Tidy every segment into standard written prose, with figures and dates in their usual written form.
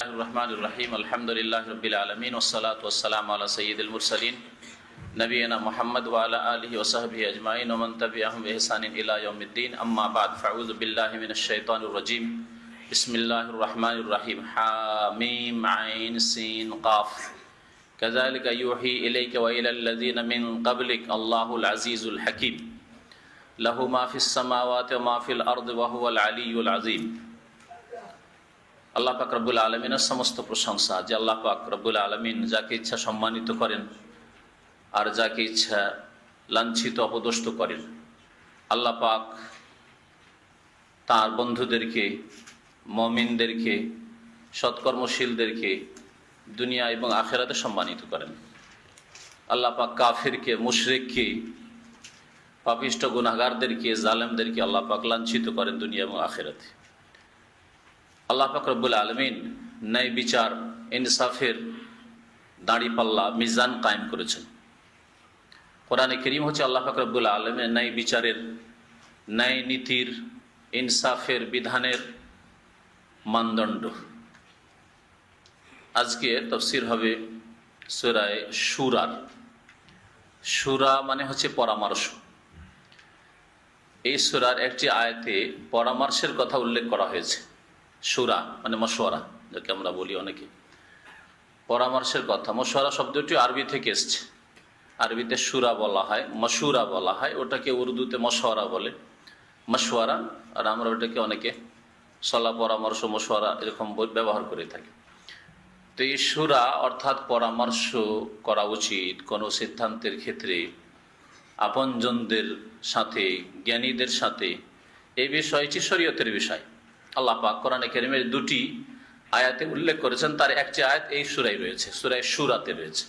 Bismillahirrahmanirrahim. Alhamdulillahi Rabbil Alameen. Wassalatu wassalamu ala Sayyidil Mursalin. Nabiyyina Muhammad wa ala alihi wa sahbihi ajma'in wa man tabi'ahum bi ihsanin ila yaumiddin. Amma ba'd. Fa'udhu billahi minash shaitanir rajim. Bismillahirrahmanirrahim. Hamim ain sin qaf. Kadzalika yuhi ilayka wa ila alladhina min qablik. Allahul azizul hakim. Lahu ma fis samawati wa ma fil ardi wa huwal aliyyul azim. আল্লাহ পাক রব্বুল আলামিনের সমস্ত প্রশংসা, যে আল্লাহ পাক রব্বুল আলামিন যাকে ইচ্ছা সম্মানিত করেন আর যাকে ইচ্ছা লাঞ্ছিত অপদস্থ করেন। আল্লাহ পাক তার বন্ধুদেরকে, মুমিনদেরকে, সৎকর্মশীলদেরকে দুনিয়া এবং আখিরাতে সম্মানিত করেন। আল্লাহ পাক কাফিরকে, মুশরিককে, পাপিষ্ঠ গুনাহগারদেরকে, জালেমদেরকে আল্লাহ পাক লাঞ্ছিত করেন দুনিয়া এবং আখিরাতে। আল্লাহ পাক রব্বুল আলামিন ন্যায় বিচার, ইনসাফের দাঁড়িপাল্লা, মিজান কায়েম করেছেন। কোরআনে কারীম হচ্ছে আল্লাহ পাক রব্বুল আলামিনের ন্যায় বিচারের, ন্যায় নীতির, ইনসাফের বিধানের মানদণ্ড। আজকে তাফসীর হবে সূরা শুরার। শুরা মানে হচ্ছে পরামর্শ। এই সূরার একটি আয়াতে পরামর্শের কথা উল্লেখ করা হয়েছে। শুরা মানে মশওয়ারা, যাকে আমরা বলি অনেকে, পরামর্শের কথা। মশওয়ারা শব্দটি আরবি থেকে এসছে। আরবিতে শুরা বলা হয়, মশুরা বলা হয়, ওটাকে উর্দুতে মশওয়ারা বলে, মশওয়ারা। আর আমরা ওটাকে অনেকে সলা পরামর্শ, মশওয়ারা এরকম ব্যবহার করে থাকি। তো এই শুরা অর্থাৎ পরামর্শ করা উচিত কোনো সিদ্ধান্তের ক্ষেত্রে আপনজনদের সাথে, জ্ঞানীদের সাথে। এই বিষয়টি শরীয়তের বিষয়। আল্লাহ পাক কোরআনে কারীমের দুটি আয়াতে উল্লেখ করেছেন, তার একটি আয়াত এই সূরায় রয়েছে, সূরা শুরাতে রয়েছে।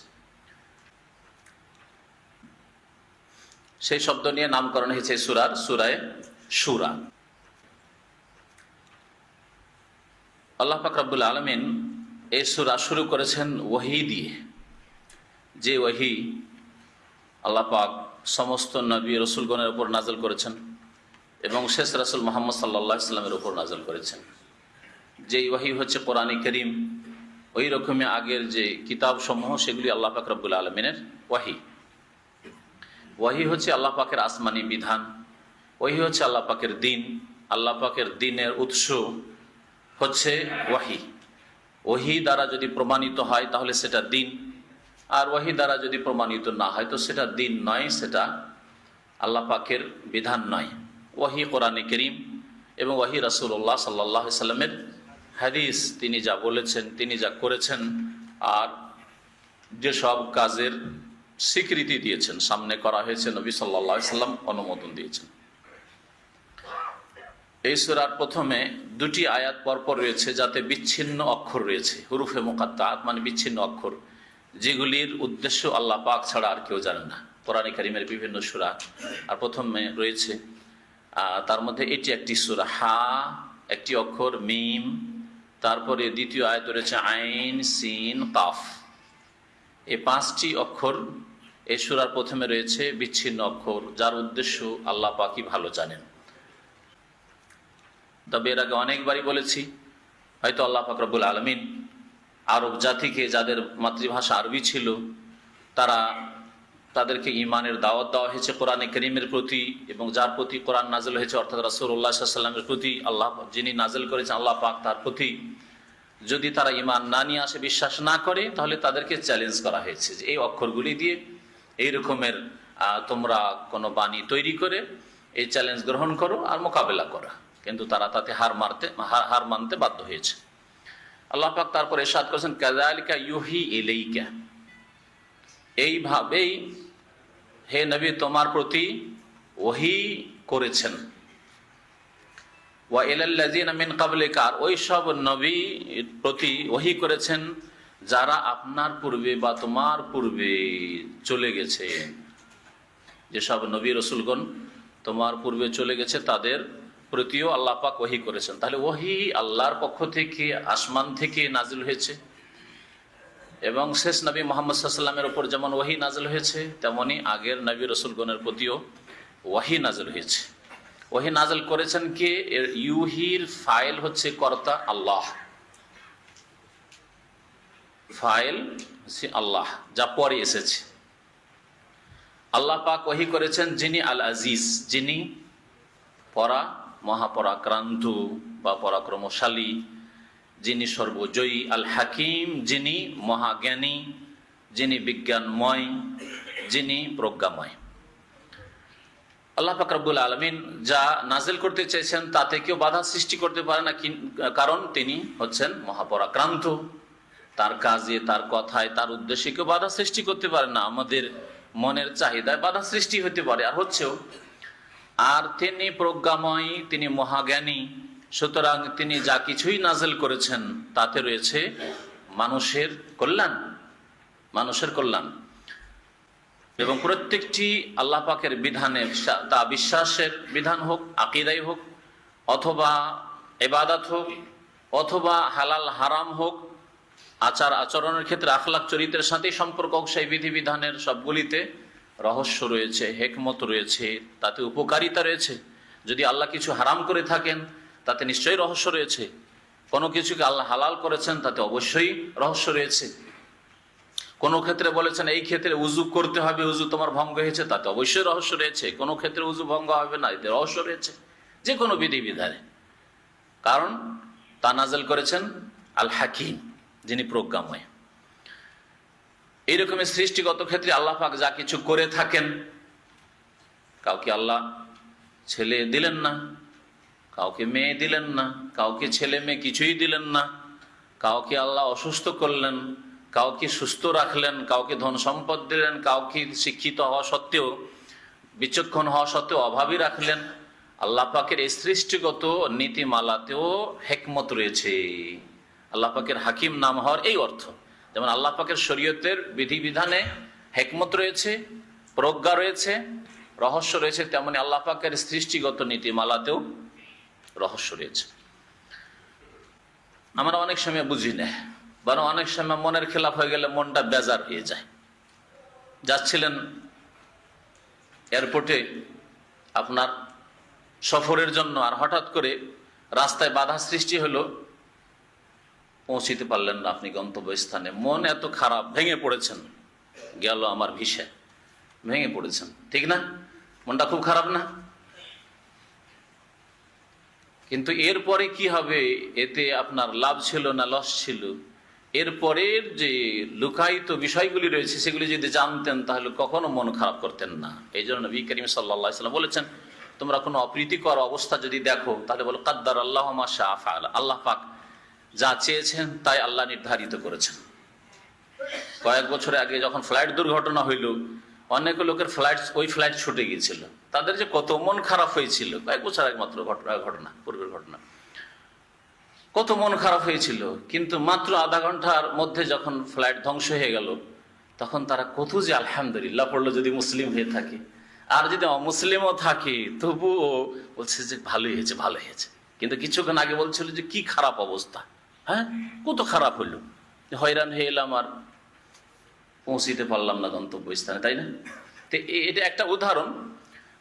সেই শব্দ নিয়ে নামকরণ হয়েছে সূরার, সূরায়ে শুরা। আল্লাহ পাক রব্বুল আলামিন এই সূরা শুরু করেছেন ওহী দিয়ে, যে ওহী আল্লাহ পাক সমস্ত নবী রাসূলগণের উপর নাযিল করেছেন এবং শেষ রাসূল মুহাম্মদ সাল্লাল্লাহু আলাইহি ওয়াসাল্লামের উপর নাযিল করেছেন। যেই ওহী হচ্ছে কোরআনে কারীম, ওই রকমই আগের যে কিতাবসমূহ সেগুলি আল্লাহ পাক রব্বুল আলামিনের ওহী। ওহী হচ্ছে আল্লাহ পাকের আসমানি বিধান, ওহী হচ্ছে আল্লাহ পাকের দিন। আল্লাহ পাকের দিনের উৎস হচ্ছে ওহী। ওহী দ্বারা যদি প্রমাণিত হয় তাহলে সেটা দিন, আর ওহী দ্বারা যদি প্রমাণিত না হয় তো সেটা দিন নয়, সেটা আল্লাহ পাকের বিধান নয়। ওহী কোরআনে কারীম এবং ওহী রাসূলুল্লাহ সাল্লাল্লাহু আলাইহি সাল্লামের হাদিস, তিনি যা বলেছেন, তিনি যা করেছেন, আর যেসব কাজের স্বীকৃতি দিয়েছেন, সামনে করা হয়েছে, নবী সাল্লাল্লাহু আলাইহি সাল্লাম অনুমোদন দিয়েছেন। এই সূরার প্রথমে দুটি আয়াত পরপর রয়েছে যাতে বিচ্ছিন্ন অক্ষর রয়েছে, হুরুফে মুকাত্তাআত মানে বিচ্ছিন্ন অক্ষর, যেগুলির উদ্দেশ্য আল্লাহ পাক ছাড়া আর কেউ জানে না। কোরআনে কারীমের বিভিন্ন সূরা আর প্রথমে রয়েছে, তার মধ্যে এটি একটি সূরা। হা একটি অক্ষর, মিম, তারপরে দ্বিতীয় আয়াত রয়েছে আইন, সিন, কাফ। এই পাঁচটি অক্ষর এই সূরার প্রথমে রয়েছে, বিচ্ছিন্ন অক্ষর, যার উদ্দেশ্য আল্লাহ পাকই ভালো জানেন। তবে এর আগে অনেকবারই বলেছি, হয়তো আল্লাহ পাক রব্বুল আলামিন আরব জাতিকে, যাদের মাতৃভাষা আরবি ছিল, তাদেরকে ঈমানের দাওয়াত দেওয়া হয়েছে কোরআনে কারীমের প্রতি, এবং যার প্রতি কোরআন নাযিল হয়েছে অর্থাৎ রাসূলুল্লাহ সাল্লাল্লাহু আলাইহি ওয়াসাল্লামের প্রতি, আল্লাহ যিনি নাযিল করেছেন আল্লাহ পাক তার প্রতি, যদি তারা ঈমান না নিয়ে আসে, বিশ্বাস না করে, তাহলে তাদেরকে চ্যালেঞ্জ করা হয়েছে যে এই অক্ষরগুলি দিয়ে এই রকমের তোমরা কোনো বাণী তৈরি করে এই চ্যালেঞ্জ গ্রহণ করো আর মোকাবেলা করো। কিন্তু তারা তাতে হার মানতে বাধ্য হয়েছে। আল্লাহ পাক তারপর ইরশাদ করেছেন কাযালিকা ইউহি ইলাইকা, এইভাবেই হে নবী তোমার প্রতি ওহী করেছেন। ওয়া ইলাল্লাযিনা মিন ক্বাবলিকা, আর ওই সব নবী প্রতি ওহী করেছেন যারা আপনার পূর্বে বা তোমার পূর্বে চলে গেছে। যেসব নবী রাসূলগণ তোমার পূর্বে চলে গেছে তাদের প্রতিও আল্লাহ পাক ওহী করেছেন। তাহলে ওহী আল্লাহর পক্ষ থেকে, আসমান থেকে নাজিল হয়েছে, এবং শেষ নবী মুহাম্মদ সাল্লাল্লাহু আলাইহি ওয়াসাল্লামের উপর যেমন ওহী নাজিল হয়েছে, তেমনি আগের নবী রাসূলগণের প্রতিও ওহী নাজিল হয়েছে। ওহী নাজিল করেছেন কে? এর ইউহির ফাইল হচ্ছে কর্তা আল্লাহ। ফাইল আল্লাহ, যা পরে এসেছে। আল্লাহ পাক ওহী করেছেন যিনি আল আজিজ, যিনি মহাপরাক্রান্ত বা পরাক্রমশালী, যিনি সর্বজয়ী। আল হাকিম, যিনি মহাজ্ঞানী, যিনি বিজ্ঞানময়, যিনি প্রজ্ঞাময়। আল্লাহ পাক রব্বুল আলামিন যা নাজিল করতে চেয়েছেন তাতে কেউ বাধা সৃষ্টি করতে পারে না, কারণ তিনি হচ্ছেন মহাপরাক্রান্ত। তার কাজে, তার কথায়, তার উদ্দেশ্যে কেউ বাধা সৃষ্টি করতে পারে না। আমাদের মনের চাহিদায় বাধা সৃষ্টি হতে পারে, আর হচ্ছেও। আর তিনি প্রজ্ঞাময়, তিনি মহাজ্ঞানী। সুতরাং তিনি যা কিছুই নাজিল করেছেন তাতে রয়েছে মানুষের কল্যাণ। এবং প্রত্যেকটি আল্লাহ পাকের বিধানে, তা বিশ্বাসের বিধান হোক, আকীদাই হোক, অথবা ইবাদত হোক, অথবা হালাল হারাম হোক, আচার আচরণের ক্ষেত্রে আখলাক চরিত্রের সাথেই সম্পর্ক হোক, সেই বিধিবিধানের সবগুলিতে রহস্য রয়েছে, হেকমত রয়েছে, তাতে উপকারিতা রয়েছে। যদি আল্লাহ কিছু হারাম করে থাকেন তাতে নিশ্চয়ই রহস্য রয়েছে। কোনো কিছুকে আল্লাহ হালাল করেছেন তাতে অবশ্যই রহস্য রয়েছে। কোনো ক্ষেত্রে বলেছেন এই ক্ষেত্রে উজু করতে হবে, উজু তোমার ভঙ্গ হয়েছে, তাতে অবশ্যই রহস্য রয়েছে। কোনো ক্ষেত্রে উজু ভঙ্গ হবে না, এতে রহস্য রয়েছে যে কোনো বিধিবিধানে। কারণ তা নাজিল করেছেন আল হাকিম, যিনি প্রজ্ঞাময়। এইরকমের সৃষ্টিগত ক্ষেত্রে আল্লাহ পাক যা কিছু করে থাকেন, কাউকে আল্লাহ ছেলে দিলেন না, কাউকে মেয়ে দিলেন না, কাউকে ছেলে মেয়ে কিছুই দিলেন না, কাউকে আল্লাহ অসুস্থ করলেন, কাউকে সুস্থ রাখলেন, কাউকে ধন সম্পদ দিলেন, কাউকে শিক্ষিত হওয়া সত্ত্বেও, বিচক্ষণ হওয়া সত্ত্বেও অভাবী রাখলেন। আল্লাহ পাকের এই সৃষ্টিগত নীতিমালাতেও হেকমত রয়েছে। আল্লাহ পাকের হাকিম নাম হওয়ার এই অর্থ। যেমন আল্লাহ পাকের শরীয়তের বিধিবিধানে হেকমত রয়েছে, প্রজ্ঞা রয়েছে, রহস্য রয়েছে, তেমনি আল্লাহ পাকের সৃষ্টিগত নীতিমালাতেও রহস্য রয়েছে। আমরা অনেক সময় বুঝি না, বরং অনেক সময় মনের খেলাফ হয়ে গেলে মনটা বেজার হয়ে যায়। যাচ্ছিলেন এয়ারপোর্টে আপনার সফরের জন্য, আর হঠাৎ করে রাস্তায় বাধা সৃষ্টি হলো, পৌঁছিতে পারলেন না আপনি গন্তব্যস্থানে। মন এত খারাপ, ভেঙে পড়েছেন, গেল আমার ভিসা, ভেঙে পড়েছেন, ঠিক না? মনটা খুব খারাপ না? কিন্তু এরপরে কি হবে, এতে আপনার লাভ ছিল না লস ছিল, এরপরের যে লুকায়িত বিষয়গুলি রয়েছে সেগুলি যদি জানতেন তাহলে কখনো মন খারাপ করতেন না। এই জন্য নবী করিম সাল্লাল্লাহু আলাইহি ওয়াসাল্লাম বলেছেন, তোমরা কোনো অপ্রীতিকর অবস্থা যদি দেখো তাহলে বলো কাদ্দার আল্লাহু মা শাআ ফাআল। আল্লাহ পাক যা চেয়েছেন তাই আল্লাহ নির্ধারিত করেছেন। কয়েক বছর আগে যখন ফ্লাইট দুর্ঘটনা হইল, অনেক লোকের ওই ফ্লাইট ছুটে গিয়েছিল, তাদের যে কত মন খারাপ হয়েছিল। কয়েক বছর আগে মাত্র ঘটনা, পূর্বের ঘটনা, কত মন খারাপ হয়েছিল। কিন্তু মাত্র আধা ঘন্টার মধ্যে যখন ফ্লাইট ধ্বংস হয়ে গেল, তখন তারা কত যে আলহামদুলিল্লাহ পড়লো, যদি মুসলিম হয়ে থাকে। আর যদি অমুসলিমও থাকে তবুও বলছে যে ভালোই হয়েছে, ভালো হয়েছে। কিন্তু কিছুক্ষণ আগে বলছিল যে কি খারাপ অবস্থা, হ্যাঁ কত খারাপ হইল, হয়রান হয়ে এলাম, আর পৌঁছিতে পারলাম না গন্তব্যস্থানে, তাই না? তো এটা একটা উদাহরণ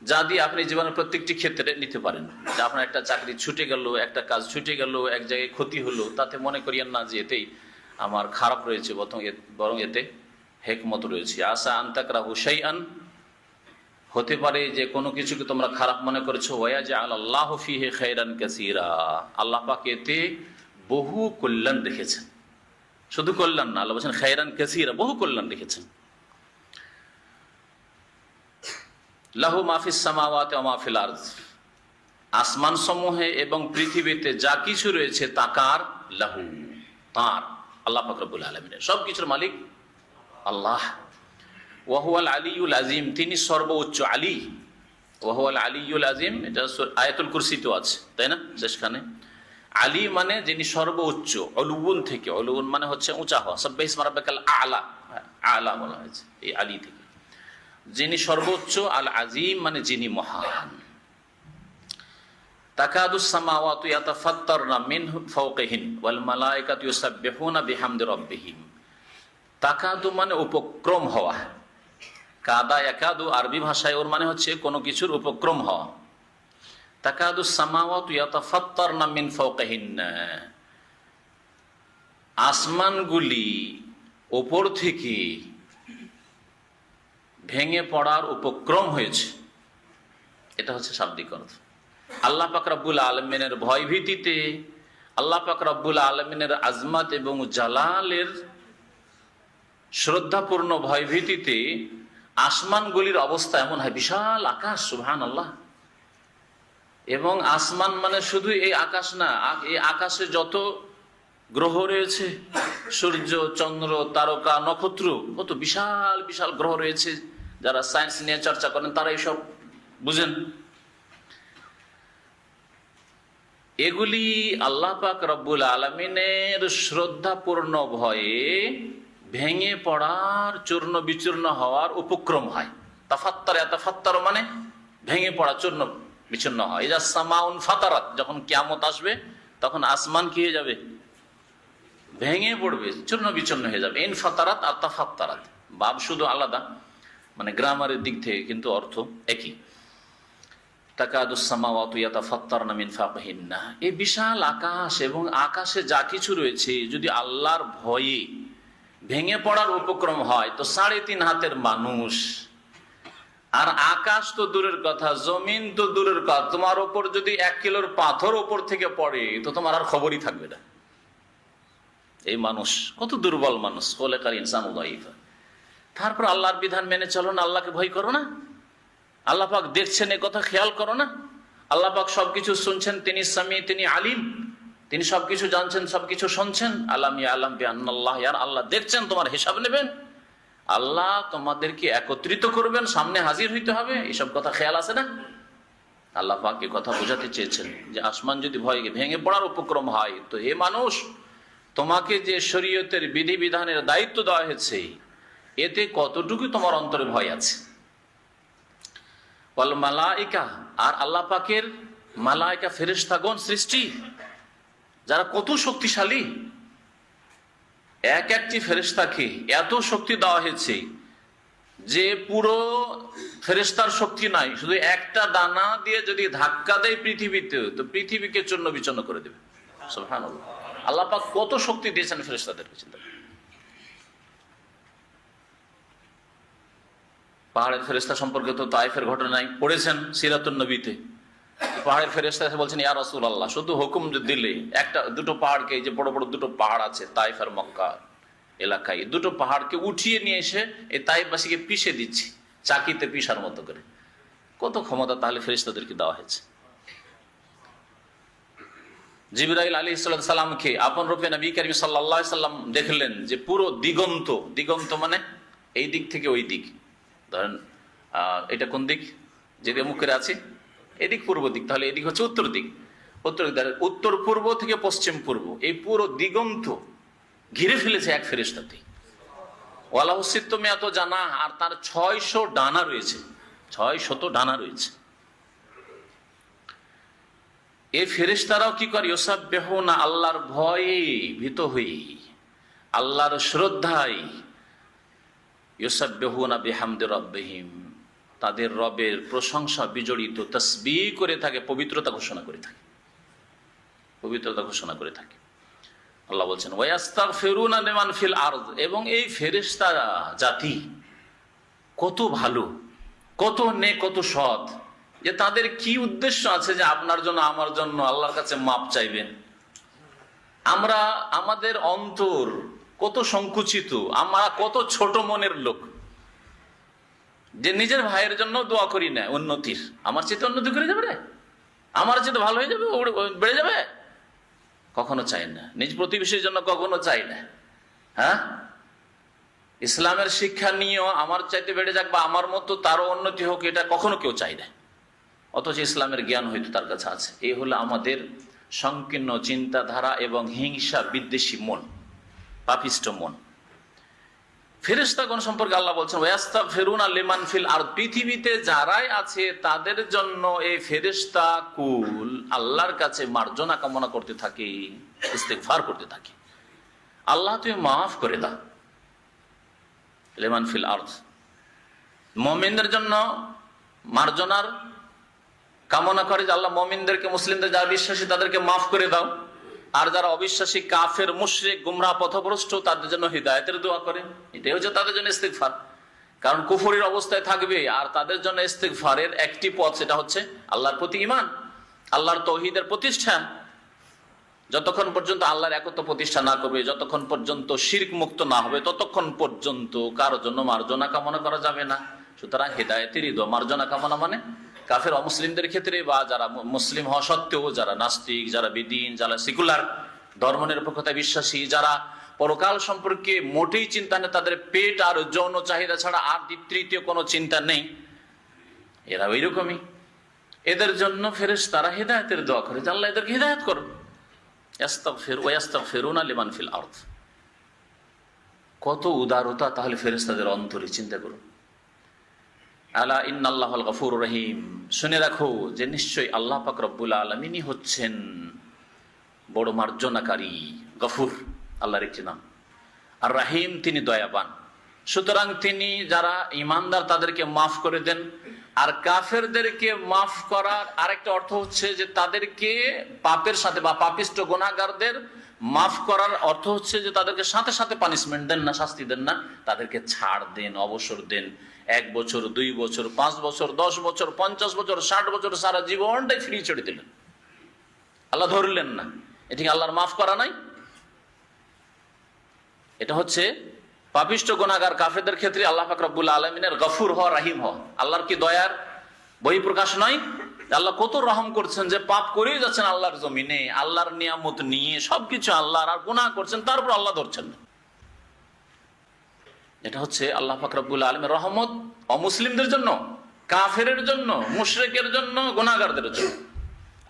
যা দিয়ে আপনি জীবনের প্রত্যেকটি ক্ষেত্রে নিতে পারেন। যে আপনার একটা চাকরি ছুটে গেল, একটা কাজ ছুটে গেল, এক জায়গায় ক্ষতি হলো, তাতে মনে করিয়েন না যে এতেই আমার খারাপ রয়েছে, বরং এতে হেকমত রয়েছে। আশা আনতাকরা হুসাইআন, হতে পারে যে কোনো কিছুকে তোমরা খারাপ মনে করেছো, ওয়াজআল আল্লাহু ফীহি খায়রান কাসীরা, আল্লাহ পাক এতে বহু কল্যাণ রেখেছেন। শুধু কল্যাণ না, আল্লাহ বলেছেন খায়রান কাসীরা, বহু কল্যাণ রেখেছেন। লাহু মা ফিস সামাওয়াতি ওয়া মা ফিল আরদ, আসমান সমূহে এবং পৃথিবীতে যা কিছু রয়েছে তা কার? লাহু, তার, আল্লাহ পাক রব্বুল আলামিনের। সব কিছুর মালিক আল্লাহ। ওয়া হুয়াল আলিয়্যুল আযীম, তিনি সর্বোচ্চ। আলী, ওয়া হুয়াল আলিয়্যুল আযীম, এটা আয়াতুল কুরসিতেও আছে, তাই না? শেষখানে আলী মানে যিনি সর্বোচ্চ, উলুউন থেকে, উলুউন মানে হচ্ছে উঁচা হওয়া, সাব্বিহিসমা রাব্বিকাল আ'লা, আ'লা বলা হয়েছে এই আলী থেকে। যিনি সর্বোচ্চ, আল আজিম মানে যিনি মহান। তাকাদুস সামাওয়াতু ইয়াতাফাত্তারনা মিন ফাওকিহিন ওয়াল মালায়েকাতু ইউসাব্বিহুনা বিহামদি রাব্বিহিম। তাকাদু মানে উপক্রম হওয়া, কাদা ইয়াকাদু আরবি ভাষায় ওর মানে হচ্ছে কোনো কিছুর উপক্রম হওয়া। তাকাদুস সামাওয়াতু ইয়াতাফাত্তারনা মিন ফাওকিহিন, আসমানগুলি ওপর থেকে ভেঙে পড়ার উপক্রম হয়েছে, এটা হচ্ছে শাব্দিক অর্থ। আল্লাহ পাক রব্বুল আলামিনের ভয় ভীতিতে, আল্লাহ পাক রব্বুল আলামিনের আজমাত এবং জালালের শ্রদ্ধাপূর্ণ ভয় ভীতিতে আসমানগুলির অবস্থা এমন হয়, বিশাল আকাশ, সুবহানাল্লাহ। এবং আসমান মানে শুধু এই আকাশ না, এই আকাশে যত গ্রহ রয়েছে, সূর্য, চন্দ্র, তারকা, নক্ষত্র, কত বিশাল বিশাল গ্রহ রয়েছে। যারা সায়েন্স নিয়ে চর্চা করেন তারা এইসব বুঝেন। এগুলি আল্লাহ পাক রব্বুল আলামিনের শ্রদ্ধাপূর্ণ ভয়ে ভেঙে পড়ার, চূর্ণ বিচূর্ণ হওয়ার উপক্রম হয়। তাফাত্তার মানে ভেঙে পড়া, চূর্ণ বিচূর্ণ হয়। ইজা সামাউন ফাতারাত, যখন কিয়ামত আসবে তখন আসমান কি হয়ে যাবে? ভেঙে পড়বে, চূর্ণ বিচূর্ণ হয়ে যাবে। ইনফাতারাত আর তাফাত্তারাত, বাব শুধু আলাদা, মানে গ্রামারের দিক থেকে কিন্তু অর্থ একই। তাকাদুস সামাওয়াতু ইয়াতাফাত্তারনা মিন ফাকহিন্না, এই বিশাল আকাশ এবং আকাশে যা কিছু রয়েছে যদি আল্লাহর ভয়ে ভেঙে পড়ার উপক্রম হয় তো 3.5 হাতের মানুষ, আর আকাশ তো দূরের কথা, জমিন তো দূরের কথা, তোমার ওপর যদি 1 কিলোর পাথর ওপর থেকে পড়ে তো তোমার আর খবরই থাকবে না। এই মানুষ কত দুর্বল মানুষ, খোলেকাল ইনসানু দাঈফা। তারপর আল্লাহর বিধান মেনে চলো না, আল্লাহকে ভয় করো না, আল্লাহ পাক দেখছেন এ কথা খেয়াল করো না, আল্লাহ পাক সবকিছু শুনছেন, তিনি সামি, তিনি আলিম, তিনি সবকিছু জানছেন, সবকিছু শুনছেন। আলাম ইয়ালাম বিআন্নাল্লাহ, ইয়ার আল্লাহ দেখছেন, তোমার হিসাব নেবেন, আল্লাহ তোমাদেরকে একত্রিত করবেন, সামনে হাজির হইতে হবে, এসব কথা খেয়াল আছে না? আল্লাহ পাক এ কথা বোঝাতে চেয়েছেন যে আসমান যদি ভয়ে ভেঙে পড়ার উপক্রম হয় তো হে মানুষ, তোমাকে যে শরীয়তের বিধিবিধানের দায়িত্ব দেওয়া হয়েছে এতে কতটুকু তোমার অন্তরে ভয় আছে। ওয়াল মালাইকা, আর আল্লাহ পাকের মালাইকা, ফেরেশতাগণ সৃষ্টি যারা কত শক্তিশালী, এক একটি ফেরেশতাকে এত শক্তি দেওয়া হয়েছে যে পুরো ফেরেশতার শক্তি নাই, শুধু একটা দানা দিয়ে যদি ধাক্কা দেয় পৃথিবীতে তো পৃথিবীকে চূর্ণ বিচূর্ণ করে দেবে। সুবহানাল্লাহ, আল্লাহ পাক কত শক্তি দিয়েছেন ফেরেশতাদেরকে, চিন্তা করুন। পাহাড়ের ফেরেশতা সম্পর্কে তো তায়েফের ঘটনায় পড়েছেন সিরাতুন নবীতে। পাহাড়ের ফেরেশতা এসে বলছেন, ইয়া রাসূলুল্লাহ, শুধু হুকুম দিলে দুটো পাহাড়কে, এই যে বড় বড় দুটো পাহাড় আছে তায়েফ আর মক্কা এলাকায়, দুটো পাহাড়কে উঠিয়ে নিয়ে এসে এই তায়েফবাসীকে পিষে দিচ্ছি, চাকিতে পিষার মতো করে। কত ক্ষমতা তাহলে ফেরেশতাদেরকে দেওয়া হয়েছে। জিবরাইল আলাইহিস সালামকে আপন রূপে নবী করিম সাল্লাল্লাহু আলাইহি সাল্লাম দেখলেন যে পুরো দিগন্ত, দিগন্ত মানে এই দিক থেকে ওই দিক, ধরেন এটা কোন দিক, যেদিকে মুখ করে আছে এদিক পূর্ব দিক, তাহলে এদিক হচ্ছে উত্তর দিক, উত্তর পূর্ব থেকে পশ্চিম পূর্ব এই পুরো দিগন্ত ঘিরে ফেলেছে এক ফেরেশতাতে। ওয়ালাহু সিত্তু মিআতু জানাহ, আর তার 600 ডানা রয়েছে, 600 ডানা রয়েছে। এই ফেরেশতারাও কি করে? ইউসাব্বিহুনা, আল্লাহর ভয়ে ভীত হয়ে, আল্লাহর শ্রদ্ধায়, ইউসাব্বিহুনা বিহামদি রাব্বিহিম, তাদের রবের প্রশংসা বিজড়িত তাসবিহ করে থাকে, পবিত্রতা ঘোষণা করে থাকে, পবিত্রতা ঘোষণা করে থাকে। আল্লাহ বলছেন ওয়াস্তাগফিরুনা লিমান ফিল আরদ, এবং এই ফেরেশতারা জাতি কত ভালো, কত নেক, কত সৎ, যে তাদের কি উদ্দেশ্য আছে যে আপনার জন্য আমার জন্য আল্লাহর কাছে মাপ চাইবেন। আমরা, আমাদের অন্তর কত সংকুচিত, আমরা কত ছোট মনের লোক যে নিজের ভাইয়ের জন্য দোয়া করি না উন্নতির, আমার চেয়ে উন্নতি করে যাবে রে, আমার চেয়ে ভালো হয়ে যাবে, বেড়ে যাবে, কখনো চাই না। নিজ প্রতিবেশীর জন্য কখনো চাই না। হ্যাঁ, ইসলামের শিক্ষা নিয়েও আমার চাইতে বেড়ে যাক বা আমার মতো তারও উন্নতি হোক, এটা কখনো কেউ চাই না, অথচ ইসলামের জ্ঞান হয়তো তার কাছে আছে। এই হলো আমাদের সংকীর্ণ চিন্তাধারা এবং হিংসা বিদ্বেষী মন, পাপিষ্ট মন। ফেরেশতাগণ সম্পর্কে আল্লাহ বলছেন ওয়াস্তাগফিরুনা লিমান ফিল আরদ, পৃথিবীতে যারাই আছে তাদের জন্য এই ফেরেশতা কুল আল্লাহর কাছে মার্জনা কামনা করতে থাকে, ইস্তিগফার করতে থাকে, আল্লাহ তুমি মাফ করে দাও। লিমান ফিল আরদ, মুমিনদের জন্য মার্জনার কামনা করে যে আল্লাহ মুমিনদেরকে, মুসলিমদের যারা বিশ্বাসী তাদেরকে মাফ করে দাও। আর যারা অবিশ্বাসী কাফের মুশরিক গুমরাহ পথভ্রষ্ট তাদের জন্য হিদায়াতের দোয়া করে। এটাই হচ্ছে তাদের জন্য ইস্তিগফার। কারণ কুফরির অবস্থায় থাকবে আর তাদের জন্য ইস্তিগফারের একটি পথ, সেটা হচ্ছে আল্লাহর প্রতি ঈমান, আল্লাহর তাওহীদের প্রতিষ্ঠা। যতক্ষণ পর্যন্ত আল্লাহর একত্ব প্রতিষ্ঠা না করবে, যতক্ষণ পর্যন্ত শিরক মুক্ত না হবে, ততক্ষণ পর্যন্ত কারোর জন্য মার্জনা কামনা করা যাবে না। সুতরাং হিদায়াতেরই দোয়া। মার্জনা কামনা মানে কাফের অমুসলিমদের ক্ষেত্রে বা যারা মুসলিম হওয়া সত্ত্বেও যারা নাস্তিক, যারা বেদিন, যারা সেকুলার ধর্মনিরপেক্ষতায় বিশ্বাসী, যারা পরকাল সম্পর্কে মোটেই চিন্তা নেই, তাদের পেট আর যৌন চাহিদা ছাড়া আর তৃতীয় কোনো চিন্তা নেই, এরা ওই রকমই। এদের জন্য ফেরেশতারা হিদায়াতের দোয়া করে যে আল্লাহ এদেরকে হিদায়াত করো। ইয়াস্তাগফিরুনা লিমান ফিল আরদ। কত উদারতা তাহলে ফেরেশতাদের অন্তরে, চিন্তা করুন। আলা ইন্নাল্লাহুল গফুরুর রহিম, শুনে রাখো যে নিশ্চয়ই আল্লাহ পাক রব্বুল আলামিনই হচ্ছেন বড় মার্জনাকারী। গফুর আল্লাহর একটি নাম, আর রাহিম তিনি দয়াবান। সুতরাং তিনি যারা ঈমানদার তাদেরকে মাফ করে দেন। আর কাফেরদেরকে মাফ করার আরেকটা অর্থ হচ্ছে যে তাদেরকে পাপের সাথে বা পাপিষ্ট গুনাহগারদের মাফ করার অর্থ হচ্ছে যে তাদেরকে সাথে সাথে পানিশমেন্ট দেন না, শাস্তি দেন না, তাদেরকে ছাড় দেন, অবসর দেন। 1 বছর, 2 বছর, 5 বছর, 10 বছর, 50 বছর, 60 বছর, সারা জীবনটাই ফ্রি ছেড়ে দিলেন, আল্লাহ ধরলেন না। এটি আল্লাহর মাফ করা নাই? এটা হচ্ছে পাপিষ্ট গুনাহগার কাফেরদের ক্ষেত্রে আল্লাহ পাক রব্বুল আলামিনের গফুর হওয়া, রাহিম হওয়া। আল্লাহর কি দয়ার বহিঃপ্রকাশ নয়? আল্লাহ কত রহম করছেন যে পাপ করেই যাচ্ছেন আল্লাহর জমিনে, আল্লাহর নিয়ামত নিয়ে সবকিছু আল্লাহর, আর গুনাহ করছেন তারপর আল্লাহ ধরছেন না। এটা হচ্ছে আল্লাহ পাক রব্বুল আলামিনের রহমত অমুসলিমদের জন্য, কাফেরের জন্য, মুশরিকের জন্য, গুনাহগারদের জন্য।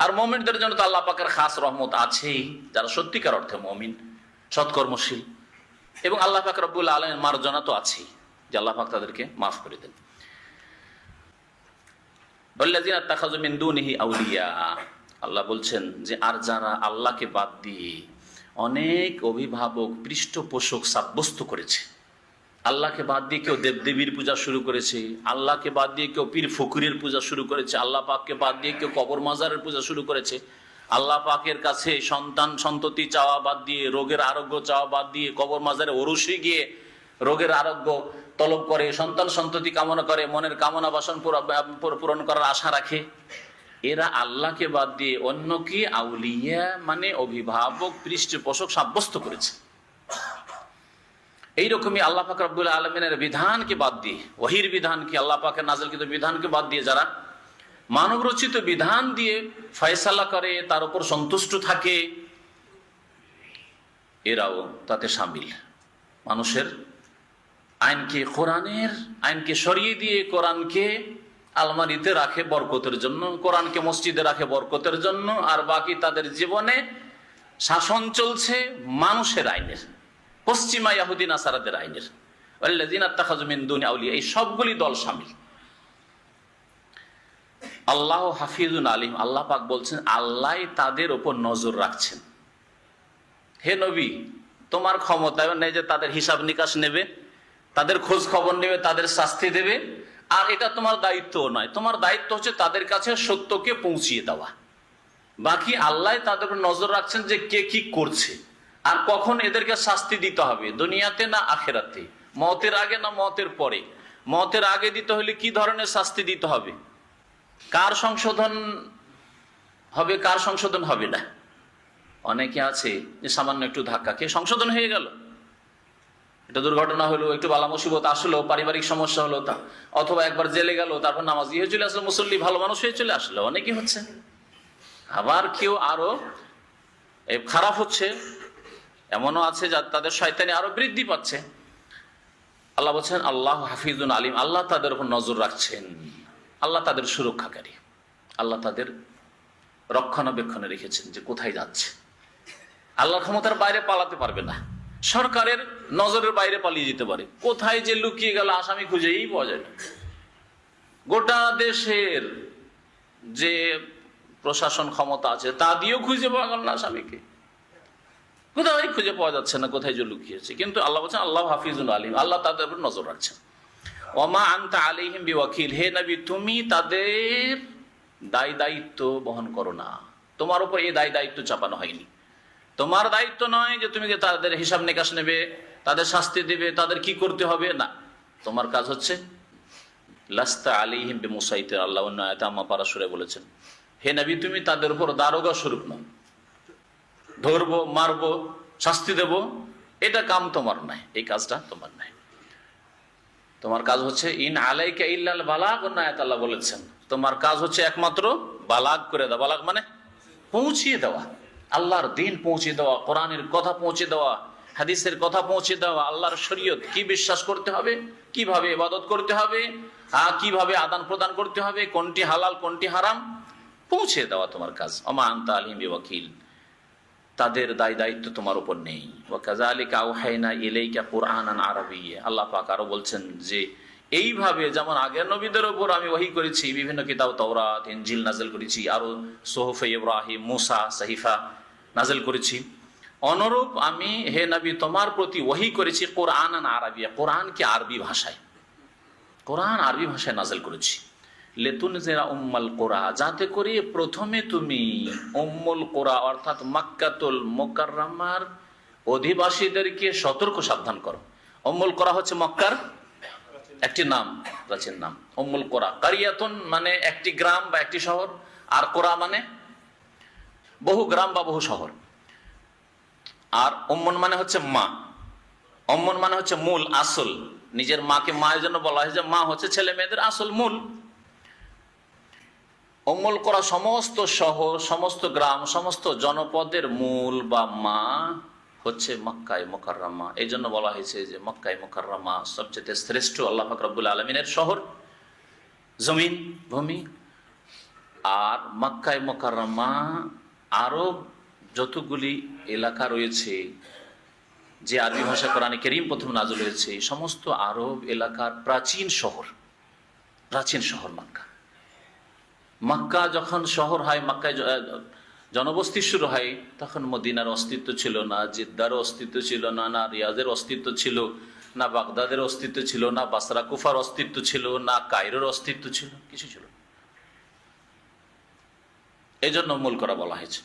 আর মুমিনদের জন্য তো আল্লাহ পাকের খাস রহমত আছেই, যারা সত্যিকার অর্থে মুমিন, সৎকর্মশীল। এবং আল্লাহ পাক রব্বুল আলামিনের মার্জনা তো আছেই, যে আল্লাহ পাক তাদেরকে মাফ করে দেন। ওয়াল্লাযীনা ইত্তাখাযু মিন দুনিহি আউলিয়া, আল্লাহ বলছেন যে আর যারা আল্লাহকে বাদ দিয়ে অনেক অভিভাবক, পৃষ্ঠপোষক সাব্যস্ত করেছে। আল্লাহকে বাদ দিয়ে কেউ দেবদেবীর পূজা শুরু করেছে, আল্লাহকে বাদ দিয়ে কেউ পীর ফকিরের পূজা শুরু করেছে, আল্লাহ পাককে বাদ দিয়ে কেউ কবর মাজারের পূজা শুরু করেছে, আল্লাহ পাকের কাছে সন্ততি চাওয়া বাদ দিয়ে, রোগের আরোগ্য চাওয়া বাদ দিয়ে কবর মাজারে ওরসে গিয়ে রোগের আরোগ্য তলব করে, সন্ততি কামনা করে, মনের কামনা বাসন পূরণ করার আশা রাখে। এরা আল্লাহকে বাদ দিয়ে অন্যকে আউলিয়া মানে অভিভাবক, পৃষ্ঠপোষক সাব্যস্ত করেছে। এইরকমই আল্লাহ পাক রব্বুল আলামিনের বিধানকে বাদ দিয়ে, ওহীর বিধানকে, আল্লাহ পাকের নাযিলকৃত বিধানকে বাদ দিয়ে যারা মানব রচিত বিধান দিয়ে ফয়সালা করে, তার উপর সন্তুষ্ট থাকে, এরাও তাতে শামিল। মানুষের আইনকে, কোরআনের আইনকে সরিয়ে দিয়ে কোরআনকে আলমারিতে রাখে বরকতের জন্য, কোরআনকে মসজিদে রাখে বরকতের জন্য, আর বাকি তাদের জীবনে শাসন চলছে মানুষের আইনের, পশ্চিমা ইহুদি নাসারাদের আইনের। ওয়াল্লাযীনা ইত্তাখাযু মিন দুনি আউলিয়া, এই সবগুলি দল শামিল। আল্লাহ হাফিজুন আলিম, আল্লাহ পাক বলছেন আল্লাহ তাদের উপর নজর রাখছেন। হে নবী, তোমার ক্ষমতা নেই যে তাদের হিসাব নিকাশ নেবে, তাদের খোঁজ খবর নেবে, তাদের শাস্তি দেবে, আর এটা তোমার দায়িত্ব নয়। তোমার দায়িত্ব হচ্ছে তাদের কাছে সত্যকে পৌঁছিয়ে দেওয়া। বাকি আল্লাহ তাদের উপর নজর রাখছেন যে কে কি করছে আর কখন এদেরকে শাস্তি দিতে হবে, দুনিয়াতে না আখেরাতে, মওতের আগে না মওতের পরে। মওতের আগে দিতে হলে কি ধরনের শাস্তি দিতে হবে, কার সংশোধন হবে, কার সংশোধন হবে না। অনেকে আছে যে সামান্য একটু ধাক্কা খেয়ে সংশোধন হয়ে গেল, একটা দুর্ঘটনা হলো, একটু বালা মুসিবত আসলো, পারিবারিক সমস্যা হলো, অথবা একবার জেলে গেল, তারপর নামাজি হয়ে চলে আসলো, মুসল্লি ভালো মানুষ হয়ে চলে আসলো, অনেকে হচ্ছে। আবার কেউ আরো খারাপ হচ্ছে, এমনও আছে যা তাদের শয়তানি আরো বৃদ্ধি পাচ্ছে। আল্লাহ বলছেন আল্লাহ হাফিজুন আলিম, আল্লাহ তাদের উপর নজর রাখছেন, আল্লাহ তাদের সুরক্ষাকারী, আল্লাহ তাদের রক্ষণাবেক্ষণে রেখেছেন যে কোথায় যাচ্ছে। আল্লাহর ক্ষমতার বাইরে পালাতে পারবে না, সরকারের নজরের বাইরে পালিয়ে যেতে পারে, কোথায় যে লুকিয়ে গেল আসামি খুঁজেই পাওয়া যায় না। গোটা দেশের যে প্রশাসন ক্ষমতা আছে তা দিয়েও খুঁজে পাওয়া গেল না আসামিকে, কোথায় খুঁজে পাওয়া যাচ্ছে না কোথায় যে লুকিয়েছে। কিন্তু আল্লাহ বলছেন আল্লাহ হাফিজুন আলিম, আল্লাহ তাদের উপর নজর রাখছেন। ওমা আনতা আলাইহিম বিওয়াকিল, হে নবী তুমি তাদের দায় দায়িত্ব বহন করো না, তোমার উপর এই দায় দায়িত্ব চাপানো হয়নি। তোমার দায়িত্ব নয় যে তুমি তাদের হিসাব নিকাশ নেবে, তাদের শাস্তি দেবে, তাদের কি করতে হবে, না। তোমার কাজ হচ্ছে লাস্তা আলাইহিম বিমুসাইতির, আল্লাহ অন্য আয়াতে আম্মা পারা সূরা বলেছেন, হে নবী তুমি তাদের উপর দারোগা স্বরূপ নও, ধরবো মারবো শাস্তি দেব, এটা কাম তোমার নাই, এই কাজটা তোমার নাই। তোমার কাজ হচ্ছে ইন আলাইকা ইল্লাল বালাগ, অন্য আয়াতে আল্লাহ বলেছেন তোমার কাজ হচ্ছে একমাত্র বালাগ করে দেওয়া। বালাগ মানে পৌঁছিয়ে দেওয়া, আল্লাহর দিন পৌঁছে দেওয়া, কোরআনের কথা পৌঁছে দেওয়া, হাদিসের কথা পৌঁছে দেওয়া, আল্লাহর শরীয়ত কি বিশ্বাস করতে হবে, কিভাবে ইবাদত করতে হবে, কিভাবে আদান প্রদান করতে হবে, কোনটি হালাল কোনটি হারাম, পৌঁছে দেওয়া তোমার কাজ। ওমা আনতা আলাইহিম বিওয়াকিল, তাদের দায় দায়িত্ব তোমার উপর নেই। ওয়া কাযালিকা আওহাইনা ইলাইকা কুরআনান আরাবিয়্যা, আল্লাহ পাক আরো বলছেন যে এইভাবে যেমন আগের নবীদের উপর আমি ওহী করেছি, বিভিন্ন কিতাব তাওরাত ইনজিল নাযিল করেছি, আরো সুহুফে ইব্রাহিম মুসা সাহিফা নাযিল করেছি, অনুরূপ আমি হে নবী তোমার প্রতি ওহী করেছি কুরআনান আরাবিয়্যা, কোরআনকে আরবি ভাষায়, কোরআন আরবি ভাষায় নাযিল করেছি। লিতুনজিরা উম্মাল কুরা, যাতে করে প্রথমে তুমি উম্মুল কুরা অর্থাৎ মক্কাতুল মুকাররমার অধিবাসীদেরকে সতর্ক সাবধান করো। উম্মুল কুরা হচ্ছে মক্কার একটি নাম, প্রাচীন নাম। উম্মুল কুরা, কারিয়াতুন মানে একটি গ্রাম বা একটি শহর, আর কুরা মানে বহু গ্রাম বা বহু শহর। আর উম্মুন মানে হচ্ছে মা, উম্মুন মানে হচ্ছে মূল, আসল। নিজের মাকে মায়ের জন্য বলা হয় যে মা হচ্ছে ছেলে মেয়েদের আসল মূল। উম্মুল কুরা সমস্ত শহর, সমস্ত গ্রাম, সমস্ত জনপদের মূল বা মা হচ্ছে মক্কায়ে মুকাররমা। এই জন্য বলা হয়েছে যে মক্কায়ে মুকাররমা সবচেয়ে শ্রেষ্ঠ আল্লাহ পাক রব্বুল আলামিনের শহর, জমিন, ভূমি। আর মক্কায়ে মুকাররমা আরো যতগুলি এলাকা রয়েছে যে আরবি ভাষা কোরআনে কারীম প্রথম নাযিল হয়েছে, সমস্ত আরব এলাকার প্রাচীন শহর, প্রাচীন শহর মক্কা। মক্কা যখন শহর হয়, মক্কায় জনবস্তি শুরু হয়, তখন মদিনার অস্তিত্ব ছিল না, জিদ্দার অস্তিত্ব ছিল না, না রিয়াজের অস্তিত্ব ছিল না, বাগদাদের অস্তিত্ব ছিল না, বাসরা কুফার অস্তিত্ব ছিল না, কায়রোর অস্তিত্ব ছিল, কিছু ছিল। এই জন্য উম্মুল কুরা বলা হয়েছে।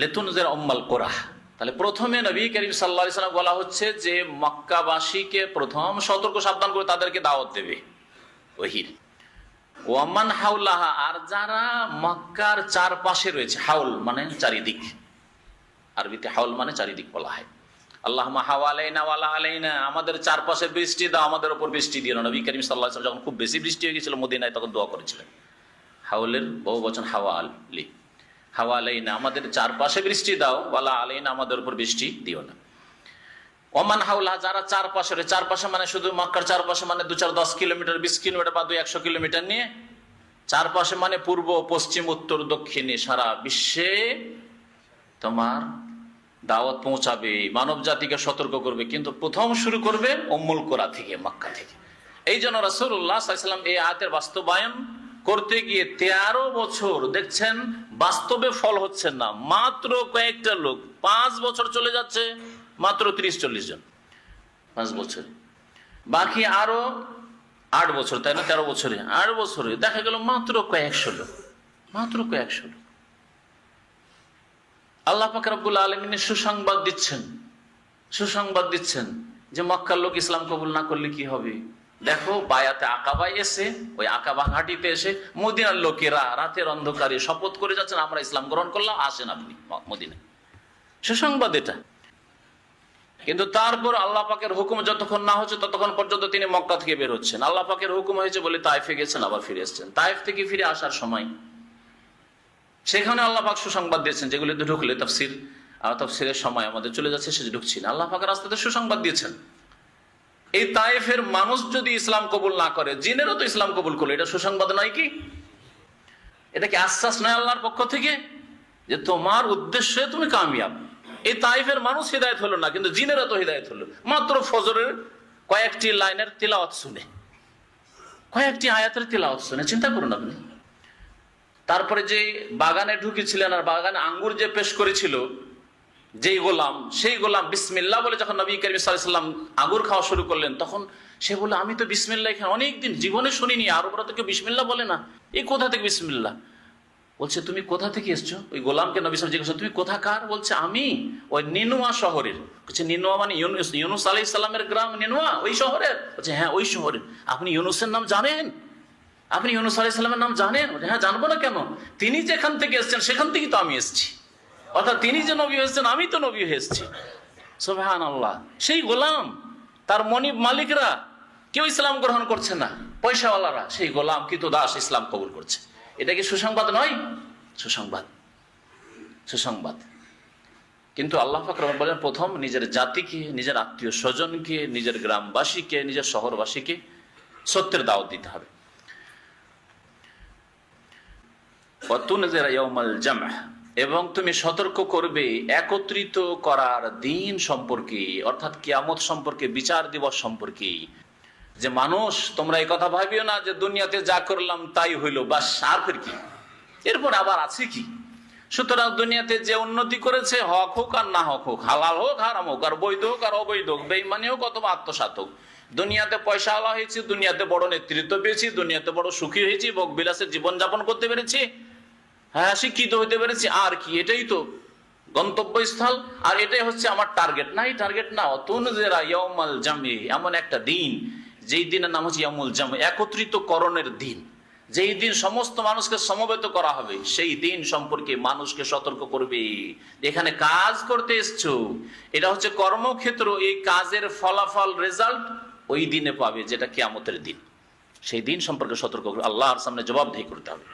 লিতুনজিরা উম্মাল কুরা, তাহলে প্রথমে নবী করিম সাল্লাল্লাহু আলাইহি ওয়াসাল্লাম বলা হচ্ছে যে মক্কাবাসীকে প্রথম সতর্ক সাবধান করে তাদেরকে দাওয়াত দেবে ওহীর। ওয়ামান হাওলাহা, আর যারা মক্কার চারপাশে রয়েছে, হাউল মানে চারিদিক, আরবিতে হাউল মানে চারিদিক বলা হয়। আল্লাহুম্মা হাওয়ালাইনা ওয়ালা আলাইনা, আমাদের চারপাশে বৃষ্টি দাও, আমাদের উপর বৃষ্টি দিও না। নবী করিম সাল্লাল্লাহু আলাইহি ওয়াসাল্লাম যখন খুব বেশি বৃষ্টি হয়ে গিয়েছিল মদিনায়, তখন দোয়া করেছিলেন। হাউলের বহু বচন হাওয়ালি, হাওয়ালাইনা আমাদের চারপাশে বৃষ্টি দাও, ওয়ালা আলাইনা আমাদের উপর বৃষ্টি দিও না। ওমান হাওলা, যারা চারপাশে, চারপাশে মানে শুধু মক্কার চারপাশে মানে 2-4-10 কিলোমিটার, 20 কিলোমিটার বা 200-100 কিলোমিটার নিয়ে চারপাশে মানে পূর্ব পশ্চিম উত্তর দক্ষিণে সারা বিশ্বে তোমার দাওয়াত পৌঁছাবে, মানব জাতিকে সতর্ক করবে, কিন্তু প্রথম শুরু করবে উম্মুল কুরা থেকে, মক্কা থেকে। এই জন্য রাসূলুল্লাহ সাল্লাল্লাহু আলাইহি ওয়াসাল্লাম এই আয়াতের বাস্তবায়ন করতে গিয়ে 13 বছর দেখছেন বাস্তবে ফল হচ্ছে না। মাত্র কয়েকটা লোক, 5 বছর চলে যাচ্ছে, মাত্র 30-40 জন 5 বছরে, বাকি আরো 8 বছর, তাই না? 13 বছরে 8 বছরে দেখা গেল মাত্র কয়েকশো লোক, মাত্র কয়েকশো লোক। আল্লাহ পাক রব্বুল আলামিন সুসংবাদ দিচ্ছেন, সুসংবাদ দিচ্ছেন যে মক্কার লোক ইসলাম কবুল না করলে কি হবে। দেখো বায়াতে আকাবায় এসে, ওই আকাবা ঘাটিতে এসে মদিনার লোকেরা রাতের অন্ধকারে শপথ করে যাচ্ছেন আমরা ইসলাম গ্রহণ করলাম, আসেন আপনি মদিনায়। সুসংবাদ এটা। কিন্তু তারপর আল্লাহ পাকের হুকুম যতক্ষণ না হচ্ছে ততক্ষণ পর্যন্ত তিনি মক্কা থেকে বের হচ্ছেন। আল্লাহ পাকের হুকুম হয়েছে বলে তায়েফে গেছেন, আবার ফিরে এসেছেন। তায়েফ থেকে ফিরে আসার সময় সেখানে আল্লাহ পাক সুসংবাদ দিয়েছেন, যেগুলিতে ঢুকলে তাফসিরের সময় আমাদের চলে যাচ্ছে, সে ঢুকছি না। আল্লাহ পাকের রাস্তাতে সুসংবাদ দিয়েছেন, এই তায়েফের মানুষ যদি ইসলাম কবুল না করে, জিনেরও তো ইসলাম কবুল করলো, এটা সুসংবাদ নয় কি? এটা কি আশ্বাস নয় আল্লাহর পক্ষ থেকে যে তোমার উদ্দেশ্যে তুমি কামিয়াব? এই তায়েফের মানুষ হিদায়ত হলো না, কিন্তু জিনেরা তো হিদায়ত হলো মাত্র ফজরের কয়েকটি লাইনের তিলাওয়াত শুনে, কয়েকটি আয়াতের তিলাওয়াত শুনে। চিন্তা করুন আপনি। তারপরে যে বাগানে ঢুকেছিলেন আর বাগানে আঙ্গুর যে পেশ করেছিল যেই গোলাম, সেই গোলাম বিসমিল্লাহ বলে যখন নবী করিম সাল্লাল্লাহু আলাইহি ওয়াসাল্লাম আঙ্গুর খাওয়া শুরু করলেন, তখন সে বলে আমি তো বিসমিল্লাহ এখানে অনেকদিন জীবনে শুনিনি, আরবরা তো কেউ বিসমিল্লাহ বলে না, এই কোথা থেকে বিসমিল্লাহ? বলছে তুমি কোথা থেকে এসছো? ওই গোলামকে নবী সাল্লাল্লাহু আলাইহি ওয়াসাল্লাম জিজ্ঞাসা, তুমি কোথাকার? বলছে আমি ওই নিনুয়া শহরের। বলছে নিনুয়া মানে ইউনুস আলাইহিস সালামের গ্রাম নিনুয়া, ওই শহরের? বলছে হ্যাঁ ওই শহরের। আপনি ইউনুসের নাম জানেন? আপনি ইউনুস আলাইহিস সালামের নাম জানেন? বলছে হ্যাঁ জানবো না কেন, তিনি যেখান থেকে এসেছেন সেখান থেকেই তো আমি এসেছি, অর্থাৎ তিনি যে নবী হয়েছেন আমি তো নবী হয়ে এসেছি। সুবহানাল্লাহ। সেই গোলাম, তার মনিব মালিকরা কেউ ইসলাম গ্রহণ করছে না, পয়সাওয়ালারা, সেই গোলাম কিন্তু দাস ইসলাম কবুল করছে। এটা কি সুসংবাদ নয়? সুসংবাদ, সুসংবাদ। কিন্তু আল্লাহ পাক রব্বুল বলেন প্রথম নিজের জাতিকে, নিজের আত্মীয় স্বজনকে, নিজের গ্রামবাসীকে, নিজের শহরবাসীকে সত্যের দাওয়াত দিতে হবে। এবং তুমি সতর্ক করবে একত্রিত করার দিন সম্পর্কে, অর্থাৎ কিয়ামত সম্পর্কে, বিচার দিবস সম্পর্কে। যে মানুষ, তোমরা এই কথা ভাবিও না যে দুনিয়াতে যা করলাম তাই হইল, বাস আর ফের কি, এরপর আবার আছে কি। সুতরাং দুনিয়াতে যে উন্নতি করেছে, হক হোক আর না হক হোক, হালাল হোক হারাম হোক, আর বৈধ হোক আর অবৈধ হোক, বেঈমানি হোক অথবা আত্মসাৎ হোক, দুনিয়াতে পয়সাওয়ালা হয়েছি, দুনিয়াতে বড় নেতৃত্ব পেয়েছি, দুনিয়াতে বড় সুখী হয়েছি, ভোগ বিলাসের জীবনযাপন করতে পেরেছি, হ্যাঁ শিক্ষিত হইতে পেরেছি, আর কি, এটাই তো গন্তব্যস্থল, আর এটাই হচ্ছে আমার টার্গেট। না, এই টার্গেট না। তুনজিরা ইয়াউমাল জামি, এমন একটা দিন যেই দিনের নাম হচ্ছে ইয়াউমুল জামি, একত্রিতকরণের দিন, যেই দিন সমস্ত মানুষকে সমবেত করা হবে, সেই দিন সম্পর্কে মানুষকে সতর্ক করবে। এখানে কাজ করতে এসছো, এটা হচ্ছে কর্মক্ষেত্র, এই কাজের ফলাফল, রেজাল্ট ওই দিনে পাবে, যেটা কিয়ামতের দিন। সেই দিন সম্পর্কে সতর্ক করে আল্লাহর সামনে জবাবদিহি করতে হবে।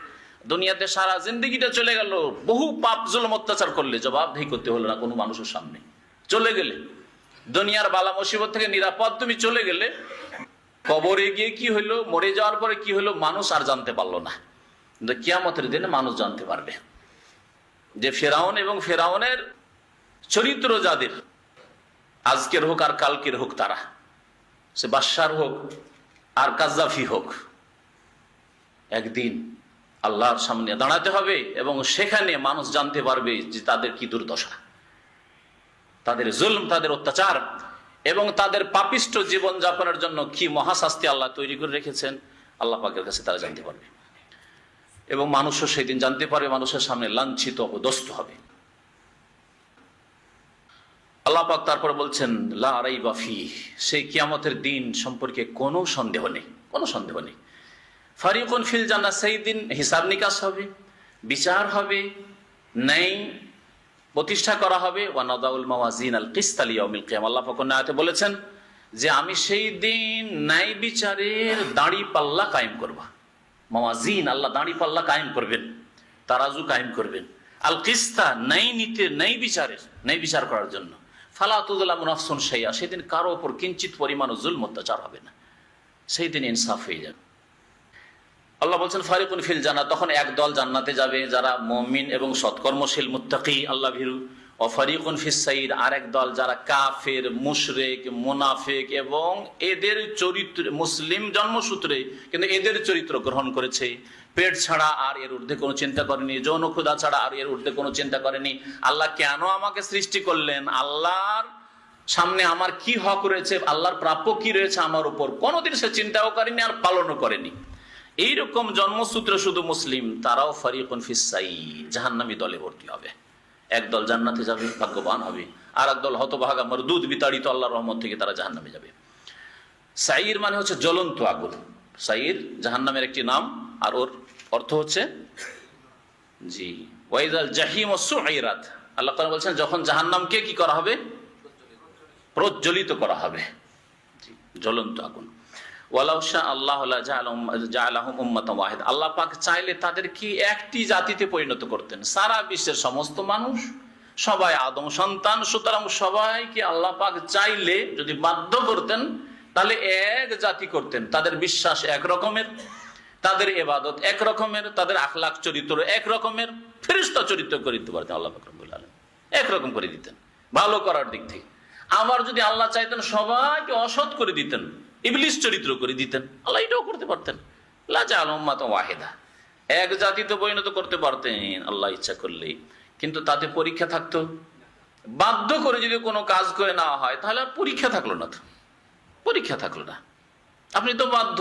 দুনিয়াতে সারা জিন্দগিটা চলে গেল, বহু পাপ জুলম অত্যাচার করলে জবাবদিহি করতে হলো না কোনো মানুষের সামনে। চলে গেলে দুনিয়ার বালা মুসিবত থেকে নিরাপদ তুমি চলে গেলে, কবরে গিয়ে কি হইলো, মরে যাওয়ার পরে কি হইলো, মানুষ আর জানতে পারলো না। কিন্তু কিয়ামতের দিনে মানুষ জানতে পারবে যে ফেরাউন এবং ফেরাউনের চরিত্র যাদের, আজকের হোক আর কালকের হোক, তারা, সে বাদশার হোক আর কাজ্জাফি হোক, একদিন আল্লাহর সামনে দাঁড়াতে হবে এবং সেখানে মানুষ জানতে পারবে যে তাদের কি দুর্দশা, তাদের জুলম, তাদের অত্যাচার এবং তাদের পাপিষ্ট জীবন যাপনের জন্য কি মহাশাস্তি আল্লাহ তৈরি করে রেখেছেন। আল্লাহ পাকের কাছে তারা জানতে পারবে এবং মানুষও সেই দিন জানতে পারবে, মানুষের সামনে লাঞ্ছিত অপদস্থ হবে। আল্লাহ পাক তারপর বলছেন লা রাইবা ফীহ, সেই কিয়ামতের দিন সম্পর্কে কোনো সন্দেহ নেই, কোনো সন্দেহ নেই। ফারিকুন ফিল জান্নাহ, সেই দিন হিসাব নিকাশ হবে, বিচার হবে, ন্যায় প্রতিষ্ঠা করা হবে। ওয়া নাদাউল মাওয়াজিন আল কিসত লিয়াউমিল কিয়ামাহ, আল্লাহ পাক আয়াতে বলেছেন যে আমি সেই দিন ন্যায় বিচারের দাঁড়ি পাল্লা কায়েম করব। মাওয়াজিন, আল্লাহ দাঁড়ি পাল্লা কায়েম করবেন, তারাজু কায়েম করবেন। আল কিসতা, ন্যায় নীতি, ন্যায় বিচারের, ন্যায় বিচার করার জন্য। ফালা তুযলামু নাফসুন শাইআ, সেদিন কারো উপর কিঞ্চিত পরিমাণ জুলম অত্যাচার হবে না, সেই দিন ইনসাফ হয়ে যাবে। আল্লাহ বলছেন ফারিকুন ফিল জান্নাহ, তখন এক দল জান্নাতে যাবে যারা মুমিন এবং সৎকর্মশীল মুত্তাকি আল্লাহ ভীরু। ও ফারিকুন ফিস সাইর, আরেক দল যারা কাফের, মুশরিক, মুনাফিক এবং এদের চরিত্র, মুসলিম জন্মসূত্রে কিন্তু এদের চরিত্র গ্রহণ করেছে, পেট ছাড়া আর এর ঊর্ধ্বে কোনো চিন্তা করেনি, যৌন ক্ষুধা ছাড়া আর এর ঊর্ধ্বে কোনো চিন্তা করেনি। আল্লাহ কেন আমাকে সৃষ্টি করলেন, আল্লাহর সামনে আমার কি হক রয়েছে, আল্লাহর প্রাপ্য কি রয়েছে আমার উপর, কোনোদিন সে চিন্তাও করেনি আর পালনও করেনি। এইরকম জন্মসূত্রে শুধু মুসলিম, তারাও ফারিকুন ফিস সাইর, জাহান্নামী দলে ভর্তি হবে। একদল জান্নাতে যাবে, ভাগ্যবান হবে, আর একদল হতভাগা মরদুদ বিতাড়িত আল্লাহর রহমত থেকে তারা জাহান্নামে যাবে। সাইর মানে হচ্ছে জ্বলন্ত আগুন, সাইর জাহান্নামের একটি নাম, আর ওর অর্থ হচ্ছে জি ওয়াইদাল জাহিম সুইরাত। আল্লাহ তাআলা বলছেন যখন জাহান্নামকে কি করা হবে, প্রজ্বলিত করা হবে, জ্বলন্ত আগুন। ওয়ালাউ শা আল্লাহু লা জাআলাহুম উম্মাতান ওয়াহিদা, আল্লাহ পাক চাইলে তাদেরকে একটি জাতিতে পরিণত করতেন। সারা বিশ্বের সমস্ত মানুষ সবাই আদম সন্তান, সুতরাং সবাইকে আল্লাহ পাক চাইলে যদি বাধ্য করতেন তাহলে এক জাতি করতেন। তাদের বিশ্বাস এক রকমের, তাদের ইবাদত এক রকমের, তাদের আখলাক চরিত্র এক রকমের, ফেরেশতা চরিত্র করে দিতে পারতেন আল্লাহ পাক রব্বুল আলামিন, একরকম করে দিতেন ভালো করার দিক থেকে। আবার যদি আল্লাহ চাইতেন সবাইকে অসৎ করে দিতেন, ইবলিস চরিত্র করে দিতেন, আল্লাহ এটাও করতে পারতেন। লা জাআলা উম্মাতান ওয়াহিদা, এক জাতিতে পরিণত করতে পারতেন আল্লাহ ইচ্ছা করলেই, কিন্তু তাতে পরীক্ষা থাকতো। বাধ্য করে যদি কোনো কাজ করে নেওয়া হয় তাহলে আর পরীক্ষা থাকলো না, তো পরীক্ষা থাকলো না। আপনি তো বাধ্য,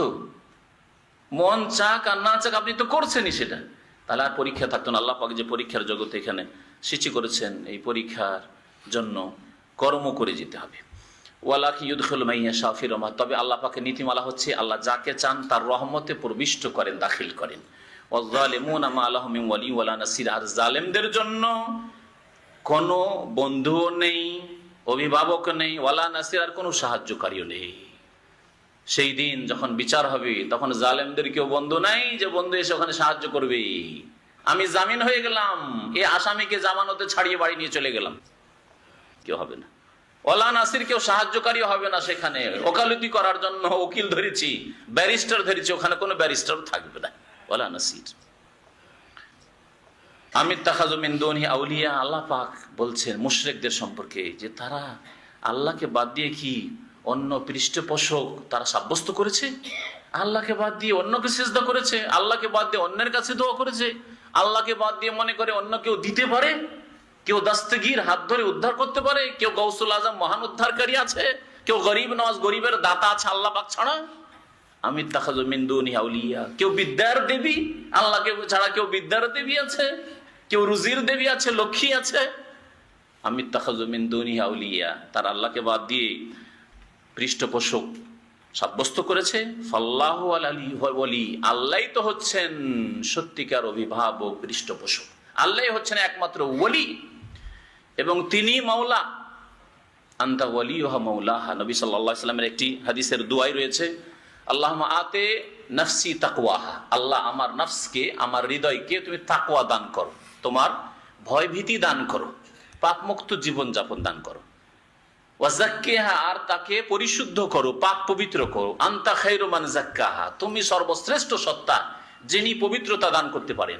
মন চাক আর না চাক আপনি তো করছেনই সেটা। তাহলে আর পরীক্ষা থাকতো না। আল্লাহ পাক যে পরীক্ষার জগতে এখানে সৃষ্টি করেছেন, এই পরীক্ষার জন্য কর্ম করে যেতে হবে। ওয়ালাকি ইউদখিলু মান ইয়াশা ফি রাহমাত, তবে আল্লাহ পাকের নীতিমালা হচ্ছে আল্লাহ যাকে চান তার রহমতে প্রবিষ্ট করেন, দাখিল করেন। ওয়াজ-জালিমুনা মা লাহুম মিন ওয়ালি ওয়ালা নাসির, আর জালেমদের জন্য কোনো বন্ধুও নেই, অভিভাবক নেই, ওয়ালা নাসির, আর কোনো সাহায্যকারীও নেই। সেই দিন যখন বিচার হবে তখন জালেমদের কেউ বন্ধু নাই যে বন্ধু এসে ওখানে সাহায্য করবে। আমি জামিন হয়ে গেলাম, এই আসামিকে জামানতে ছাড়িয়ে বাড়ি নিয়ে চলে গেলাম, কেউ হবে না। ওয়ালা নাসির, কেউ সাহায্যকারী হবে না। সেখানে ওকালতি করার জন্য উকিল ধরেছি, ব্যারিস্টার ধরেছি, ওখানে কোনো ব্যারিস্টার থাকবে না। ওয়ালা নাসির। আমিত্তাখাযু মিন দুনিহি আউলিয়া, আল্লাহ পাক বলছেন মুশরিকদের সম্পর্কে যে তারা আল্লাহকে বাদ দিয়ে কি অন্য পৃষ্ঠপোষক তারা সাব্যস্ত করেছে, আল্লাহকে বাদ দিয়ে অন্যকে সিজদা করেছে, আল্লাহকে বাদ দিয়ে অন্যের কাছে দোয়া করেছে, আল্লাহকে বাদ দিয়ে মনে করে অন্য কেউ দিতে পারে, কেউ দাস্তগীর হাত ধরে উদ্ধার করতে পারে, কেউ গৌসুল আজম মহান উদ্ধারকারী আছে, কেউ গরিব নওয়াজ গরিবের দাতা আছে আল্লাহ পাক ছাড়া। আমিত্তাখাযু মিন দুনিহি আউলিয়া, কেউ বিদ্যার দেবী, আল্লাহকে ছাড়া কেউ বিদ্যার দেবী আছে, কেউ রুজির দেবী আছে, লক্ষ্মী আছে। আমিত্তাখাযু মিন দুনিহি আউলিয়া, তার আল্লাহকে বাদ দিয়ে পৃষ্ঠপোষক সাব্যস্ত করেছে। ফাল্লাহু আলাল ওয়ালি, আল্লাহই তো হচ্ছেন সত্যিকার অভিভাবক, পৃষ্ঠপোষক। আল্লাহই হচ্ছেন একমাত্র ওয়ালি এবং তিনি মাওলা। আনতা ওয়ালিউহা মাওলাহা, নবী সাল্লাল্লাহু আলাইহি ওয়াসাল্লামের একটি হাদিসের দুআই রয়েছে, আল্লাহুম্মা আতে নাফসি তাকওয়াহা, আল্লাহ আমার নফসকে, আমার হৃদয়কে তুমি তাকওয়া দান করো, তোমার ভয় ভীতি দান করো, পাপমুক্ত জীবন যাপন দান করো। ওয়াজাক্কিহা, আর তাকে পরিশুদ্ধ করো, পাক পবিত্র করো। আনতা খায়রু মান যাক্কাহা, তুমি সর্বশ্রেষ্ঠ সত্তা যিনি পবিত্রতা দান করতে পারেন।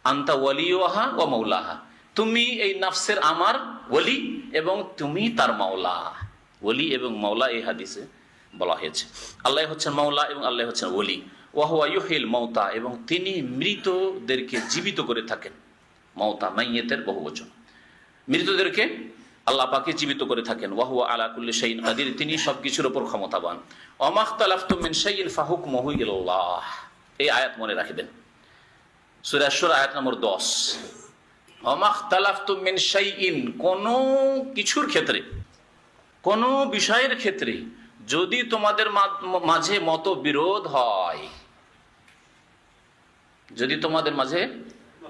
আনতা ওয়ালিউহা ওয়া মাওলাহা, তুমি এই নফসের আমার ওয়ালি এবং তুমি তার মাওলা। ওয়ালি এবং মাওলা এই হাদিসে বলা হয়েছে। আল্লাহ হচ্ছেন মাওলা এবং আল্লাহ হচ্ছেন ওয়ালি। ওয়া হুয়া ইউহিল মাউতা, এবং তিনি মৃতদেরকে জীবিত করে থাকেন। মাউতা মাইয়িতের বহুবচন, মৃতদেরকে আল্লাহ পাকে জীবিত করে থাকেন। ওয়া হুয়া আলা কুল্লি শাইইন কাদির, তিনি সবকিছুর উপর ক্ষমতাবান। ওয়া মাখতালাফতুম মিন শাইইন ফাহুকমুহু ইলাল্লাহ, এই আয়াত মনে রাখবেন, সূরা আশ-শুরা আয়াত নম্বর 10। ওয়া মাখতালাফতুম মিন শাইইন, কোন কিছুর ক্ষেত্রে, কোন বিষয়ের ক্ষেত্রে যদি তোমাদের মাঝে মতবিরোধ হয়, যদি তোমাদের মাঝে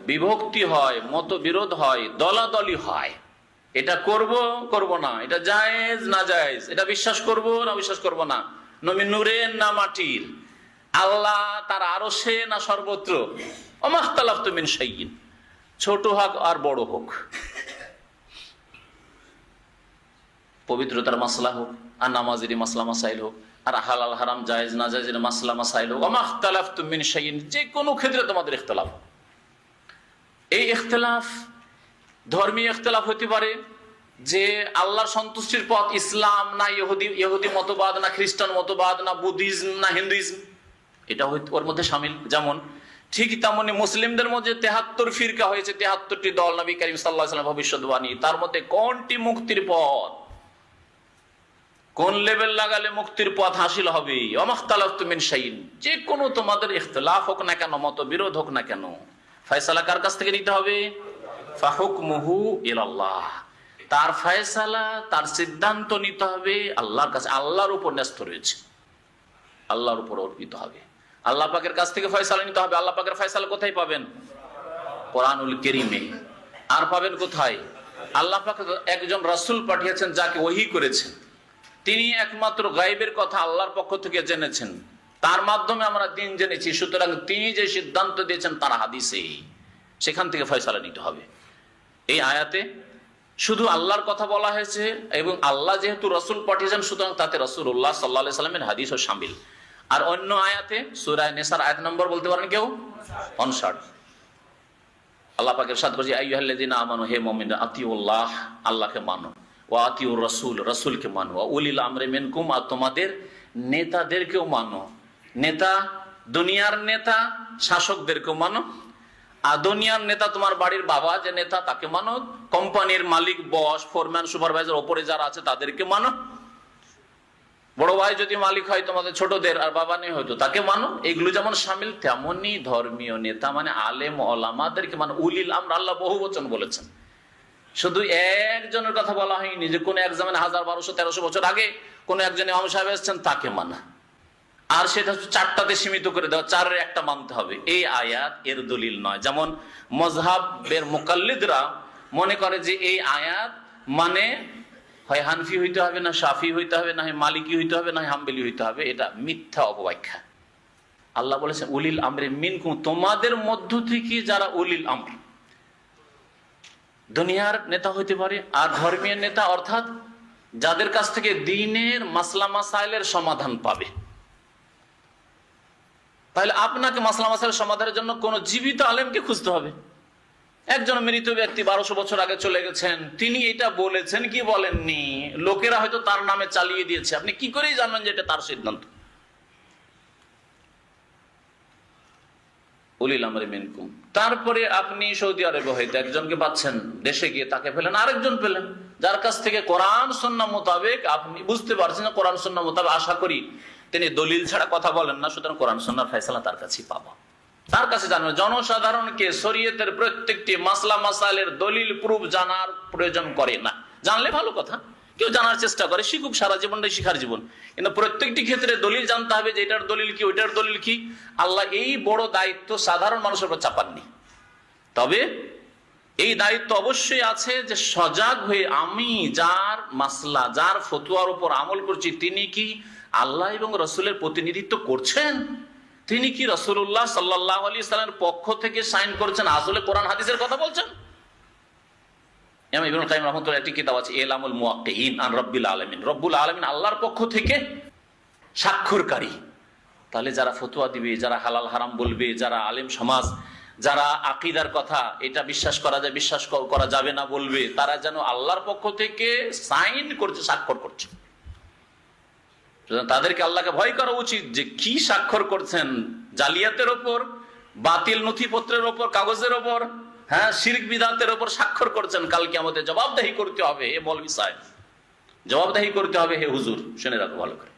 বিভক্তি হয়, মতবিরোধ হয়, দলাদলি হয়, এটা করব করব না, এটা জায়েজ না জায়েজ, এটা বিশ্বাস করব না বিশ্বাস করব না, নবী নূরের না মাটির, আল্লাহ তার আরশে না সর্বত্র, ওমাখতালাফতুম মিন শাইইন, ছোট হোক আর বড় হোক, পবিত্রতার মাসলা হোক আর নামাজের মাসলা মাসাইল হোক, আর হালাল হারাম জায়েজ না জায়েজের মাসলা মাসাইল হোক, ওমাখতালাফতুম মিন শাইইন, যে কোনো ক্ষেত্রে তোমাদের ইখতিলাফ। এই ইখতিলাফ ধর্মীয় ইখতিলাফ হতে পারে, যে আল্লাহর সন্তুষ্টির পথ ইসলাম না ইহুদি মতবাদ না খ্রিস্টান মতবাদ না বুদ্ধিজম না হিন্দুইজম, এটা ওর মধ্যে শামিল। যেমন ঠিক তেমনি মুসলিমদের মধ্যে 73 ফিরকা হয়েছে, 73টি দল, নবী করিম সাল্লাল্লাহু আলাইহি ওয়াসাল্লাম ভবিষ্যদ্বাণী, তার মধ্যে কোনটি মুক্তির পথ, কোন লেভেল লাগালে মুক্তির পথ হাসিল হবে। ওমাখতালাফতুম মিন শাইইন, যে কোনো তোমাদের ইখতিলাফ হোক না কেন, মতবিরোধ হোক না কেন, ফয়সালা কার কাছ থেকে নিতে হবে? ফাহুকমুহু ইলাল্লাহ, তার ফয়সালা, তার সিদ্ধান্ত নিতে হবে আল্লাহর কাছে। আল্লাহর উপর ন্যস্ত রয়েছে, আল্লাহর উপর অর্পিত হবে, আল্লাহ পাকের কাছ থেকে ফয়সালা নিতে হবে। আল্লাহ পাকের ফয়সালা কোথায় পাবেন? কোরআনুল কারীমে। আর পাবেন কোথায়? আল্লাহ পাক একজন রাসূল পাঠিয়েছেন যাকে ওহী করেছেন, তিনি একমাত্র গায়বের কথা আল্লাহর পক্ষ থেকে জেনেছেন, তার মাধ্যমে আমরা দিন জেনেছি। সুতরাং তিনি যে সিদ্ধান্ত দিয়েছেন তার হাদিসে, সেখান থেকে ফয়সালা নিতে হবে। এই আয়াতে শুধু আল্লাহর কথা বলা হয়েছে এবং আল্লাহ যেহেতু রাসূল পাঠিয়েছেন, সুতরাং তাতে রাসূলুল্লাহ সাল্লাল্লাহু আলাইহি সাল্লামের হাদিসও শামিল। আর অন্য আয়াতে সূরা নিসার আয়াত নম্বর বলতে পারেন কেউ? 59। আল্লাহ পাক ইরশাদ করেছে, আইয়ুহাল্লাযিনা আমানু, হে মুমিনরা, আতিউল্লাহ, আল্লাহকে মানো, ওয়া আতিউর রাসূল, রাসূলকে মানো, ওয়া উলিল আমরি মিনকুম, আর তোমাদের নেতাদেরকেও মানো। নেতা, দুনিয়ার নেতা, শাসকদেরকেও মানো। আর দুনিয়ার নেতা তোমার বাড়ির বাবা যে নেতা, তাকে মানো। কোম্পানির মালিক, বস, ফোরম্যান, সুপারভাইজার, ওপরে যারা আছে তাদেরকে মানো। বড় ভাই যদি মালিক হয় তোমাদের ছোটদের, আর বাবা নেই হয়তো তাকে মানো। এগুলো যেমন সামিল, তেমনি ধর্মীয় নেতা মানে আলেম ওলামাদেরকে মানে উলিল আমর। আল্লাহ বহু বচন বলেছেন, শুধু একজনের কথা বলা হয়নি যে কোন এক জামানে 1200-1300 বছর আগে কোন একজন ইমাম সাহেব এসেছেন তাকে মানা, আর সেটা 4টাতে সীমিত করে দেওয়া, 4-এর একটা মানতে হবে। এই আয়াত এর দলিল নয়। যেমন মজহাবের মুকাল্লিদরা মনে করে যে এই আয়াত মানে হয় হানফি হইতে হবে, না শাফি হইতে হবে, না হয় মালিকি হইতে হবে, না হয় হাম্বলি হইতে হবে। এটা মিথ্যা অপব্যাখ্যা। আল্লাহ বলেছেন উলিল আমরে মিনকুম, তোমাদের মধ্য থেকে যারা উলিল আমর, দুনিয়ার নেতা হইতে পারে আর ধর্মীয় নেতা, অর্থাৎ যাদের কাছ থেকে দ্বীনের মাসলা মাসাইলের সমাধান পাবে। তাহলে আপনাকে মাসলা মাসাইলের সমাধানের জন্য কোন জীবিত আলেমকে খুঁজতে হবে। একজন মৃত ব্যক্তি 1200 বছর আগে চলে গেছেন, তিনি এটা বলেছেন কি বলেননি, লোকেরা হয়তো তার নামে চালিয়ে দিয়েছে, আপনি কি করেই জানবেন যে এটা তার সিদ্ধান্ত? উলিল আমরি মিনকুম। তারপরে আপনি সৌদি আরবে হয়তো একজনকে পাচ্ছেন, দেশে গিয়ে তাকে পেলেন, আরেকজন পেলেন যার কাছ থেকে কোরআন সুন্নাহ মোতাবেক আপনি বুঝতে পারছেন না, কোরআন সুন্নাহ মোতাবেক আশা করি তিনি দলিল ছাড়া কথা বলেন না, সুতরাং কোরআন সুন্নাহর ফয়সালা তার কাছেই পাবো। তার কাছে জানবেন। জনসাধারণকে শরীয়তের প্রত্যেকটি মাসলা মাসাইলের দলিল প্রুফ জানার প্রয়োজন করে না। জানলে ভালো কথা, কেউ জানার চেষ্টা করে, শিখুক, সারা জীবনটাই শিখার জীবন। কিন্তু প্রত্যেকটি ক্ষেত্রে দলিল জানতে হবে যে এটার দলিল কি, ওইটার দলিল কি। আল্লাহ এই বড় দায়িত্ব সাধারণ মানুষের উপর চাপাননি। তবে এই দায়িত্ব অবশ্যই আছে যে সজাগ হয়ে আমি যার মাসলা, যার ফতোয়ার উপর আমল করছি, তিনি কি আল্লাহ এবং রসুলের প্রতিনিধিত্ব করছেন? তিনি কি রাসূলুল্লাহ সাল্লাল্লাহু আলাইহি সাল্লামের পক্ষ থেকে সাইন করেছেন, আসলে কোরআন হাদিসের কথা বলছেন? ইমাম ইবনুল কাইয়িম রাহমাতুল্লাহ একটি কিতাব আছে ইলামুল মুওয়াক্কিঈন আন রাব্বিল আলামিন, রব্বুল আলামিন আল্লাহর পক্ষ থেকে স্বাক্ষরকারী। তাহলে যারা ফতোয়া দিবে, যারা হালাল হারাম বলবে, যারা আলেম সমাজ, যারা আকীদার কথা এটা বিশ্বাস করা যায়, বিশ্বাস করা যাবে না বলবে, তারা যেন আল্লাহর পক্ষ থেকে সাইন করছে, স্বাক্ষর করছে। তাদেরকে আল্লাহকে ভয় করা উচিত যে কি স্বাক্ষর করছেন, জালিয়াতের ওপর, বাতিল নথিপত্রের ওপর, কাগজের ওপর, হ্যাঁ, শিরক বিদআতের ওপর স্বাক্ষর করছেন। কালকে আমাদের জবাবদাহি করতে হবে, হে মৌলভী সাহেব, জবাবদাহি করতে হবে, হে হুজুর। শুনে রাখো ভালো করে,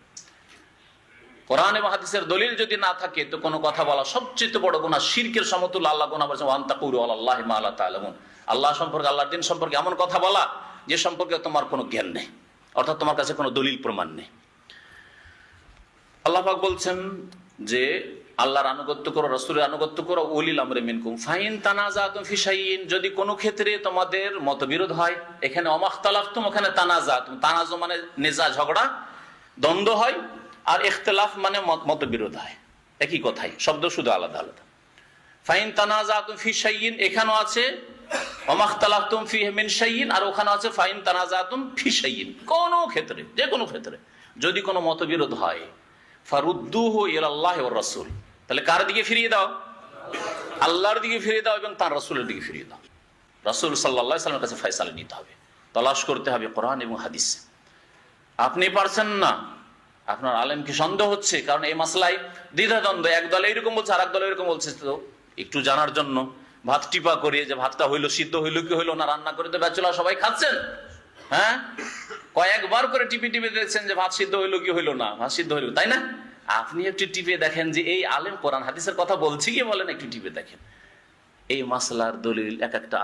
কোরআন এবং হাদিসের দলিল যদি না থাকে তো কোনো কথা বলা সবচেয়ে বড় গুনাহ, শিরকের সমতুল্য। আল্লাহ গুনাহ বলেছেন ওয়া আন তাকুলু আলাল্লাহি মা লা তা'লামুন, আল্লাহ সম্পর্কে, আল্লাহর দ্বীন সম্পর্কে এমন কথা বলা যে সম্পর্কে তোমার কোনো জ্ঞান নেই, অর্থাৎ তোমার কাছে কোনো দলিল প্রমাণ নেই। আল্লাহ পাক বলছেন যে আল্লাহর আনুগত্য করো, রাসূলের আনুগত্য করো, উলিল আমরি মিনকুম ফাইন তানাজাতুম ফি শাইইন, যদি কোনো ক্ষেত্রে তোমাদের মতবিরোধ হয়। এখানে ওমাখতালাফতুম, ওখানে তানাজাতুম। তানাজু মানে নিজা, ঝগড়া, দ্বন্দ্ব হয়, আর ইখতিলাফ মানে মতবিরোধ হয়, একই কথাই, শব্দ শুধু আলাদা আলাদা। ফাইন তানাজাতুম ফি শাইইন, এখানেও আছে ওমাখতালাফতুম ফিহি মিন শাইইন, আর ওখানে আছে ফাইন তানাজাতুম ফি শাইইন। কোনো ক্ষেত্রে, যে কোনো ক্ষেত্রে যদি কোনো মতবিরোধ হয়, ফারুদ্দুহু ইলাল্লাহি ওয়ার রাসূল, তাহলে কার দিকে ফিরিয়ে দাও? আল্লাহর দিকে ফিরিয়ে দাও এবং তার রাসূলের দিকে ফিরিয়ে দাও। রাসূল সাল্লাল্লাহু আলাইহি ওয়াসাল্লামের কাছে ফয়সালা নিতে হবে, তালাশ করতে হবে কোরআন এবং হাদিস। আপনি পারছেন না, আপনার আলেমকে সন্দেহ হচ্ছে, কারণ এই মাসলায় দ্বিধাদ্বন্দ্ব, এক দল এইরকম বলছে, আর এক দল এরকম বলছে, তো একটু জানার জন্য ভাত টিপা করিয়ে যে ভাতটা হইলো, সিদ্ধ হইলো কি হইলো না, রান্না করে তো ব্যাচেলর সবাই খাচ্ছেন, হ্যাঁ, কয়েকবার করে টিপে টিপে দেখছেন যে ভাত সিদ্ধ হইলো কি হইলো না, ভাত সিদ্ধ হইলো, তাই না? আপনি একটু টিপে দেখেন যে এই আলেম কোরআন হাদিসের কথা বলছি কি বলেন, একটু টিপে দেখেন। এই মাসলার দলিল এক একটা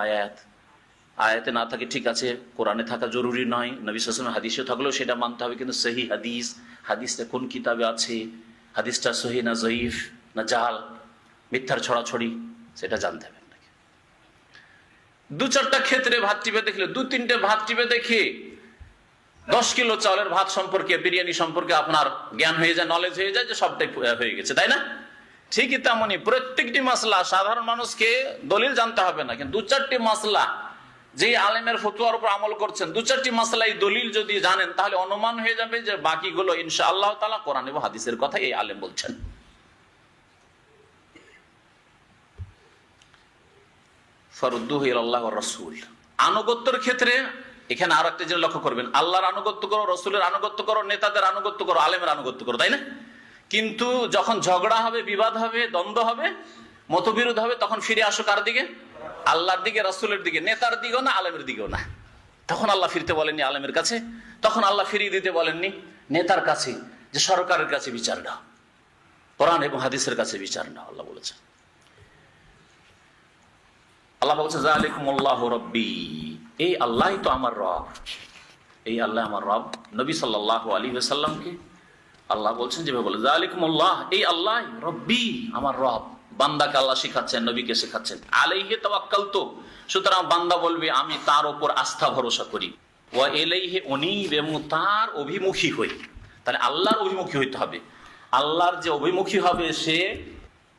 আয়াতে না থাকে ঠিক আছে, কোরআনে থাকা জরুরি নয়, নবী সাল্লাল্লাহু আলাইহি ওয়াসাল্লাম হাদিসে থাকলেও সেটা মানতে হবে, কিন্তু সহিহ হাদিস, হাদিসটা কোন কিতাবে আছে, হাদিসটা সহিহ না জয়ীফ না জাল, মিথ্যার ছড়াছড়ি, সেটা জানতে হবে। দু চারটা ক্ষেত্রে ভাত টিপে দেখলে, 2-3টে ভাত টিপে দেখে 10 কিলো চাউলের ভাত সম্পর্কে, বিরিয়ানি সম্পর্কে আপনার জ্ঞান হয়ে যায়, নলেজ হয়ে যায় যে সবটাই হয়ে গেছে, তাই না? ঠিকই তেমনই প্রত্যেকটি মাসলা সাধারণ মানুষকে দলিল জানতে হবে না, কিন্তু 2-4টি মাসলা যে আলেমের ফতোয়ার উপর আমল করছেন, 2-4টি মাসলাই দলিল যদি জানেন, তাহলে অনুমান হয়ে যাবে যে বাকিগুলো ইনশাআল্লাহ তাআলা কোরআন এবং হাদিসের কথা এই আলেম বলছেন। ফারুদ্দুহু ইলাল্লাহি ওয়ার রাসূল, আনুগত্যের ক্ষেত্রে এখানে আর একটা জিনিস লক্ষ্য করবেন, আল্লাহর আনুগত্য করো, রসুলের আনুগত্য করো, নেতাদের আনুগত্য করো, আলেমের আনুগত্য করো, তাই না? কিন্তু যখন ঝগড়া হবে, বিবাদ হবে, দ্বন্দ্ব হবে, মতবিরোধ হবে, তখন ফিরে আসো কার দিকে? আল্লাহর দিকে, রাসূলের দিকে, নেতার দিকেও না, আলেমের দিকেও না। তখন আল্লাহ ফিরতে বলেননি আলেমের কাছে, তখন আল্লাহ ফিরিয়ে দিতে বলেননি নেতার কাছে, যে সরকারের কাছে বিচার নাও, কোরআন এবং হাদিসের কাছে বিচার নাও। আল্লাহ বলেছেন, আল্লাহ বলছেন যালিকুমুল্লাহু রাব্বী, এই আল্লাহই তো আমার রব, এই আল্লাহ আমার রব। নবী সাল্লাল্লাহু আলাইহি ওয়াসাল্লামকে আল্লাহ বলছেন যেভাবে বলে, যালিকুমুল্লাহ, এই আল্লাহ রব্বী, আমার রব। বান্দাকে আল্লাহ শিখাচ্ছেন, নবীকে শিখাচ্ছেন, আলাইহি তাওয়াক্কালতু, সুতরাং বান্দা বলবে আমি তার উপর আস্থা ভরসা করি, ওয়া ইলাইহি উনীব, এবং তার অভিমুখী হই। তাহলে আল্লাহর অভিমুখী হইতে হবে। আল্লাহর যে অভিমুখী হবে সে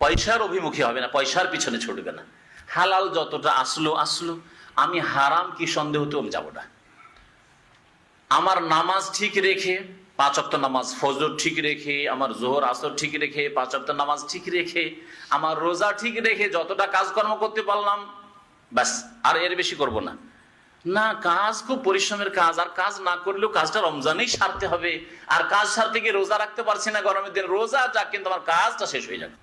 পয়সার অভিমুখী হবে না, পয়সার পিছনে ছুটবে না। হালাল যতটা আসলো আসলো, আমি হারাম কি সন্দেহতে আমি যাব না। আমার নামাজ ঠিক রেখে, 5 ওয়াক্ত নামাজ, ফজর ঠিক রেখে, আমার জোহর আসর ঠিক রেখে, 5 ওয়াক্ত নামাজ ঠিক রেখে, আমার রোজা ঠিক রেখে যতটা কাজকর্ম করতে পারলাম, ব্যাস, আর এর বেশি করব না। না, কাজ খুব পরিশ্রমের কাজ, আর কাজ না করলেও কাজটা রমজানেই সারতে হবে, আর কাজ সারতে গিয়ে রোজা রাখতে পারছি না গরমের দিন, রোজা যাক কিন্তু আমার কাজটা শেষ হয়ে যাবে।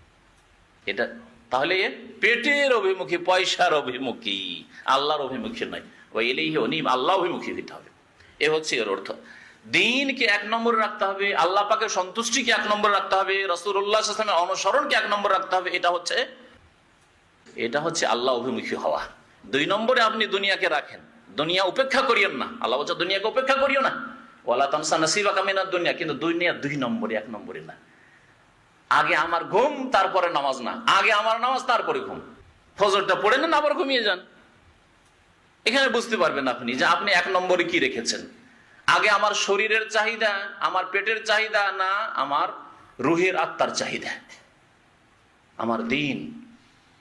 এটা তাহলে পেটের অভিমুখী, পয়সার অভিমুখী, আল্লাহর অভিমুখী নয়। ওই এলেই অনিম, আল্লাহ অভিমুখী হইতে হবে। এ হচ্ছে এর অর্থ। দিনকে 1 নম্বরে রাখতে হবে, আল্লাহ পাকের সন্তুষ্টিকে 1 নম্বরে রাখতে হবে, রাসূলুল্লাহ সাল্লাল্লাহু আলাইহি ওয়াসাল্লামের অনুসরণকে 1 নম্বরে রাখতে হবে। এটা হচ্ছে আল্লাহ অভিমুখী হওয়া। 2 নম্বরে আপনি দুনিয়াকে রাখেন, দুনিয়া উপেক্ষা করিয়েন না। আল্লাহ বলছে দুনিয়াকে উপেক্ষা করিও না, ওয়ালা তানসা নাসিবাকা মিনাদ দুনিয়া, কিন্তু দুনিয়া 2 নম্বরে, 1 নম্বরে না। আগে আমার ঘুম তারপরে নামাজ না, আগে আমার নামাজ তারপরে ঘুম। ফজরটা পড়ে নেন, আবার ঘুমিয়ে যান। এখানে বুঝতে পারবেন আপনি যে আপনি 1 নম্বরে কি রেখেছেন। আগে আমার শরীরের চাহিদা, আমার পেটের চাহিদা, না আমার রুহের আত্মার চাহিদা, আমার দিন,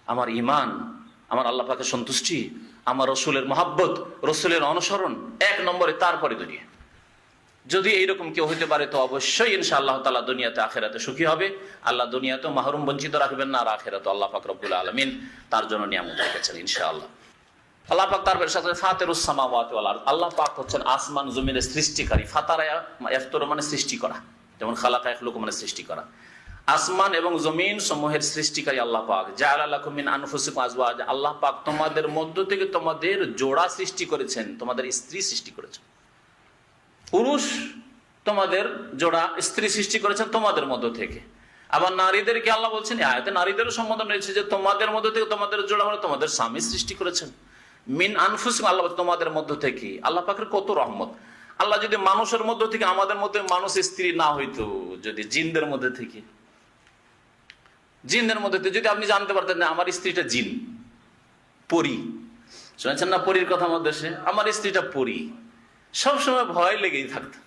আমার ঈমান, আমার আল্লাহ পাকের সন্তুষ্টি, আমার রসুলের মহাব্বত, রসুলের অনুসরণ 1 নম্বরে, তারপরে দুনিয়া। যদি এইরকম কেউ হইতে পারে তো অবশ্যই ইনশাআল্লাহ তাআলা দুনিয়াতে আখিরাতে সুখী হবে। আল্লাহ দুনিয়াতেও মাহরুম বঞ্চিত রাখবেন না, আর আখিরাতে আল্লাহ পাক রব্বুল আলামিন তার জন্য নিয়ামত রেখেছেন ইনশাআল্লাহ। আল্লাহ পাক তারপরে সাথে ফাতিরুস সামাওয়াতি ওয়াল আরদ, আল্লাহ পাক হচ্ছেন আসমান জমিনের সৃষ্টিকারী। ফাতারা ইয়াফতুরু মানে সৃষ্টি করা, যেমন খালাকা ইয়াখলুকু মানে সৃষ্টি করা। আসমান এবং জমিন সমূহের সৃষ্টিকারী আল্লাহ পাক। জাআলা লাকুম মিন আনফুসিকুম আজওয়াজা, আল্লাহ পাক তোমাদের মধ্য থেকে তোমাদের জোড়া সৃষ্টি করেছেন, তোমাদের স্ত্রী সৃষ্টি করেছেন। পুরুষ তোমাদের জোড়া স্ত্রী সৃষ্টি করেছেন তোমাদের মধ্য থেকে। আবার নারীদেরকে আল্লাহ বলছেন আয়াতে, নারীদেরও সম্বোধন রয়েছে যে তোমাদের মধ্য থেকে তোমাদের জোড়া মানে তোমাদের স্বামী সৃষ্টি করেছেন। মিন আনফুসিকুম, আল্লাহ তোমাদের মধ্য থেকে। আল্লাহ পাকের কত রহমত। আল্লাহ যদি মানুষের মধ্য থেকে, আমাদের মধ্যে মানুষ স্ত্রী না হইতো, যদি জিনদের মধ্যে থেকে, জিনদের মধ্যে থেকে যদি আপনি জানতে পারতেন না আমার স্ত্রীটা জিন, পরী, শুনেছেন না পরীর কথা আমাদের দেশে, আমার স্ত্রীটা পরী, সবসময় ভয় লেগেই থাকতো,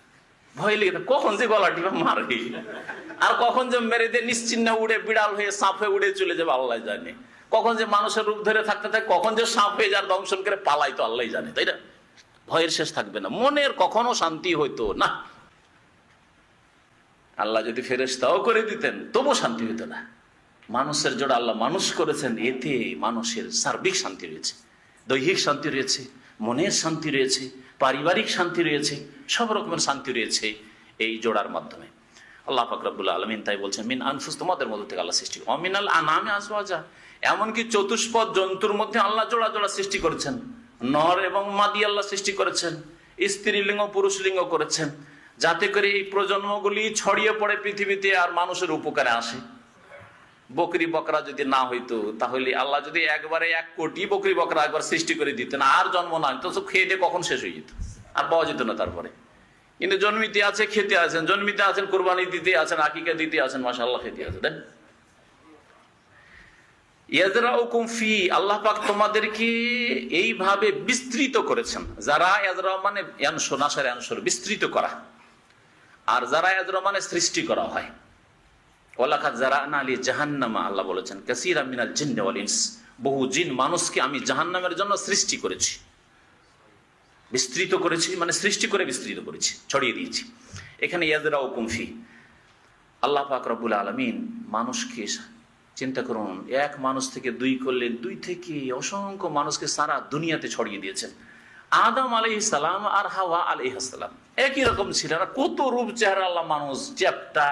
ভয় লেগে থাকতো কখন যে গলা টিপে মারবে, আর কখন যে মেরে দিয়ে নিশ্চিহ্ন উড়ে বিড়াল হয়ে সাপ হয়ে উড়ে চলে যাবে আল্লাহ জানে, কখন যে মানুষের রূপ ধরে থাকতে থাকে, কখন যে সাপ হয়ে যার দংশন করে পালাই তো আল্লাহ জানে, তাই না? ভয়ের শেষ থাকবে না, মনের কখনো শান্তি হইতো না। আল্লাহ যদি ফেরেশতাও করে দিতেন তবু শান্তি হইতো না। মানুষের জোড়া আল্লাহ মানুষ করেছেন, এতে মানুষের সার্বিক শান্তি রয়েছে, দৈহিক শান্তি রয়েছে, মনের শান্তি রয়েছে, পারিবারিক শান্তি রয়েছে, সব রকমের শান্তি রয়েছে এই জোড়ার মাধ্যমে। আল্লাহ পাক রব্বুল আলামিন তাই বলছেন মিন আনফুস, তোমাদের মধ্যে থেকে আল্লাহ সৃষ্টি, অমিনাল আনামে আজওয়াজা, এমনকি চতুষ্পদ জন্তুর মধ্যে আল্লাহ জোড়া জোড়া সৃষ্টি করেছেন। নর এবং মাদি আল্লাহ সৃষ্টি করেছেন, স্ত্রীলিঙ্গ পুরুষলিঙ্গ করেছেন, যাতে করে এই প্রজন্মগুলি ছড়িয়ে পড়ে পৃথিবীতে আর মানুষের উপকারে আসে। বকরি বকরা যদি না হইতো, তাহলে আল্লাহ যদি একবারে 1 কোটি বকরি বকরা একবার সৃষ্টি করে দিতেন, আর জন্ম না হইতো, তো খেয়ে দিয়ে কখন শেষ হয়ে যেত, আর পাওয়া যেত না তারপরে। কিন্তু জন্মিতে আছে, খেতে আছেন, জন্মিতে আছেন, কোরবানি দিতে আছেন, আকিকা দিতে আছেন, মাশাআল্লাহ খেতে আছেন। ইয়াজরাউকুম ফি, আল্লাহ পাক তোমাদেরকে এইভাবে বিস্তৃত করেছেন। যারা ইয়াজরা মানে ইয়ানশুর, নাশার ইয়ানশুর, বিস্তৃত করা, আর যারা ইয়াজরা মানে সৃষ্টি করা হয়। ওয়ালাকাদ যারানা লি জাহান্নামা, আল্লাহ বলেছেন কাসীরাম মিনাল জিন্নি ওয়াল ইনস, বহু জিন মানুষকে আমি জাহান্নামের জন্য সৃষ্টি করেছি, বিস্তৃত করেছি, মানে সৃষ্টি করে বিস্তৃত করেছি, ছড়িয়ে দিয়েছি। এখানে ইয়াজরাউকুম ফি, আল্লাহ পাক রব্বুল আলামিন মানুষকে, চিন্তা করুন, 1 মানুষ থেকে 2 করলেন, 2 থেকে অসংখ্য মানুষকে সারা দুনিয়াতে ছড়িয়ে দিয়েছেন। আদম আলাইহিস সালাম আর হাওয়া আলাইহিস সালাম একই রকম ছিল, কত রূপ চেহারা আল্লাহ মানুষ, চ্যাপ্টা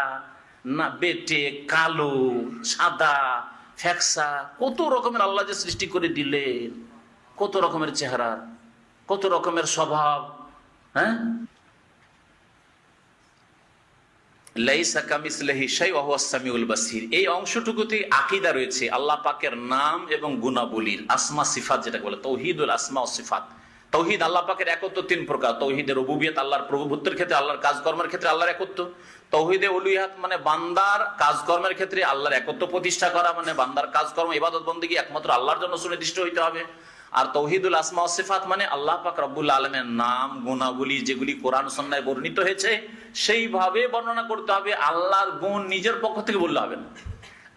না, বেটে, কালো, সাদা, ফ্যাকসা, কত রকমের আল্লাহ যে সৃষ্টি করে দিলেন, কত রকমের চেহারা, কত রকমের স্বভাব। হ্যাঁ, লাইসা কামিসলিহি শাই ওয়া হুয়াস সামিউল বাসীর, এই অংশটুকুতে আকীদা রয়েছে আল্লাহ পাকের নাম এবং গুণাবলীর, আসমা সিফাত যেটা বলে তাওহীদুল আসমা ওয়াস সিফাত। তাওহীদ আল্লাহ পাকের একত্ব তিন প্রকার: তাওহীদে রুবুবিয়ত, আল্লাহর প্রভুত্বের ক্ষেত্রে, আল্লাহর কাজকর্মের ক্ষেত্রে আল্লাহর একত্ব; তাওহীদে উলুহিয়াত মানে বান্দার কাজকর্মের ক্ষেত্রে আল্লাহর একত্ব প্রতিষ্ঠা করা, মানে বান্দার কাজকর্ম ইবাদত বন্দেগী একমাত্র আল্লাহর জন্য সুনির্দিষ্ট হইতে হবে। আর তাওহীদুল আসমা ওয়াস সিফাত মানে আল্লাহ পাক রব্বুল আলামিনের নাম গুণাবলী যেগুলি কোরআন সুন্নাহয় বর্ণিত হয়েছে সেইভাবে বর্ণনা করতে হবে। আল্লাহর গুণ নিজের পক্ষ থেকে বললে হবে না,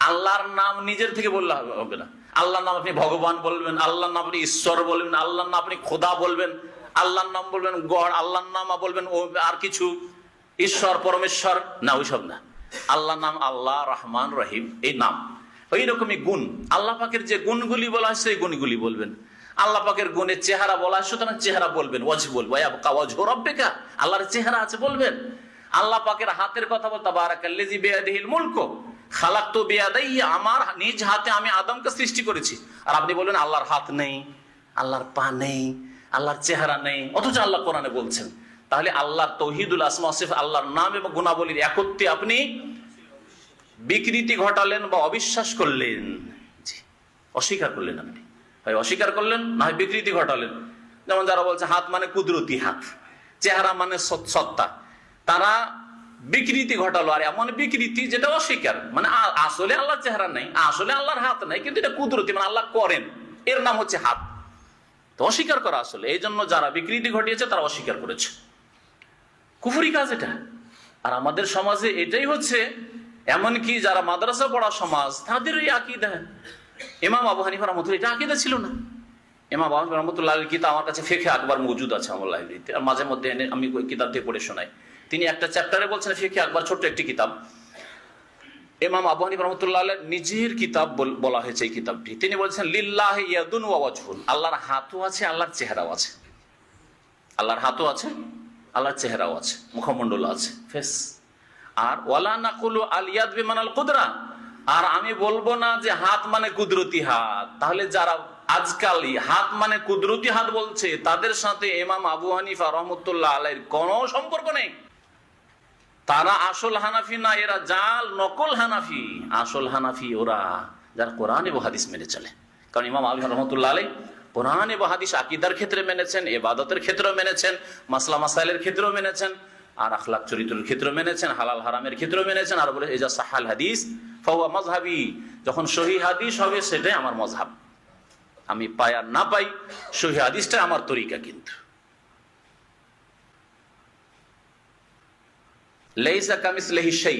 আল্লাহর নাম নিজের থেকে বললে হবে না। আল্লাহর নাম আপনি ভগবান বলবেন, আল্লাহর নাম আপনি ঈশ্বর বলবেন, আল্লাহর নাম আপনি খোদা বলবেন, আল্লাহর নাম বলবেন গড, আল্লাহর নাম বলবেন ও আর কিছু ঈশ্বর পরমেশ্বর, না ওইসব না। আল্লাহর নাম আল্লাহ রহমান রহিম, এই নাম। ওই রকমই গুণ, আল্লাহ পাকের যে গুণগুলি বলা হয় সেই গুণগুলি বলবেন। আল্লাহ পাকের গুণের চেহারা বলা হয় সুতরাং চেহারা বলবেন, ওয়াজহ বলবো, ওয়াজহু রাব্বিকা, আল্লাহর চেহারা আছে বলবেন। আল্লাহ পাকের হাতের কথা বলতে তাবারাকাল্লাযী বিয়াদিহিল মুলকু খালাকতু বিয়াদাইয়া, আমার নিজ হাতে আমি আদমকে সৃষ্টি করেছি। আর আপনি বলবেন আল্লাহর হাত নেই, আল্লাহর পা নেই, আল্লাহর চেহারা নেই, অথচ আল্লাহ কোরআনে বলছেন। তাহলে আল্লাহর তাওহীদুল আসমা ওয়াস সিফাত, আল্লাহর নাম এবং গুণাবলীর একত্বে আপনি বিকৃতি ঘটালেন বা অবিশ্বাস করলেন, অস্বীকার করলেন। আপনি হয় অস্বীকার করলেন, না হয় বিকৃতি ঘটালেন। যেমন যারা বলছে হাত মানে কুদরতি হাত, চেহারা মানে সত্তা, তারা বিকৃতি ঘটালো। আর এমন বিকৃতি যেটা অস্বীকার, মানে আসলে আল্লাহর চেহারা নেই, আসলে আল্লাহর হাত নাই, কিন্তু এটা কুদরতি মানে আল্লাহ করেন, এর নাম হচ্ছে হাত। তো অস্বীকার করা আসলে, এই জন্য যারা বিকৃতি ঘটিয়েছে তারা অস্বীকার করেছে, কুফরি কাজ এটা। আর আমাদের সমাজে এটাই হচ্ছে, এমনকি যারা মাদ্রাসা পড়া সমাজ তাদের এই আকীদা। ইমাম আবু হানিফা রাহমাতুল্লাহ এটা আকীদা ছিল না। ইমাম আবু হানিফা রাহমাতুল্লাহ কিতাব আমার কাছে ফিকহে আকবর মওজুদ আছে আমার লাইব্রেরিতে, আর মাঝে মধ্যে এনে আমি কিতাব থেকে পড়ে শোনাই। তিনি একটা চ্যাপ্টারে বলছেন, ফিকহে আকবর ছোট্ট একটি কিতাব, ইমাম আবু হানিফা রাহমাতুল্লাহ নিজের কিতাব বলা হয়েছে এই কিতাবটি। তিনি বলছেন লিল্লাহি ইয়াদুন ওয়া ওয়াজহুন, আল্লাহর হাতও আছে, আল্লাহর চেহারাও আছে। আল্লাহর হাতও আছে, আল্লাহর চেহারাও আছে, মুখমণ্ডল আছে, ফেস। আর ওয়ালা নাকুলু আল ইয়াদ বিমানাল কুদরা, আর আমি বলবো না যে হাত মানে কুদরতি হাত। তাহলে যারা আজকাল হাত মানে কুদরতি হাত বলছে তাদের সাথে ইমাম আবু হানিফা রাহমাতুল্লাহ আলাইহির কোনো সম্পর্ক নেই। তারা আসল হানাফি না, এরা জাল নকল হানাফি। আসল হানাফি ওরা যারা কোরআন এবং হাদিস মেনে চলে। কারণ ইমাম আবু হানিফা রাহমাতুল্লাহ আলাইহি কোরআন এবং হাদিস আকীদার ক্ষেত্রে মেনেছেন, ইবাদতের ক্ষেত্রেও মেনেছেন, মাসলা মাসাইলের ক্ষেত্রেও মেনেছেন, আর আখলাক চরিত্রের ক্ষেত্রে মেনেছেন, হালাল হারামের ক্ষেত্রে মেনেছেন। আর বলে এজা সাহাল হাদিস ফাহুয়া মাযহাবি, যখন সহিহ হাদিস হবে সেটাই আমার মযহাব। আমি পাই আর না পাই, সহিহ হাদিসটা আমার তরিকা। কিন্তু লাইসা কামিসলিহি শাই,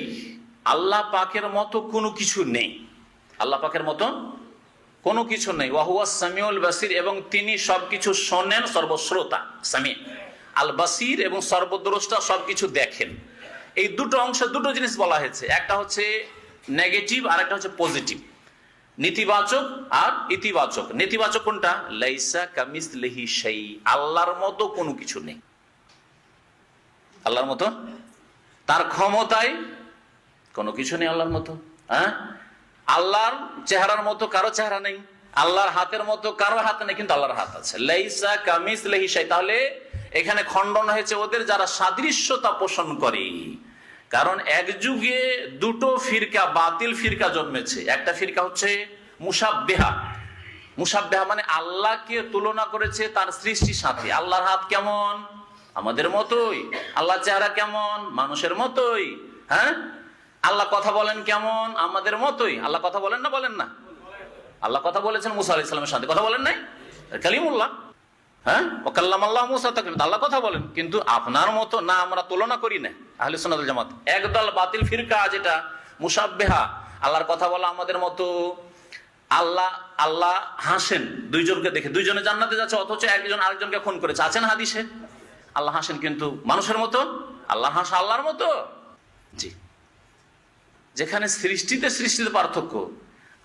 আল্লাহ পাকের মতো কোনো কিছু নেই, আল্লাহ পাকের মতো কোনো কিছু নেই। ওয়া হুয়াস সামিউল বাসীর, এবং তিনি সবকিছু শোনেন, সর্বশ্রোতা, সামি আল বাসীর, এবং সর্বদ্রষ্টা, সবকিছু দেখেন। এই দুটো অংশ, দুটো জিনিস বলা হয়েছে, একটা হচ্ছে নেগেটিভ আর একটা হচ্ছে পজিটিভ, নেতিবাচক আর ইতিবাচক। নেতিবাচক কোনটা? লাইসা কামিসলিহি শাই, আল্লাহর মতো কোনো কিছু নেই। আল্লাহর মতো, তার ক্ষমতায় কোনো কিছু নেই আল্লাহর মতো। হ্যাঁ, আল্লাহর চেহারার মতো কারো চেহারা নেই, আল্লাহর হাতের মতো কারো হাত নেই, কিন্তু আল্লাহর হাত আছে। লাইসা কামিসলিহি শাই। তাহলে এখানে খণ্ডন হয়েছে ওদের যারা সাদৃশ্যতা পোষণ করে। কারণ এক যুগে দুটো ফিরকা, বাতিল ফিরকা জন্মেছে। একটা ফিরকা হচ্ছে মুশাব্বিহা। মুশাব্বিহা মানে আল্লাহকে তুলনা করেছে তার সৃষ্টির সাথে। আল্লাহর হাত কেমন? আমাদের মতোই। আল্লাহর চেহারা কেমন? মানুষের মতোই। হ্যাঁ, আল্লাহ কথা বলেন কেমন? আমাদের মতোই। আল্লাহ কথা বলেন না? বলেন না? আল্লাহ কথা বলেছেন মুসা আলাইহিস সালামের সাথে, কথা বলেন নাই? কালিমুল্লাহ। হ্যাঁ, ওয়াকাল্লামাল্লাহু মুসা তাকলিমা, আল্লাহ কথা বলেন, কিন্তু আপনার মতো না, আমরা তুলনা করি না। আহলে সুন্নাত ওয়াল জামাত একদল বাতিল ফিরকা যেটা মুশাব্বিহা, আল্লাহর কথা বলা আমাদের মতো। আল্লাহ হাসেন দুইজনকে দেখে, দুইজনে জান্নাতে যাচ্ছে, অথচ একজন আরেকজনকে খুন করেছে, আছেন হাদিসে। আল্লাহ হাসেন কিন্তু মানুষের মতো, আল্লাহ হাসা আল্লাহর মতো। জি, যেখানে সৃষ্টিতে পার্থক্য,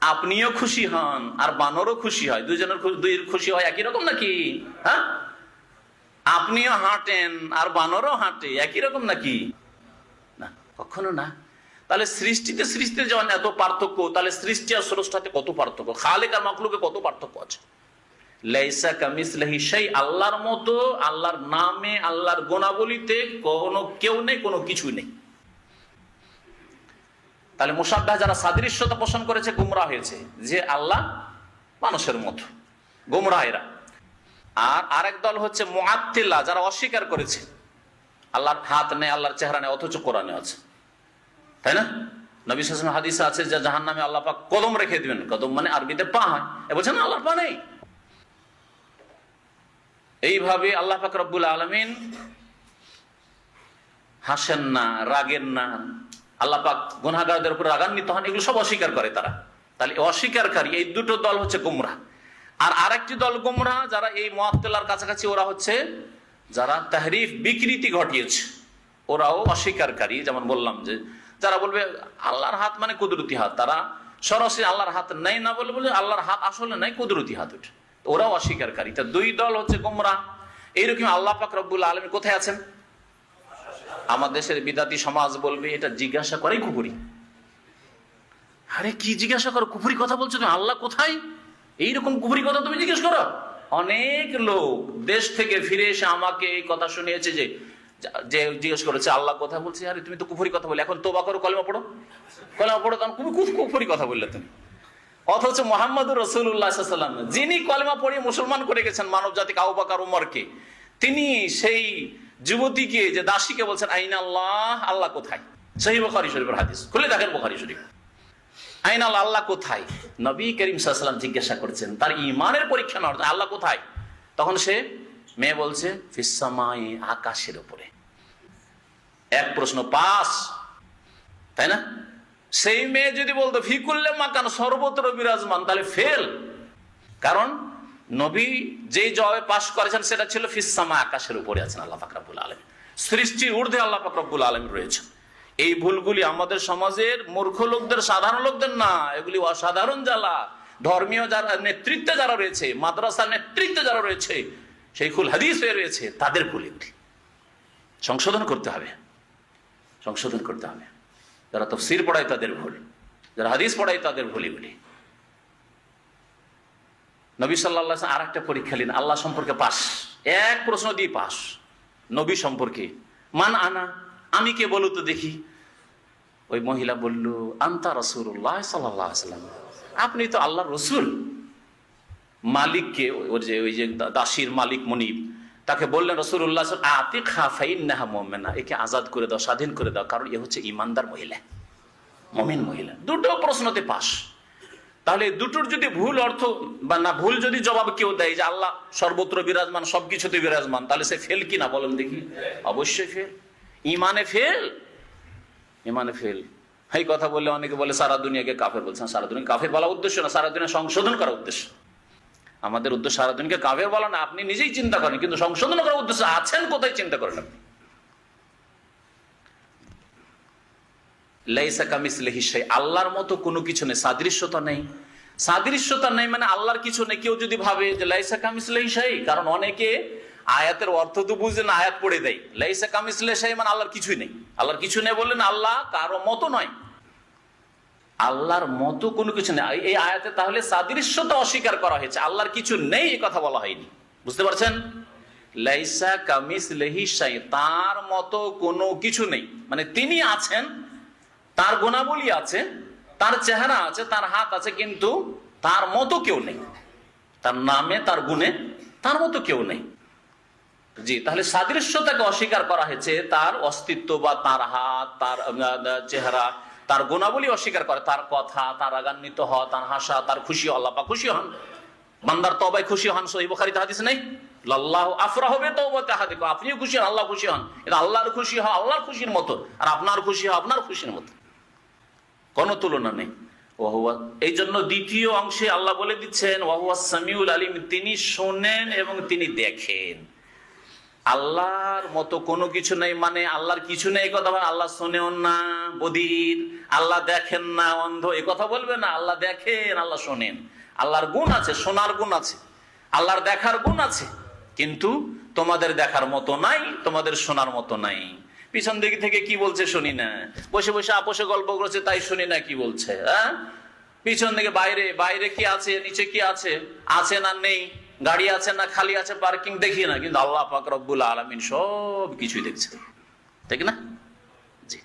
আপনিও খুশি হন আর বানরও খুশি হয়, দুইজনের খুশি হয় একই রকম নাকি? হ্যাঁ, আপনিও হাঁটেন আর বানরও হাঁটে, একই রকম নাকি? না, কখনো না। তাহলে সৃষ্টিতে যখন এত পার্থক্য, তাহলে সৃষ্টি আর স্রষ্টাতে কত পার্থক্য, খালেক আর মাখলুকে কত পার্থক্য আছে। লাইসা কামিসলিহি শাই, আল্লাহর মতো, আল্লাহর নামে, আল্লাহর গুণাবলীতে কোনো কেউ নেই, কোনো কিছু নেই। তাহলে মুশাব্বাহ যারা সাদৃশ্যতা পোষণ করেছে গুমরাহ হয়েছে, যে আল্লাহ মানুষের মতো, গুমরাহ এরা। আর আরেক দল হচ্ছে মুআত্তিলা, যারা অস্বীকার করেছে আল্লাহর হাত নেই, আল্লাহর চেহারা নেই, অথচ কোরআনে আছে, তাই না? নবী সাল্লাল্লাহু আলাইহি ওয়াসাল্লাম হাদিসে আছে যে জাহান্নামে আল্লাহ পাক কদম রেখে দিবেন। কদম মানে আরবিতে পা হয়, বলছেন আল্লাহর পা নেই। এইভাবে আল্লাহ পাক রব্বুল আলামিন হাসেন না, রাগেন না, আল্লাহ পাক গুনাহগারদের উপর রাগান্বিত হন, এগুলো সব অস্বীকার করে তারা। তাহলে অস্বীকারী এই দুটো দল হচ্ছে গুমরাহ। আর আরেকটি দল গুমরাহ যারা এই মুআত্তিলার কাছাকাছি, ওরা হচ্ছে যারা তাহরিফ বিকৃতি ঘটিয়েছে, ওরাও অস্বীকারী। যেমন বললাম যে যারা বলবে আল্লাহর হাত মানে কুদরতি হাত, তারা সরাসরি আল্লাহর হাত নেই না বলে বলে আল্লাহর হাত আসলে নাই, কুদরতি হাত, ওঠে, ওরাও অস্বীকারী। তা দুই দল হচ্ছে গুমরাহ। এইরকম আল্লাহ পাক রব্বুল আলামিন কোথায় আছেন? আমার দেশের বিদাতি সমাজ বলবে এটা জিজ্ঞাসা করেই কুফরি। আরে কি জিজ্ঞাসা করো, কুফরি কথা বলছো তুমি, আল্লাহ কোথায়? এইরকম কুফরি কথা তুমি জিজ্ঞেস করো? অনেক লোক দেশ থেকে ফিরে এসে আমাকে এই কথা শুনিয়েছে যে জিজ্ঞেস করেছে আল্লাহ কোথায়, বলছে আরে তুমি তো কুফরি কথা বলে, এখন তওবা করো, কলেমা পড়ো, তখন কুফরি কথা বললে তুমি। অথচ মুহাম্মদুর রাসূলুল্লাহ সাল্লাল্লাহু আলাইহি ওয়াসাল্লাম, যিনি কলেমা পড়িয়ে মুসলমান করে গেছেন মানব জাতিকে, আবু বকর ওমরকে, তিনি সেই যুবতীকে, যে দাসীকে বলছেন আইনা আল্লাহ, আল্লাহ কোথায়? সহিহ বুখারী শরীফের হাদিস, খুলে দেখেন বুখারী শরীফ। আইনা আল্লাহ, আল্লাহ কোথায়? নবী করিম সাল্লাল্লাহু আলাইহি ওয়াসাল্লাম জিজ্ঞাসা করছেন, তার ঈমানের পরীক্ষা নেওয়ার জন্য, আল্লাহ কোথায়? তখন সে মেয়ে বলছে ফিস সামাই, আকাশের উপরে। এক প্রশ্ন পাস, তাই না? সেই মেয়ে যদি বলতো ফি কুল্লি মাকান, সর্বত্র বিরাজমান, তাহলে ফেল। কারণ নবী যেই জবাবে পাশ করেছেন সেটা ছিল ফিস সামা, আকাশের উপরে আছেন আল্লাহ পাক রব্বুল আলামিন, সৃষ্টির ঊর্ধ্বে আল্লাহ পাক রব্বুল আলামিন রয়েছেন। এই ভুলগুলি আমাদের সমাজের মূর্খ লোকদের, সাধারণ লোকদের না, এগুলি অসাধারণ জ্বালা। ধর্মীয় যারা নেতৃত্বে যারা রয়েছে, মাদ্রাসার নেতৃত্বে যারা রয়েছে, শাইখুল হাদিস হয়ে রয়েছে, তাদের ভুল এগুলি সংশোধন করতে হবে, সংশোধন করতে হবে। যারা তাফসীর পড়ায় তাদের ভুল, যারা হাদিস পড়ায় তাদের ভুল এগুলি। নবী সাল্লাল্লাহু আলাইহি ওয়াসাল্লাম আরেকটা পরীক্ষা নিলেন আল্লাহ সম্পর্কে, পাস, এক প্রশ্ন দিয়ে পাস। নবী সম্পর্কে মান আনা, আমি কে বলো তো দেখি। ওই মহিলা বলল আনতা রাসূলুল্লাহ সাল্লাল্লাহু আলাইহি ওয়াসাল্লাম, আপনি তো আল্লাহর রাসূল। মালিককে, ওই যে দাসীর মালিক মনিব, তাকে বললেন রাসূলুল্লাহ আতিকহা ফাইন্নাহা মুমিনা, একে আজাদ করে দাও, স্বাধীন করে দাও, কারণ এ হচ্ছে ইমানদার মহিলা, মুমিন মহিলা। দুটো প্রশ্নতে পাস। তাহলে দুটোর যদি ভুল অর্থ বা না ভুল যদি জবাব কেউ দেয় যে আল্লাহ সর্বত্র বিরাজমান, সবকিছুতে বিরাজমান, তাহলে সে ফেল কিনা বলেন দেখি? অবশ্যই ফেল, ইমানে ফেল, ইমানে ফেল। এই কথা বললে অনেকে বলে সারা দুনিয়াকে কাফের বলছেন। সারা দুনিয়া কাফের বলা উদ্দেশ্য না, সারা দুনিয়া সংশোধন করা উদ্দেশ্য। আমাদের উদ্দেশ্য সারা দুনিয়াকে কাফের বলা না, আপনি নিজেই চিন্তা করেন, কিন্তু সংশোধন করার উদ্দেশ্য আছেন কোথায় চিন্তা করেন আপনি। লাইসা কামিসলিহি শাই, আল্লাহর মতো কোনো কিছু নেই, সাদৃশ্যতা নেই। সাদৃশ্যতা নেই মানে আল্লাহর কিছু নেই। কেউ যদি ভাবে যে লাইসা কামিসলিহি শাই, কারণ অনেকে আয়াতের অর্থ তো বুঝে না, আয়াত পড়ে দেয় লাইসা কামিসলিহি শাই মানে আল্লাহর কিছুই নেই। আল্লাহর কিছু নেই বললেন আল্লাহ কারো মতো নয়, আল্লাহর মতো কোনো কিছু নেই। এই আয়াতে তাহলে সাদৃশ্যতা অস্বীকার করা হয়েছে, আল্লাহর কিছু নেই এই কথা বলা হয়নি। বুঝতে পারছেন? লাইসা কামিসলিহি শাই, তার মতো কোনো কিছু নেই, মানে তিনি আছেন, তার গুণাবলী আছে, তার চেহারা আছে, তার হাত আছে, কিন্তু তার মতো কেউ নেই। তার নামে, তার গুণে তার মতো কেউ নেই। জি, তাহলে সাদৃশ্যতাকে অস্বীকার করা হয়েছে, তার অস্তিত্ব বা তার হাত, তার চেহারা, তার গুণাবলী অস্বীকার করে, তার কথা, তার রাগান্বিত হওয়া, তার হাসা, তার খুশি, আল্লাহ পাক খুশি হন, বান্দার তওবায় খুশি হন। সহিহ বুখারীতে হাদিস নেই লাল্লাহু আফরাহু বিতাওবাতি আহাদিকুম, আপনিও খুশি হন, আল্লাহ খুশি হন। এটা আল্লাহর খুশি হওয়া আল্লাহর খুশির মতো, আর আপনার খুশি হওয়া আপনার খুশির মতো, কোনো তুলনা নেই। এই জন্য দ্বিতীয় অংশে আল্লাহ বলে দিচ্ছেন ওয়াহুয়া সামিউল আলিম, তিনি শোনেন এবং তিনি দেখেন। আল্লাহর মতো কোনো কিছু নেই, মানে আল্লাহর কিছু নেই কথা বলে, আল্লাহ শোনেও না বধির, আল্লাহ দেখেন না অন্ধ, এ কথা বলবে না। আল্লাহ দেখেন, আল্লাহ শোনেন, আল্লাহর গুণ আছে, শোনার গুণ আছে, আল্লাহর দেখার গুণ আছে, কিন্তু তোমাদের দেখার মতো নাই, তোমাদের শোনার মতো নাই। পিছন দিক থেকে কি বলছে শুনি না, বসে বসে আপোষে গল্প করছে তাই শুনি না কি বলছে। হ্যাঁ, পিছন দিকে বাইরে, বাইরে কি আছে, নিচে কি আছে, আছে না নেই, গাড়ি আছে না খালি আছে, পার্কিং দেখি না, কিন্তু আল্লাহ পাক রব্বুল আলামিন সব কিছুই দেখছে, ঠিক না? জি।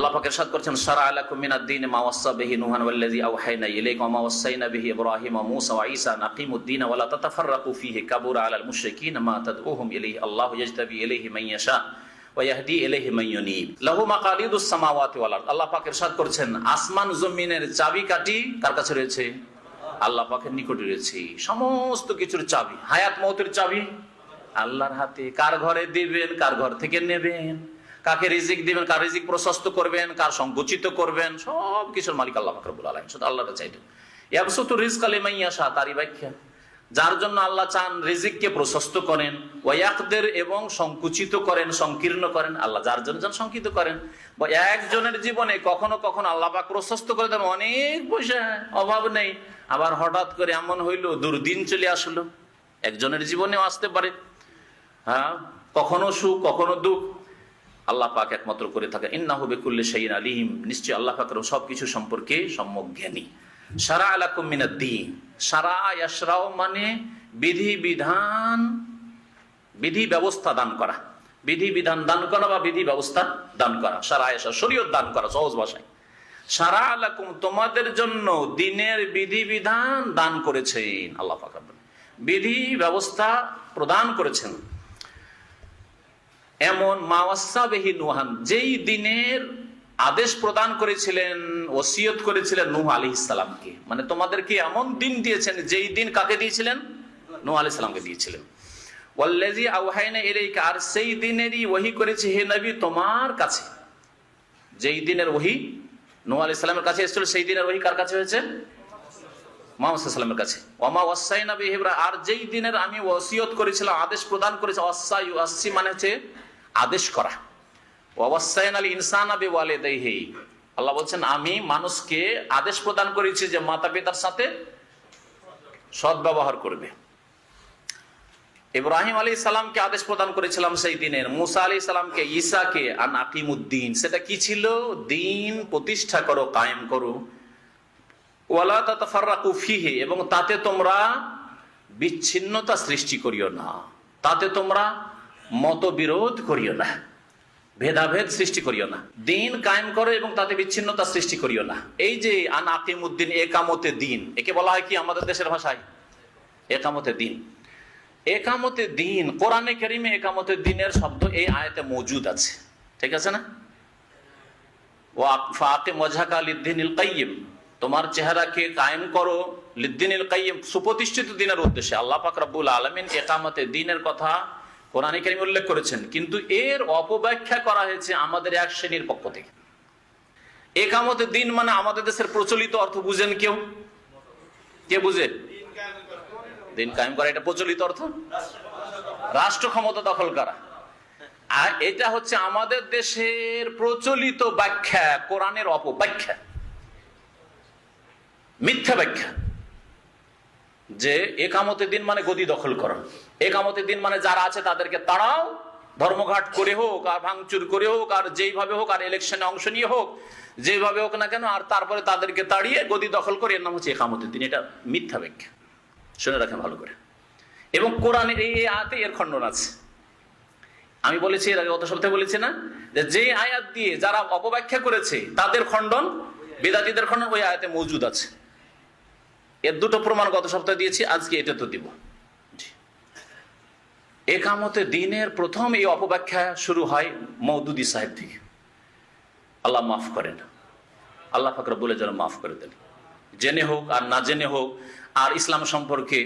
আল্লাহ পাক ইরশাদ করেছেন, শারআ লাকুম মিনাদ-দীনি মা ওয়াসসা বিহি নূহান ওয়াল্লাযী আওহায়না ইলাইকা ওয়া মা ওয়াসাইনা বিহি ইব্রাহিমা ওয়া মূসা ওয়া ঈসা আন আকিমুদ-দীন ওয়া লা তাতাফাররাকু ফীহি কাবুরা আলাল মুশরিকিনা মা তাদউহুম ইলাইহি আল্লাহু ইয়াজতাবি ইলাইহি মান ইয়াশা ওয়া ইয়াহদি ইলাইহি মান ইউনীব লাহু মাকালিদুস সামাওয়াতি ওয়াল আরদ। আল্লাহ পাক ইরশাদ করেছেন, আসমান জমিনের চাবিকাঠি কার কাছে রয়েছে? আল্লাহ পাকের নিকটে রয়েছে। সমস্ত কিছুর চাবি, হায়াত মওতের চাবি আল্লাহর হাতে। কার ঘরে দিবেন, কার ঘর থেকে নেবেন, কাকে রিজিক দিবেন, কার রিজিক প্রশস্ত করবেন, কার সংকুচিত করবেন, সব কিছুর মালিক আল্লাহ পাক রব্বুল আলামিন। শুধু আল্লাহর চাইবেন। ইয়াবসুতু রিজকা লিমান ইয়াশা, তারই ব্যাখ্যা, যার জন্য আল্লাহ চান রিজিককে প্রশস্ত করেন, ওয়া ইয়াকদির, এবং সংকুচিত করেন, সংকীর্ণ করেন। আল্লাহ যার জন্য চান সংকীর্ণ করেন। বা একজনের জীবনে কখনো কখনো আল্লাহ পাক প্রশস্ত করে দেন, অনেক পয়সা, অভাব নেই, আবার হঠাৎ করে এমন হইলো দুর্দিন চলে আসলো, একজনের জীবনেও আসতে পারে। হ্যাঁ, কখনো সুখ কখনো দুঃখ, আল্লাহ পাক একমাত্র করে থাকে। ইন্নাহু বিকুল্লি শাইইন আলিম, নিশ্চয় আল্লাহ পাক সবকিছু সম্পর্কে সম্যক জ্ঞানী। শারআ লাকুম মিনাদ-দীন, শারআ ইয়াশরাউ মানে বিধি বিধান, বিধি ব্যবস্থা দান করা, বিধি বিধান দান করা বা বিধি ব্যবস্থা দান করা। শারআ ইয়াশরাউ, শরীয়ত দান করা সহজ ভাষায়। শারআ লাকুম, তোমাদের জন্য দিনের বিধি বিধান দান করেছেন আল্লাহ পাক, বিধি ব্যবস্থা প্রদান করেছেন। এমন মা ওয়াসসা বিহি নূহান, যেই দিনের আদেশ প্রদান করেছিলেন, ওসিয়ত করেছিলেন নূহ আলাইহিস সালামকে। মানে তোমাদেরকে এমন দিন দিয়েছেন, যেই দিন কাকে দিয়েছিলেন? নূহ আলাইহিস সালামকে দিয়েছিলেন। ওয়াল্লাযী আওহায়না ইলাইকা, আর সেই দিনেরই ওহী করেছি হে নবী তোমার কাছে। যেই দিনের ওহী নূহ আলাইহিস সালামের কাছে এসেছিল, সেই দিনের ওহী কার কাছে হয়েছে? মুহাম্মদ সাল্লাল্লাহু আলাইহি ওয়াসাল্লামের কাছে। ওয়া মা ওয়াসাইনা বিহি ইব্রাহিম, আর যেই দিনের আমি ওসিয়ত করেছিলাম, আদেশ প্রদান করেছি। ওয়াসা ইউসি মানে হচ্ছে আদেশ করা। ওয়া ওয়াসাইনাল ইনসানা বিওয়ালিদাইহি, আল্লাহ বলছেন আমি মানুষকে আদেশ প্রদান করেছি যে মাতা পিতার সাথে সৎ ব্যবহার করবে। ইব্রাহিম আলাইহিস সালামকে আদেশ প্রদান করেছিলাম সেই দিনের, মুসা আলাইহিস সালামকে, ঈসাকে আন আকিমুদ্দিন, সেটা কি ছিল? দিন প্রতিষ্ঠা করো, কায়েম করো। ওয়ালা তাতাফাররাকু ফীহি, এবং তাতে তোমরা বিচ্ছিন্নতা সৃষ্টি করিও না, তাতে তোমরা মতবিরোধ করিও না, ভেদাভেদ সৃষ্টি করিও না। দিন কায়েম করো এবং তাতে বিচ্ছিন্নতা সৃষ্টি করিও না। এই যে আন আকিমুদ্দিন, একামতে দিন, একে বলা হয় কি আমাদের দেশের ভাষায়? একামতে দিন। একামতে দিন, কোরআনে কারিমে একামতে দিনের শব্দ এই আয়াতে মজুদ আছে, ঠিক আছে না? ওয়া ফাকিম ওয়াজহাকা লিদ্দিনিল কাইয়িম, তোমার চেহারাকে কায়েম করো লিদ্দিনিল কাইয়িম, সুপ্রতিষ্ঠিত দিনের উদ্দেশ্যে। আল্লাহ পাক রব্বুল আলামিন একামতে দিনের কথা কোরআনে কারিমে উল্লেখ করেছেন, কিন্তু এর অপব্যাখ্যা করা হয়েছে আমাদের এক শ্রেণীর পক্ষ থেকে। একামতে দিন মানে আমাদের দেশের প্রচলিত অর্থ বুঝেন কেউ? কে বুঝে? দিন কায়েম করা, এটা প্রচলিত অর্থ রাষ্ট্র ক্ষমতা দখল করা। আর এটা হচ্ছে আমাদের দেশের প্রচলিত ব্যাখ্যা, কোরআনের অপব্যাখ্যা, মিথ্যা ব্যাখ্যা, যে একামতে দিন মানে গদি দখল করো, একামতে দিন মানে যারা আছে তাদেরকে তাড়াও, ধর্মঘাট করে হোক আর ভাঙচুর করে হোক আর যেইভাবে হোক, আর ইলেকশনে অংশ নিয়ে হোক, যেভাবে হোক না কেন, আর তারপরে তাদেরকে তাড়িয়ে গদি দখল করে, এর নাম হচ্ছে একামতে দিন। এটা মিথ্যা ব্যাখ্যা, শুনে রাখেন ভালো করে। এবং কোরআনের এই আয়াতে এর খণ্ডন আছে। আমি বলেছি এর আগে, গত সপ্তাহে বলেছি না, যে আয়াত দিয়ে যারা অপব্যাখ্যা করেছে তাদের খণ্ডন, বিদাতীদের খণ্ডন ওই আয়াতে মজুদ আছে। এর দুটো প্রমাণ গত সপ্তাহে দিয়েছি, আজকে এটা তো দিব। একামতে দিনের প্রথম এই অপব্যাখ্যা শুরু হয় মওদুদী সাহেব থেকে। আল্লাহ মাফ করেন, আল্লাহ পাক রব্বুল যেন মাফ করে দেন, জেনে হোক আর না জেনে হোক, আর ইসলাম সম্পর্কে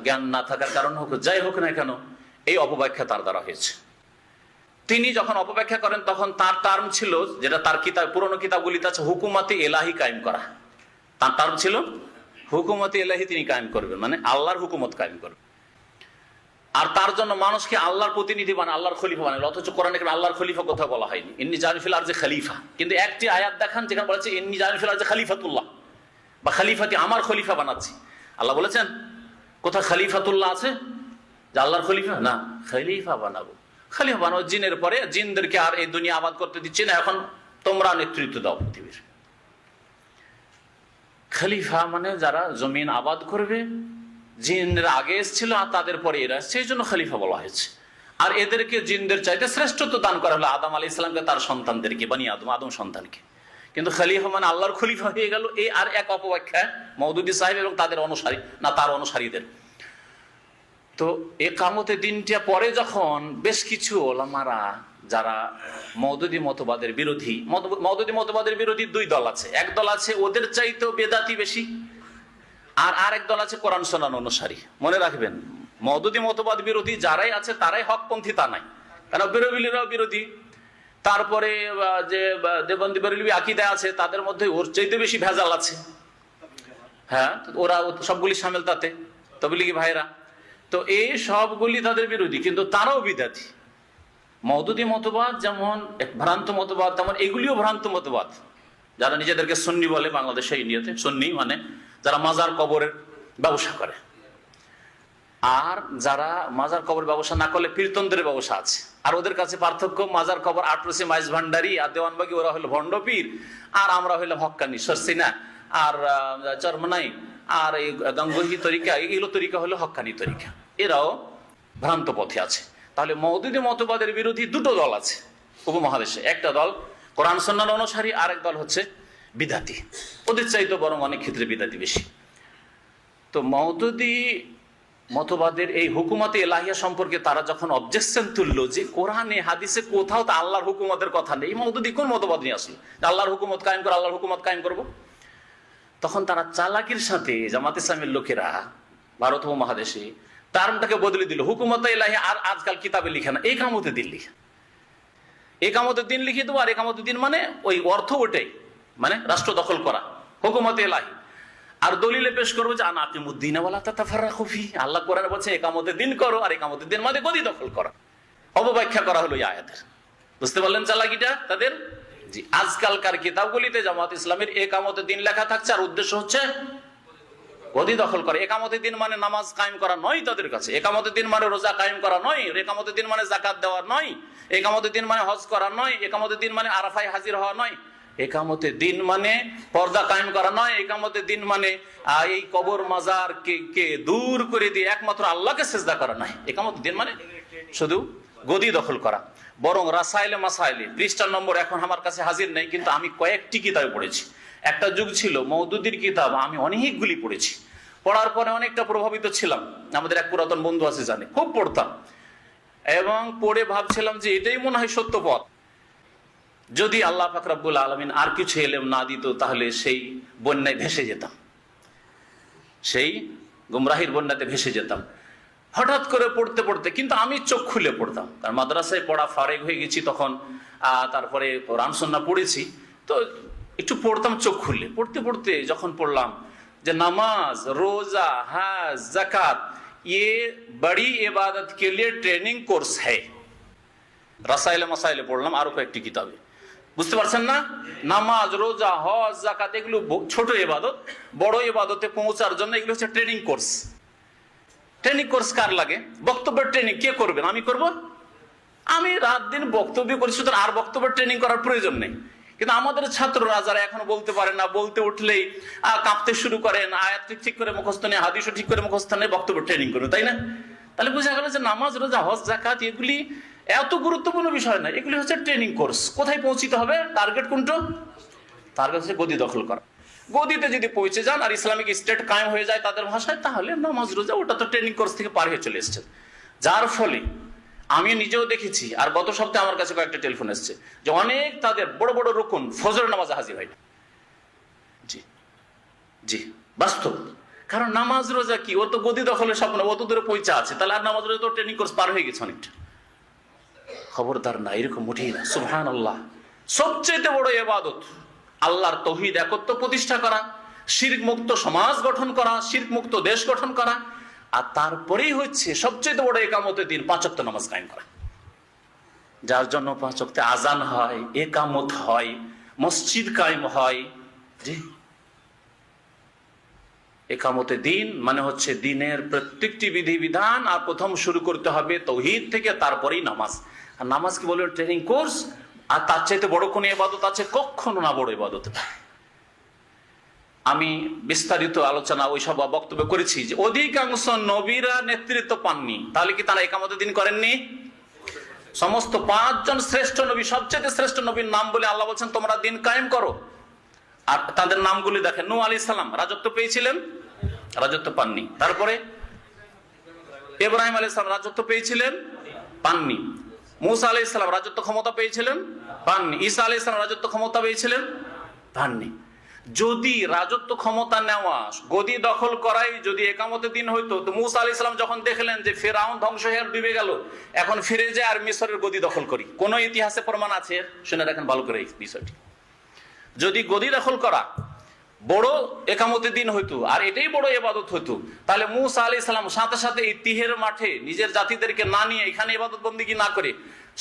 জ্ঞান না থাকার কারণ হোক, যাই হোক না কেন, এই অপব্যাখ্যা তার দ্বারা হয়েছে। তিনি যখন অপব্যাখ্যা করেন তখন তার টার্ম ছিল, যেটা তার কিতাব, পুরনো কিতাবগুলিতে আছে, হুকুমাতে এলাহি কায়েম করা। তার টার্ম ছিল হুকুমতে এলাহি তিনি কায়েম করবেন, মানে আল্লাহর হুকুমত কায়েম করবেন। আর তার জন্য মানুষকে আল্লাহর প্রতিনিধি বানায়, আল্লাহর খলিফা বানায়। অথচ কোরআনে আল্লাহর খলিফা কোথাও বলা হয়নি, ইন্নী জাইলুন ফিল আরদি খলিফা। কিন্তু একটি আয়াত দেখান যেখানে বলেছে ইন্নী জাইলুন ফিল আরদি খলিফাতুল্লাহ, বা খলিফাতি, আমার খলিফা বানাচ্ছি। আল্লাহ বলেছেন? কোথায় খলিফাতুল্লাহ আছে যে আল্লাহর খলিফা? না, খলিফা বানাবো, খলিফা বানাবো জিনের পরে। জিনদেরকে আর এই দুনিয়া আবাদ করতে দিচ্ছি না, এখন তোমরা নেতৃত্ব দাও পৃথিবীর। খলিফা মানে যারা জমিন আবাদ করবে, জিনরা আগে এসেছিল আর তাদের পরে এরা এসছে, এই জন্য খলিফা বলা হয়েছে। আর এদেরকে জিনদের চাইতে শ্রেষ্ঠত্ব দান করা হলো আদম আলাইহিস সালামকে, তার সন্তানদেরকে, বনি আদম সন্তানকে। কিন্তু খলিফা মানে আল্লাহর খলিফা হয়ে গেল, এই আর এক অপব্যাখ্যা মওদুদী সাহেব এবং তাদের অনুসারী, না তার অনুসারীদের। তো একামতে দিনটা পরে যখন বেশ কিছু ওলামারা যারা মওদুদী মতবাদের বিরোধী, মওদুদী মতবাদের বিরোধী দুই দল আছে। এক দল আছে ওদের চাইতেও বেদাতি বেশি, আর আরেক দল আছে কোরআন সুন্নাহ অনুসারী। মনে রাখবেন, মওদুদী মতবাদ বিরোধী যারাই আছে তারাই হকপন্থী তা নাই, কারণ বেরলভিরাও বিরোধী। তারপরে যে দেওবন্দি বেরলভি আকীদা আছে তাদের মধ্যে ওর চাইতে বেশি ভেজাল আছে। হ্যাঁ, ওরা সবগুলি সামিল তাতে, তাবলীগী ভাইরা। তো এই সবগুলি তাদের বিরোধী, কিন্তু তারাও বিদাতি। মওদুদী মতবাদ যেমন এক ভ্রান্ত মতবাদ, তেমন এগুলিও ভ্রান্ত মতবাদ। যারা নিজেদেরকে সুন্নি বলে, বাংলাদেশে ইন্ডিয়াতে সুন্নি মানে যারা মাজার কবরের ব্যবসা করে, আর যারা মাজার কবর ব্যবসা না করলে পীরতন্ত্রের ব্যবসা আছে। আর ওদের কাছে পার্থক্য, মাজার কবর আটরসি মাইজ ভান্ডারি আর দেওয়ানবাগি, ওরা হলো ভণ্ড পীর, আর আমরা হইলাম হক্কানি সরসিনা আর চরমনাই আর এই গঙ্গোহী তরিকা, এগুলো তরিকা হলো হক্কানি তরিকা। এরাও ভ্রান্ত পথে আছে। তাহলে মওদুদী মতবাদের বিরোধী দুটো দল আছে উপমহাদেশে। একটা দল কোরআন সুন্নাহর অনুসারী, আরেক দল হচ্ছে বিদাতি। ওদের চাইতে বরং অনেক ক্ষেত্রে বিদাতি বেশি। তো মওদুদী মতবাদের এই হুকুমতে এলাহিয়া সম্পর্কে তারা যখন অবজেকশন তুললো যে কোরআনে হাদিসে কোথাও তো আল্লাহর হুকুমতের কথা নেই, মওদুদী কোন মতবাদ নিয়ে আসলো আল্লাহর হুকুমত কায়েম করে, আল্লাহর হুকুমত কায়েম করবো, তখন তারা চালাকির সাথে জামাত ইসলামের লোকেরা ভারত উপমহাদেশে টার্মটাকে বদলে দিল। হুকুমতে এলাহি আর আজকাল কিতাবে লিখে না, একামতে দিন লিখে, একামতের দিন লিখে দেবো। আর একামতের দিন মানে ওই অর্থ ওটাই, মানে রাষ্ট্র দখল করা, হুকুমতে এলাহি। আর দলিলে পেশ করবো যে আনাকিমুদ্দিন ওয়ালা তাতাফাররাকু ফি, আল্লাহ কোরআনে বলছে একামতের দিন করো, আর একামতের দিন মানে গদি দখল করা। অবব্যাখ্যা করা হলো এই আয়াতের। বুঝতে পারলেন চালাকিটা তাদের? জি, আজকালকার কিতাবগুলিতে জামাত ইসলামের একামতের দিন লেখা থাকছে, আর উদ্দেশ্য হচ্ছে গদি দখল করে। একামতের দিন মানে নামাজ কায়েম করা নয় তাদের কাছে, একামতের দিন মানে রোজা কায়েম করা নয়, একামতের দিন মানে যাকাত দেওয়া নয়, একামতের দিন মানে হজ করা নয়, একামতের দিন মানে আরাফায় হাজির হওয়া নয়, একামতের দিন মানে পর্দা কায়েম করা নয়, একামতের দিন মানে এই কবর মাজার কে দূর করে দিয়ে একমাত্র আল্লাহকে সিজদা করা নয়। একামতের দিন মানে শুধু গদি দখল করা। বরং রাসাইলে মাসাইলে পৃষ্ঠা নম্বর এখন আমার কাছে হাজির নেই, কিন্তু আমি কয়েকটি কিতাবে পড়েছি। একটা যুগ ছিল মওদুদীর কিতাব আমি অনেকগুলি পড়েছি, পড়ার পরে অনেকটা প্রভাবিত ছিলাম। আমাদের এক পুরাতন বন্ধু আছে জানে, খুব পড়তাম এবং পড়ে ভাবছিলাম যে এটাই মনে হয় সত্য পথ। যদি আল্লাহ পাক রব্বুল আলামিন আর কিছু এলেম না দিত, তাহলে সেই বন্যায় ভেসে যেতাম, সেই গুমরাহির বন্যাতে ভেসে যেতাম। হঠাৎ করে পড়তে পড়তে, কিন্তু আমি চোখ খুলে পড়তাম, কারণ মাদ্রাসায় পড়া ফারেক হয়ে গেছি তখন, তারপরে কোরআন সুন্নাহ পড়েছি, তো একটু পড়তাম চোখ খুলে। পড়তে পড়তে যখন পড়লাম যে নামাজ, রোজা, হজ, যাকাত ये बड़ी इबादत के लिए ट्रेनिंग कोर्स है। রাসাইলে মাসাইলে পড়লাম, আরো কয়েকটি কিতাবে। বুঝতে পারছেন না? নামাজ, রোজা, হজ, যাকাত এগুলো ছোট ইবাদত, বড় ইবাদতে পৌঁছার জন্য এগুলো হচ্ছে ট্রেনিং কোর্স। ট্রেনিং কোর্স কার লাগে? বক্তব্যের ট্রেনিং কে করবেন? আমি করব। আমি রাত দিন বক্তব্য করি, সুতরাং আর বক্তব্যের ট্রেনিং করার প্রয়োজন নেই। কিন্তু আমাদের ছাত্ররা যারা এখনো বলতে পারে না, বলতে উঠলেই কাঁপতে শুরু করেন, আয়াত ঠিক করে মুখস্থ নেই, হাদিসও ঠিক করে মুখস্থ নেই, বক্তব্য ট্রেনিং করবে, তাই না? তাহলে বোঝা গেল যে নামাজ, রোজা, হজ, যাকাত এগুলি এত গুরুত্বপূর্ণ বিষয় না, এগুলি হচ্ছে ট্রেনিং কোর্স। কোথায় পৌঁছিতে হবে? টার্গেট কোনটা? টার্গেট হচ্ছে গদি দখল করা। গদিতে যদি পৌঁছে যান আর ইসলামিক স্টেট কায়েম হয়ে যায় তাদের ভাষায়, তাহলে নামাজ, রোজা ওটা তো ট্রেনিং কোর্স থেকে পার হয়ে চলে এসছে। যার ফলে আমি নিজেও দেখেছি, আর গত সপ্তাহে আমার কাছে কয়েকটা টেলিফোন এসছে যে অনেক তাদের বড় বড় রুকুন ফজর নামাজে হাজির হয় না। জি জি, বাস্তব। কারণ নামাজ, রোজা কি, ও তো গদি দখলের স্বপ্ন, অত দূরে পৌঁছা আছে, তাহলে আর নামাজ, রোজা তো ট্রেনিং কোর্স পার হয়ে গেছে অনেকটা। খবরদার না, এরকম উঠেই না। সুবহানাল্লাহ, সবচেয়ে বড় ইবাদত আল্লাহর তৌহিদ একত্ব প্রতিষ্ঠা করা, শিরক মুক্ত সমাজ গঠন করা, শিরক মুক্ত দেশ গঠন করা, আর তারপরেই হচ্ছে সবচেয়ে বড় একামতের দিন 5 ওয়াক্ত নামাজ কায়েম করা। যার জন্য 5 ওয়াক্তে আজান হয়, একামত হয়, মসজিদ কায়েম হয়। জি, একামতের দিন মানে হচ্ছে দিনের প্রত্যেকটি বিধিবিধান, আর প্রথম শুরু করতে হবে তৌহিদ থেকে, তারপরেই নামাজ। আর নামাজ কি বলবেন? Training course. আর তার চাইতে বড় কোন ইবাদত আছে? কখনো না বড় ইবাদত। আমি বিস্তারিত আলোচনা ওইসব বক্তব্য করেছি যে অধিকাংশ নবীরা নেতৃত্ব পাননি, তাহলে কি তারা একামতের দিন করেননি? সমস্ত 5 জন শ্রেষ্ঠ নবী, সবচেয়ে শ্রেষ্ঠ নবীর নাম বলে আল্লাহ বলছেন তোমরা দিন কায়েম করো। আর তাদের নামগুলি দেখেন, নূহ আলাইহিস সালাম রাজত্ব পেয়েছিলেন, রাজত্ব পাননি। তারপরে ইব্রাহিম আলাইহিস সালাম রাজত্ব পেয়েছিলেন, পাননি। মুসা আলাইহিস সালাম রাজত্ব ক্ষমতা পেয়েছিলেন, পাননি। ঈসা আলাইহিস সালাম রাজত্ব ক্ষমতা পেয়েছিলেন, পাননি। যদি রাজত্ব ক্ষমতা নেওয়া, গদি দখল করাই যদি একামতের দিন হইতো, তো মুসা আলাইহিস সালাম যখন দেখলেন যে ফিরআউন ধ্বংস হয়ে ডুবে গেল, এখন ফিরে যায় আর মিশরের গদি দখল করি, কোন ইতিহাসে প্রমাণ আছে? শুনে রাখেন ভালো করে এই বিষয়টি। যদি গদি দখল করা বড় একামতের দিন হইতো আর এটাই বড় ইবাদত হইতো, তাহলে মুসা আলাইহিস সালাম সাথে সাথে এই তিহের মাঠে নিজের জাতিদেরকে না নিয়ে এখানে ইবাদত বন্দেগী না করে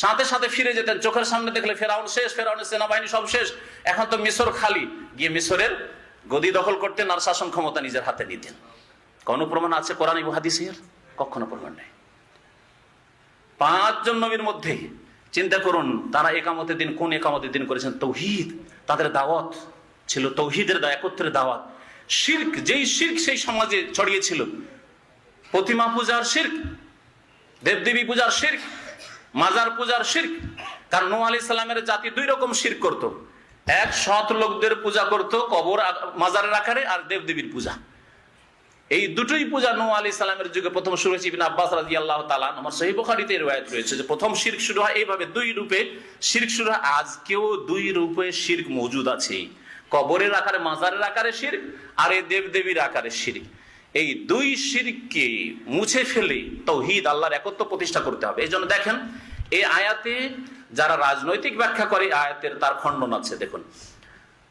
সাথে সাথে ফিরে যেতেন। চোখের সামনে দেখলে ফেরাউন শেষ, ফেরাউনের সেনাবাহিনী সব শেষ, এখন তো মিশর খালি, গিয়ে মিশরের গদি দখল করতেন আর শাসন ক্ষমতা নিজের হাতে নিতেন। কোনো প্রমাণ আছে কোরআন এবং হাদিসের? কখনো প্রমাণ নেই। 5 জন নবীর মধ্যে চিন্তা করুন তারা একামতের দিন কোন একামতের দিন করেছেন? তৌহিদ। তাদের দাওয়াত ছিল তৌহিদের, একত্রের দাওয়াত। শিরক, যেই শিরক সেই সমাজে ছড়িয়েছিল, প্রতিমা পূজার শিরক, দেবদেবী পূজার শিরক, মাজার পূজার শিরক। কারণ নূহ আলাইহিস সালামের জাতি 2 রকম শিরক করত। এক, সৎ লোকদের পূজা করত কবর মাজারের আকারে, আর দেবদেবীর পূজা। এই দুটোই পূজা নূহ আলাইহিস সালামের যুগে প্রথম শুরু হয়েছে। ইবনে আব্বাস রাদিয়াল্লাহু তাআলা, আমার সহিহ বুখারীতে রওয়ায়াত রয়েছে যে প্রথম শিরক শুরু হয় এইভাবে, 2 রূপে শিরক শুরু হয়। আজকেও 2 রূপে শিরক মওজুদ আছে, কবরের আকারে, মাজারের আকারে শিরক, আর এই দেবদেবীর আকারে শিরক। এই 2 শিরককে মুছে ফেলে তাওহীদ, আল্লাহর একত্ব প্রতিষ্ঠা করতে হবে। এই জন্য দেখেন এই আয়াতে যারা রাজনৈতিক ব্যাখ্যা করে আয়াতের, তার খণ্ডন আছে। দেখুন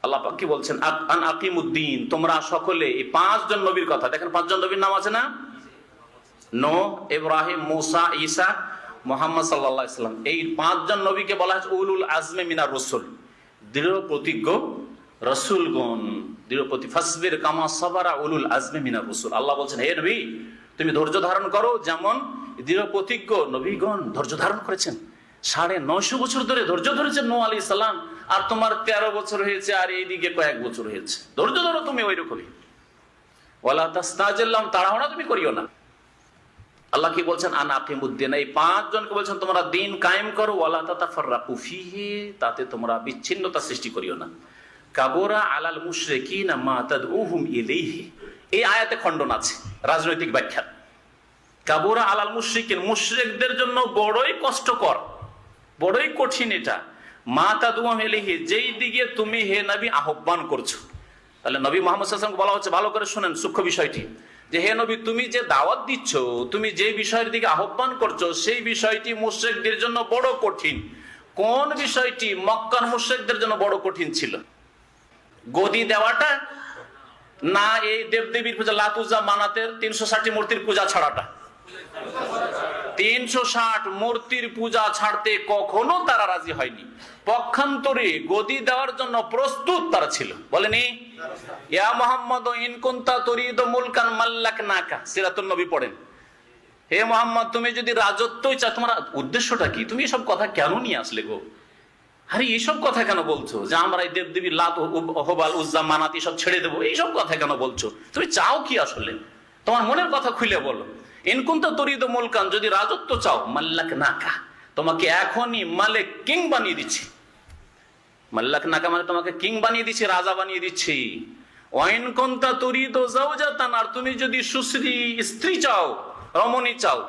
আল্লাহ পাক কি বলছেন, আন আকিমুদ্দিন, তোমরা সকলে। এই 5 জন নবীর কথা দেখেন, 5 জন নবীর নাম আছে না? নূহ, ইব্রাহিম, মুসা, ঈসা, মুহাম্মদ সাল্লাল্লাহু আলাইহি ওয়াসাল্লাম। এই 5 জন নবীকে বলা হয়েছে উলুল আজমে মিনার রাসূল, দৃঢ় প্রতিজ্ঞ রাসূলগণ। দৃঢ় প্রতি ফাসবির কামা সাবারা উলুল আজমে মিনার রাসূল। আল্লাহ বলছেন হে নবী তুমি ধৈর্য ধারণ করো যেমন দৃঢ় প্রতিজ্ঞ নবীগণ ধৈর্য ধারণ করেছেন। 950 বছর ধরে ধৈর্য ধরেছেন নূহ আলাইহিস সালাম, আর তোমার 13 বছর হয়েছে, আর এইদিকে কয়েক বছর হয়েছে। ধৈর্য ধরো তুমি ওই রকমই। ওয়ালা তাস্তাজিল্লাম, তাড়াহুড়া তুমি করিও না। আল্লাহ কি বলছেন, আন আকিমুদ্দিন, এই 5 জনকে বলছেন তোমরা দিন কায়েম করো। ওয়ালা তাতাফাররাকু ফীহি, তাতে তোমরা বিচ্ছিন্নতা সৃষ্টি করিও না। কাবুরা আলাল মুশরিকিনা মা তাদউহুম ইলাইহি, এই আয়াতে খণ্ডন আছে রাজনৈতিক ব্যাখ্যা। কাবুরা আলাল মুশরিকিন, মুশরিকদের জন্য বড়ই কষ্টকর, বড়ই কঠিন এটা। মা তাদউহুম ইলাইহি, যেই দিকে তুমি হে নবী আহ্বান করছো। তাহলে নবী মুহাম্মদ সাল্লাল্লাহু আলাইহি ওয়াসাল্লাম বলা হচ্ছে, ভালো করে শুনেন সূক্ষ্ম বিষয়টি, যে হে নবী তুমি যে দাওয়াত দিচ্ছ, তুমি যে বিষয়ের দিকে আহ্বান করছো, সেই বিষয়টি মুশরিকদের জন্য বড় কঠিন। কোন বিষয়টি? মক্কার মুশরিকদের জন্য বড় কঠিন ছিল গদি দেওয়াটা, না এই দেবদেবীর পূজা, লাত উজ্জা মানাতের 360 মূর্তির পূজা ছাড়াটা। 360 মূর্তির পূজা ছাড়তে কখনো তারা রাজি হয়নি। পক্ষান্তরে গদি দেওয়ার জন্য প্রস্তুত তারা ছিল। বলেনি ইয়া মুহাম্মদ ইন কুনতা তুরিদু মুলকান মাল্লাকনাকা, সিরাতুন নবী পড়েন। হে মুহাম্মদ তুমি যদি রাজত্বই চাও, তোমার উদ্দেশ্যটা কি? তুমি এসব কথা কেন নিয়ে আসলে গো? আরে এইসব কথা কেন বলছো যে আমরা এই দেবদেবী লাত, হুবাল, উজ্জা, মানাত সব ছেড়ে দেবো? এইসব কথা কেন বলছো? তুমি চাও কি আসলে? তোমার মনের কথা খুলে বলো। ইনকুনতা তুরিদু মুলকান, যদি রাজত্ব চাও, মাল্লাকনাকা, তোমাকে এখনই মালিক, কিং বানিয়ে দিচ্ছি। মাল্লাকনাকা মানে তোমাকে কিং বানিয়ে দিচ্ছি, রাজা বানিয়ে দিচ্ছি। ওয়াইন কুনতা তুরিদু যাওজাতান, আর তুমি যদি সুশ্রী স্ত্রী চাও, রমণী চাও,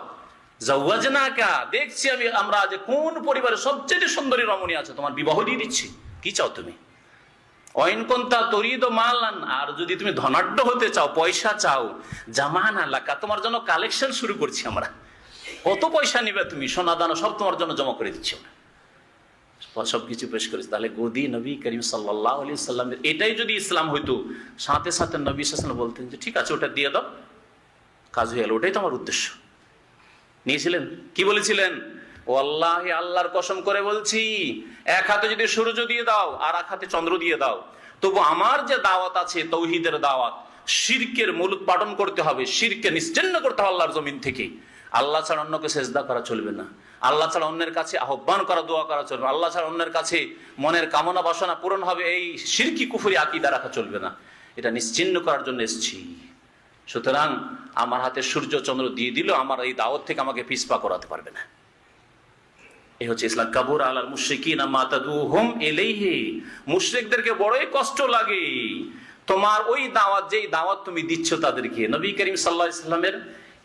জাওয়াজনাকা, দেখছি আমরা যে কোন পরিবারের সবচেয়ে সুন্দরী রমণী আছে, তোমার বিবাহ দিয়ে দিচ্ছি। কি চাও তুমি? ওয়াইন কুনতা তুরিদু মালান, আর যদি তুমি ধনাঢ্য হতে চাও, পয়সা চাও, জামান আলাকা, তোমার জন্য কালেকশন শুরু করছি আমরা। কত পয়সা নিবে তুমি? সোনা দানা সব তোমার জন্য জমা করে দিচ্ছি আমরা। সবকিছু পেশ করেছি। তাহলে গদি নবী করিম সাল্লাল্লাহু আলাইহি ওয়াসাল্লামের, এটাই যদি ইসলাম হইতো, সাথে সাথে নবী সাল্লাল্লাহু আলাইহি ওয়াসাল্লাম বলতেন যে ঠিক আছে ওটা দিয়ে দাও, কাজ হয়ে গেল। ওটাই তো আমার উদ্দেশ্য। নিয়েছিলেন? কি বলেছিলেন? ওয়াল্লাহি, আল্লাহর কসম করে বলছি, এক হাতে যদি সূর্য দিয়ে দাও আর এক হাতে চন্দ্র দিয়ে দাও, তবু আমার যে দাওয়াত আছে তাওহীদের দাওয়াত, শিরকের মূলোৎপাটন করতে হবে, শিরককে নিশ্চিহ্ন করতে হবে আল্লাহর জমিন থেকে। আল্লাহ ছাড়া অন্যকে সেজদা করা চলবে না। আল্লাহ ছাড়া অন্যের কাছে আহ্বান করা, দোয়া করা চলবে না। আল্লাহ ছাড়া অন্যের কাছে মনের কামনা বাসনা পূরণ হবে, এই শিরকি কুফরি আকীদা রাখা চলবে না। এটা নিশ্চিহ্ন করার জন্য এসেছি। সুতরাং আমার হাতে সূর্য চন্দ্র দিয়ে দিল, আমার এই দাওয়াত থেকে আমাকে পিছপা করাতে পারবে না। এই হচ্ছে ইসলাম। কাবুর আলাল মুশরিকিনা মা তাদউহুম ইলাইহি, মুশরিকদেরকে বড়ই কষ্ট লাগে তোমার ওই দাওয়াত, যেই দাওয়াত তুমি দিচ্ছ তাদেরকে। নবী করিম সাল্লাল্লাহু আলাইহি সাল্লামের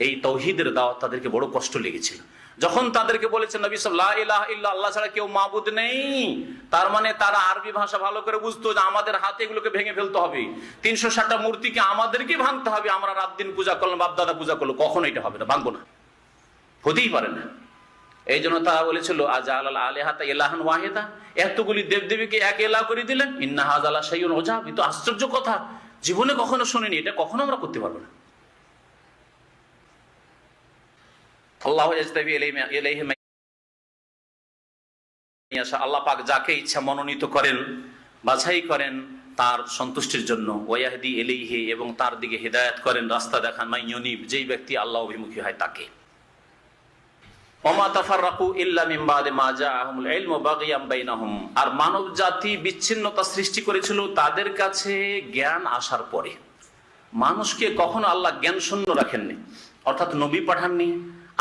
এই তাওহীদের দাওয়াত তাদেরকে বড় কষ্ট লেগেছিল। যখন তাদেরকে বলেছেন নবী সাল্লাল্লাহু আলাইহি ওয়াসাল্লাম, লা ইলাহা ইল্লাল্লাহ, আল্লাহ ছাড়া কেউ মাবুদ নেই, তার মানে তারা আরবি ভাষা ভালো করে বুঝতো যে আমাদের হাতে এগুলোকে ভেঙে ফেলতে হবে, 360টা মূর্তিকে আমাদেরকে ভাঙতে হবে। আমরা রাত দিন পূজা করলাম, বাপ দাদা পূজা করলো, কখনো এটা হবে না, ভাঙবো না, হতেই পারে না। এই জন্য তারা বলেছিল আজাআলাল আলিহাতা ইলাহান ওয়াহিদা, এতগুলি দেবদেবীকে এক এলাহ করে দিলেন, ইন্না হাযা লা শাইউন উজাব, এ তো আশ্চর্য কথা, জীবনে কখনো শুনিনি, এটা কখনো আমরা করতে পারবো না। আল্লাহু ইয়াজতাবি ইলাইহি মান ইয়াশা, আল্লাহ পাক যাকে ইচ্ছা মনোনীত করেন, বাছাই করেন তার সন্তুষ্টির জন্য। ওয়াহদি ইলাইহি, এবং তার দিকে হিদায়াত করেন, রাস্তা দেখান, মান ইউনিব, যেই ব্যক্তি আল্লাহ অভিমুখী হয় তাকে। ওমা তাফাররাকু ইল্লা মিন বাদি মা জাআহুমুল ইলমু বাগিয়াম বাইনাহুম, আর মানব জাতি বিচ্ছিন্নতা সৃষ্টি করেছিল তাদের কাছে জ্ঞান আসার পরে। মানুষকে কখনো আল্লাহ জ্ঞান শূন্য রাখেননি, অর্থাৎ নবী পাঠাননি,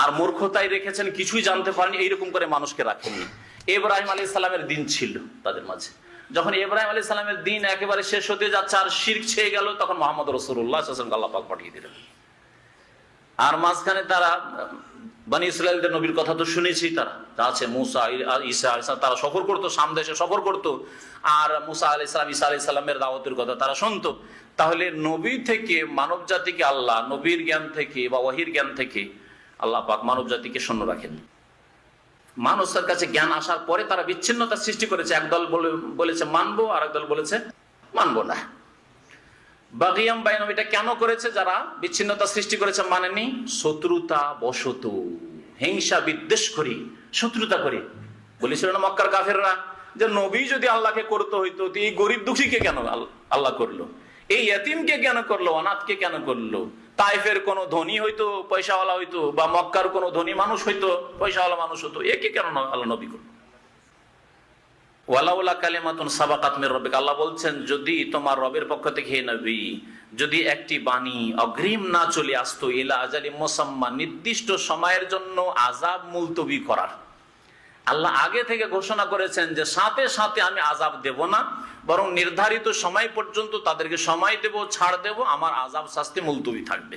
আর মূর্খতায় রেখেছেন, কিছুই জানতে পারেনি, এইরকম করে মানুষকে রাখেননি। ইব্রাহিম আলাইহিস সালামের দিন ছিল তাদের মাঝে, যখন ইব্রাহিম আলাইহিস সালামের দিন একেবারে শেষ হতে যাচ্ছে আর শিরক ছেয়ে গেল, তখন মুহাম্মদ রাসূলুল্লাহ সাল্লাল্লাহু আলাইহি ওয়াসাল্লাম আল্লাহ পাক পাঠিয়ে দিলেন। আর মাঝখানে তারা বনি ইসরায়েলদের নবীর কথা তো শুনেছি, তারা আছে মুসা, ঈসা, তারা সফর করতো, শাম দেশে সফর করতো, আর মুসা আলাইহিস সালাম, ঈসা আলাইহিস সালামের দাওয়াতের কথা তারা শুনতো। তাহলে নবী থেকে মানব জাতিকে আল্লাহ, নবীর জ্ঞান থেকে বা ওয়াহির জ্ঞান থেকে আল্লাহ পাক মানব জাতিকে শূন্য রাখেন। মানুষের কাছে জ্ঞান আসার পরে তারা বিচ্ছিন্নতা সৃষ্টি করেছে, একদল বলেছে মানবো, আর একদল বলেছে মানবো না। বাগিয়াম বাইনাহুম, এটা কেন করেছে? যারা বিচ্ছিন্নতা সৃষ্টি করেছে মানেনি, শত্রুতা বশত, হিংসা বিদ্বেষ করি, শত্রুতা করে। বলেছিল না মক্কার কাফেররা যে নবী যদি আল্লাহকে করতে হইতো, তো এই গরিব দুঃখীকে কেন আল্লাহ করলো, এই ইয়েতিমকে কেন করলো, অনাথকে কেন করলো? তাইফের কোন ধনী হইতো, পয়সাওয়ালা হইতো, বা মক্কার কোন ধনী মানুষ হইতো, পয়সাওয়ালা মানুষ হতো, একে কেন আল্লাহ নবী করলো? ওয়ালাউলা কালিমাতুন সাবাকাত মির রাব্বিকা, আল্লাহ বলছেন যদি তোমার রবের পক্ষ থেকে হে নবী, যদি একটি বাণী অগ্রিম না চলে আসতো, ইলা আজালি মুসাম্মা, নির্দিষ্ট সময়ের জন্য আযাব মুলতবি করার। আল্লাহ আগে থেকে ঘোষণা করেছেন যে সাথে সাথে আমি আযাব দেব না, বরং নির্ধারিত সময় পর্যন্ত তাদেরকে সময় দেব, ছাড় দেব, আমার আযাব শাস্তি মুলতবি থাকবে।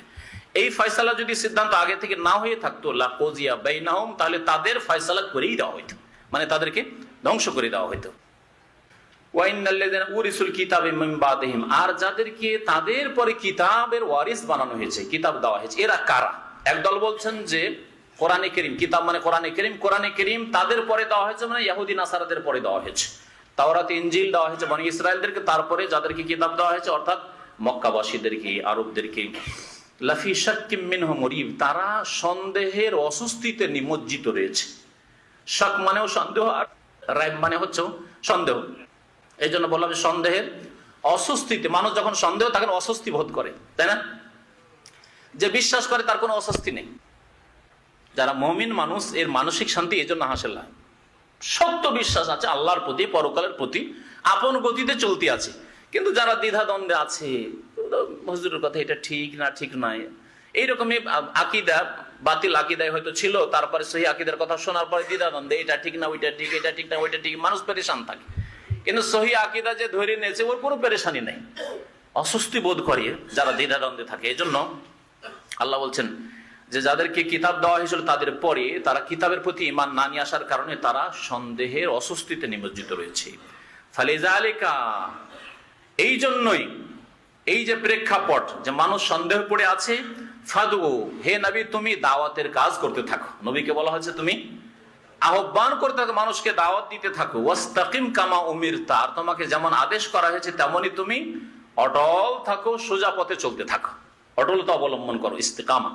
এই ফয়সালা যদি সিদ্ধান্ত আগে থেকে না হয়ে থাকতো, লাকুজিয়া বাইনাহুম, তাহলে তাদের ফয়সালা করেই দেওয়া হইতো, মানে তাদেরকে ধ্বংস করে দেওয়া হইতো। ওয়াইন্নাল্লাযিনা উরিসুল কিতাবা মিন বাদিহিম, আর যাদেরকে তাদের পরে কিতাবের ওয়ারিস বানানো হয়েছে, কিতাব দেওয়া হয়েছে, এরা কারা? একদল বলছেন যে কোরআনে কারীম, কিতাব মানে কোরআনে কারীম, কোরআনে কারীম তাদের পরে দেওয়া হয়েছে, মানে ইহুদি নাসারাদের পরে দেওয়া হয়েছে। তাওরাত ইনজিল দেওয়া হয়েছে বনি ইসরায়েলদেরকে, তারপরে যাদেরকে কিতাব দেওয়া হয়েছে অর্থাৎ মক্কাবাসীদেরকে, আরবদেরকে। লাফি শাক্কিম মিনহু মুরিব, তারা সন্দেহের অস্বস্তিতে নিমজ্জিত রয়েছে। শাক মানেও সন্দেহ, আর রাইব মানে হচ্ছে সন্দেহ। এই জন্য বললাম সন্দেহের অস্বস্তিতে, মানুষ যখন সন্দেহ তখন অস্বস্তি বোধ করে, তাই না? যে বিশ্বাস করে তার কোনো অস্বস্তি নেই। যারা মুমিন মানুষ, এর মানসিক শান্তি এই জন্য হাসিল হয়, সত্য বিশ্বাস আছে আল্লাহর প্রতি, পরকালের প্রতি, আপন গতিতে চলতে আছে। কিন্তু যারা দ্বিধাদ্বন্দ্বে আছে, হুজুরের কথা এটা ঠিক না ঠিক নয়, এইরকমই আকীদা, বাতিল আকীদায় হয়তো ছিল, তারপরে সহি আকীদার কথা শোনার পরে দ্বিধাদ্বন্দ্বে, এটা ঠিক না ওইটা ঠিক, এটা ঠিক না ওইটা ঠিক, মানুষ পেরেশান থাকে। কিন্তু সহি আকীদা যে ধরে নিয়েছে ওর কোনো পেরেশানি নেই, অস্বস্তি বোধ করে যারা দ্বিধাদ্বন্দ্বে থাকে। এই জন্য আল্লাহ বলছেন যে যাদেরকে কিতাব দেওয়া হয়েছিল তাদের পরে তারা কিতাবের প্রতি ঈমান না নিয়ে আসার কারণে তারা সন্দেহের অস্বস্তিতে নিমজ্জিত রয়েছে। ফালিযালিকা, এই জন্যই, এই যে প্রেক্ষাপট যে মানুষ সন্দেহ পড়ে আছে, ফাদু, হে নবী তুমি দাওয়াতের কাজ করতে থাকো। নবীকে বলা হয়েছে তুমি আহ্বান করতে থাকো, মানুষকে দাওয়াত দিতে থাকো। ওয়াস্তাকিম কামা উমিরতা, আর তোমাকে যেমন আদেশ করা হয়েছে তেমনই তুমি অটল থাকো, সোজা পথে চলতে থাকো, অটলতা অবলম্বন করো, ইস্তিকামা,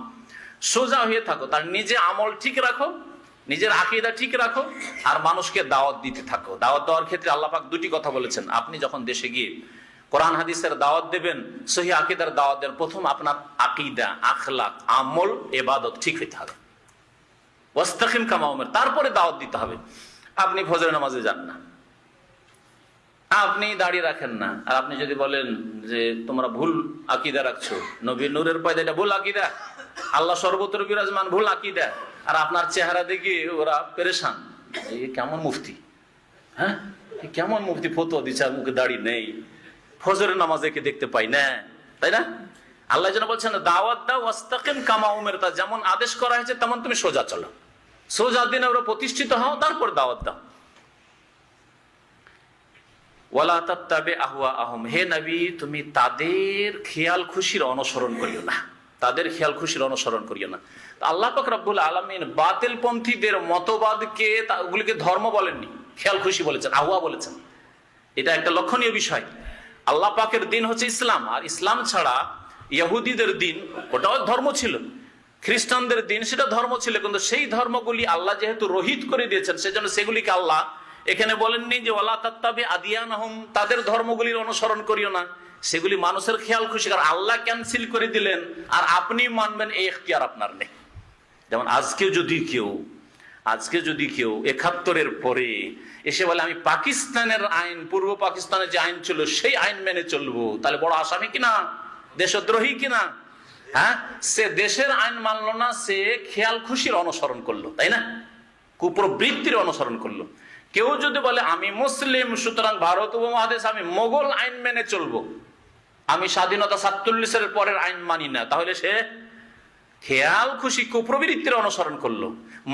সোজা হয়ে থাকো। তার নিজে আমল ঠিক রাখো, নিজের আকীদা ঠিক রাখো, আর মানুষকে দাওয়াত দিতে থাকো। দাওয়াত দেওয়ার ক্ষেত্রে আল্লাহ পাক দুটি কথা বলেছেন। আপনি যখন দেশে গিয়ে কোরআন হাদিসের দাওয়াত দেবেন, সহি আকীদার দাওয়াত দেন, প্রথম আপনার আকীদা, আখলাক, আমল, ইবাদত ঠিক হইতে হবে। ওয়াস্তাকিম কামা উমির, তারপরে দাওয়াত দিতে হবে। আপনি ফজরের নামাজে যান না, আপনি দাঁড়িয়ে রাখেন না, আর আপনি যদি বলেন যে তোমরা ভুল আকীদা রাখছো, নবীর নূরের পয়দা, এটা ভুল আকীদা, আল্লাহ সর্বত্র বিরাজমান, ভুল আকীদা, আর আপনার চেহারা দেখে ওরা পেরেশান, এই কেমন মুফতি, হ্যাঁ কেমন মুফতি ফতোয়া দিচ্ছে, আর মুখে দাড়ি নেই, ফজরের নামাজে কে দেখতে পাই না, তাই না? আল্লাহ যেন বলছেন দাওয়াত দাও ওয়াস্তাকিম কামা উমিরতা, যেমন আদেশ করা হয়েছে তেমন তুমি সোজা চলো, সোজা দিনে ওরা প্রতিষ্ঠিত হও, তারপর দাওয়াত দাও। ওয়ালা তাত্তাবি আহওয়াআহুম, হে নবী তুমি তাদের খেয়াল খুশির অনুসরণ করিও না, তাদের খেয়াল খুশির অনুসরণ করিও না। আল্লাহ পাক রব্বুল আলামিন বাতিল পন্থীদের মতবাদকে ওগুলিকে ধর্ম বলেননি, খেয়াল খুশি বলেছেন, আহওয়া বলেছেন। এটা একটা লক্ষণীয় বিষয়। আল্লাহ পাকের দিন হচ্ছে ইসলাম, আর ইসলাম ছাড়া ইহুদিদের দিন ওটাও ধর্ম ছিল, খ্রিস্টানদের দিন সেটা ধর্ম ছিল, কিন্তু সেই ধর্মগুলি আল্লাহ যেহেতু রহিত করে দিয়েছেন সেজন্য সেগুলিকে আল্লাহ এখানে বলেননি যে ওয়ালা তাত্তাবি আদিয়ানহুম, তাদের ধর্মগুলির অনুসরণ করিও না, সেগুলি মানুষের খেয়াল খুশি, কারণ আল্লাহ ক্যান্সেল করে দিলেন আর আপনি মানবেন এই এখতিয়ার আপনার নেই। যেমন আজকে যদি কেউ ৭১-এর পরে এসে বলে আমি পাকিস্তানের আইন, পূর্ব পাকিস্তানের যে আইন ছিল সেই আইন মেনে চলবো, তাহলে বড় আসামি কিনা, দেশদ্রোহী কিনা? হ্যাঁ, সে দেশের আইন মানলো না, সে খেয়াল খুশির অনুসরণ করলো, তাই না? কুপ্রবৃত্তির অনুসরণ করলো। কেউ যদি বলে আমি মুসলিম সুতরাং ভারত উপমহাদেশ আমি মোগল আইন মেনে চলবো, আমি স্বাধীনতা ৪৭-এর পরের আইন মানি না, তাহলে সে খেয়াল খুশি কুপ্রবৃত্তির অনুসরণ করলো।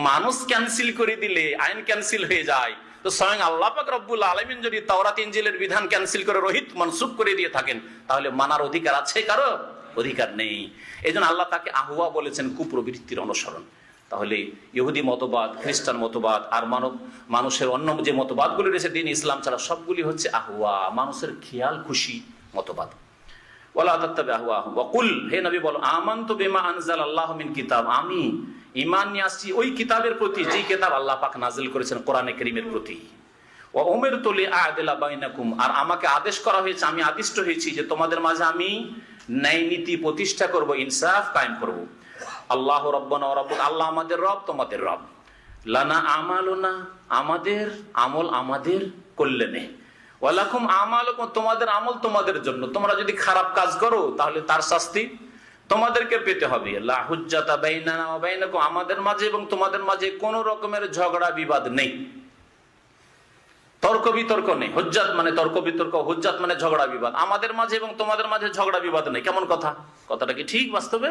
মানুষ ক্যান্সেল করে দিলে আইন ক্যান্সেল হয়ে যায়, তো স্বয়ং আল্লাহ পাক রব্বুল আলামিন যদি তাওরাত ইনজিলের বিধান ক্যান্সেল করে রহিত মনসুখ করে দিয়ে থাকেন, তাহলে মানার অধিকার আছে কারো? অধিকার নেই। এই জন্য আল্লাহ তাকে আহওয়া বলেছেন, কুপ্রবৃত্তির অনুসরণ। তাহলে ইহুদি মতবাদ, খ্রিস্টান মতবাদ আর মানুষের অন্য যে মতবাদগুলি রয়েছে দিন ইসলাম ছাড়া, সবগুলি হচ্ছে আহওয়া, মানুষের খেয়াল খুশি মতবাদ। ওয়ালা তাত্তাবি আহওয়াহুম ওয়া কুল, হে নবী বলো আমানতু বিমা আনজালাল্লাহু মিন কিতাব, আমি ঈমান নিয়ে আসছি ওই কিতাবের প্রতি যেই কিতাব আল্লাহ পাক নাযিল করেছেন, কোরআনে কারীমের প্রতি। ওয়া উমিরতু লিআদিলা বাইনাকুম, আর আমাকে আদেশ করা হয়েছে, আমি আদিষ্ট হয়েছি যে তোমাদের মাঝে আমি ন্যায় নীতি প্রতিষ্ঠা করব, ইনসাফ কায়েম করব। আল্লাহু রাব্বানা ওয়া রাব্বুকুম, আল্লাহ আমাদের রব তোমাদের রব। লানা আমালুনা, আমাদের আমল আমাদের কল্যাণে। ওয়ালাকুম আমালুকুম, তোমাদের আমল তোমাদের জন্য। তোমরা যদি খারাপ কাজ করো তাহলে তার শাস্তি তোমাদেরকে পেতে হবে। লা হুজ্জাতা বাইনানা ওয়া বাইনাকুম, আমাদের মাঝে এবং তোমাদের মাঝে কোন রকমের ঝগড়া বিবাদ নেই, তর্ক বিতর্ক নেই। হুজ্জাত মানে তর্ক বিতর্ক, হুজ্জাত মানে ঝগড়া বিবাদ। আমাদের মাঝে এবং তোমাদের মাঝে ঝগড়া বিবাদ নেই। কেমন কথা? কথাটা কি ঠিক বাস্তবে?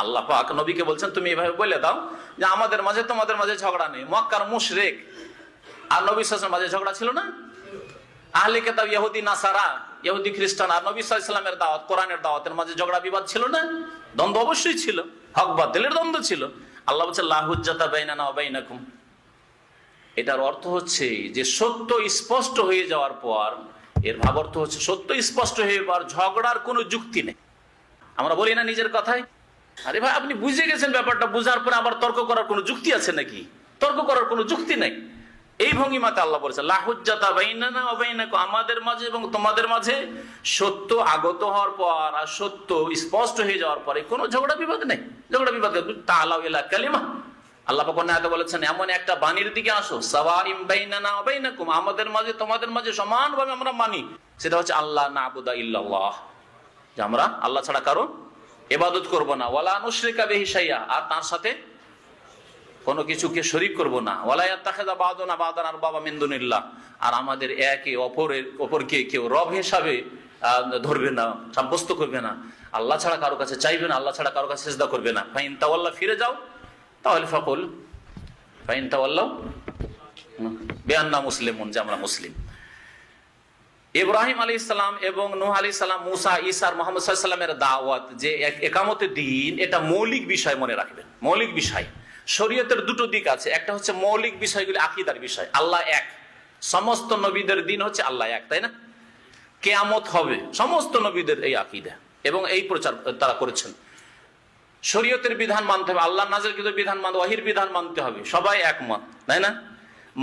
আল্লাহ পাক নবীকে বলছেন তুমি এভাবে বলে দাও যে আমাদের মাঝে তোমাদের মাঝে ঝগড়া নেই। মক্কার মুশরিক আর নবী সাল্লাল্লাহু আলাইহি ওয়াসাল্লামের মাঝে ঝগড়া ছিল না? আহলে কিতাব ইহুদি নাসারা, ইহুদি খ্রিস্টান আর নবী সাল্লাল্লাহু আলাইহি ওয়াসাল্লামের দাওয়াত, কোরআনের দাওয়াতের মাঝে ঝগড়া বিবাদ ছিল না? দ্বন্দ্ব অবশ্যই ছিল, হক বাতিলের দ্বন্দ্ব ছিল। আল্লাহ বলছে লা হুজ্জাতা বাইনানা ওয়া বাইনাকুম। এটার অর্থ হচ্ছে যে সত্য স্পষ্ট হয়ে যাওয়ার পর, এর ভাব অর্থ হচ্ছে সত্য স্পষ্ট হয়ে যাওয়ার ঝগড়ার কোনো যুক্তি নেই। আমরা বলি না নিজের কথায়, আরে ভাই আপনি বুঝে গেছেন ব্যাপারটা, বুঝার পরে আবার তর্ক করার কোনো যুক্তি আছে নাকি? তর্ক করার কোনো যুক্তি নেই। এই ভঙ্গিমাতে আল্লাহ বলেছে লা হুজ্জাতা বাইনানা ওয়া বাইনাকুম, আমাদের মাঝে এবং তোমাদের মাঝে সত্য আগত হওয়ার পর আর সত্য স্পষ্ট হয়ে যাওয়ার পরে কোনো ঝগড়া বিবাদ নেই। ঝগড়া বিবাদ তাআলাউ ইলা কালিমা, আল্লাহ পাক অন্য আয়াতে বলেছেন এমন একটা বাণীর দিকে আসো, সাওয়াইম বাইনানা ওয়া বাইনাকুম, আমাদের মাঝে তোমাদের মাঝে সমানভাবে আমরা মানি। সেটা হচ্ছে আল্লাহ না'বুদা ইল্লাল্লাহ, যে আমরা আল্লাহ ছাড়া কারো ইবাদত করব না। ওয়ালা নুশরিকা বিহি শাইআ, আর তার সাথে কোনো কিছুকে শরীক করব না। ওয়ালা ইয়াত্তাখিযা বা'দুনা বা'দান আরবাবা মিন দুনিল্লাহ, আর আমাদের একে অপরকে কেউ রব হিসাবে ধরবে না, সাব্যস্ত করবে না। আল্লাহ ছাড়া কারো কাছে চাইবে না, আল্লাহ ছাড়া কারো কাছে সিজদা করবে না। ফাইন তাওয়াল্লাহ, ফিরে যাও, তাহলে ফাকুল ফাইন তাওয়াল্লাহ বিআন্না মুসলিমুন, যে আমরা মুসলিম। ইব্রাহিম আলাইহিস সালাম এবং নূহ আলাইহিস সালাম, মুসা, ঈসা আর মুহাম্মদ সাল্লাল্লাহু আলাইহি ওয়াসাল্লামের দাওয়াত যে একামতে দ্বীন, এটা মৌলিক বিষয় মনে রাখবেন। মৌলিক বিষয়, শরীয়তের দুটো দিক আছে। একটা হচ্ছে মৌলিক বিষয়গুলি, আকীদার বিষয়, আল্লাহ এক, সমস্ত নবীদের দিন হচ্ছে আল্লাহ এক, তাই না? কিয়ামত হবে, সমস্ত নবীদের এই আকীদা এবং এই প্রচার তারা করেছেন। শরীয়তের বিধান মানতে হবে, আল্লাহ নাযিলকৃত বিধান মানতে, ওহীর বিধান মানতে হবে, সবাই একমত, তাই না?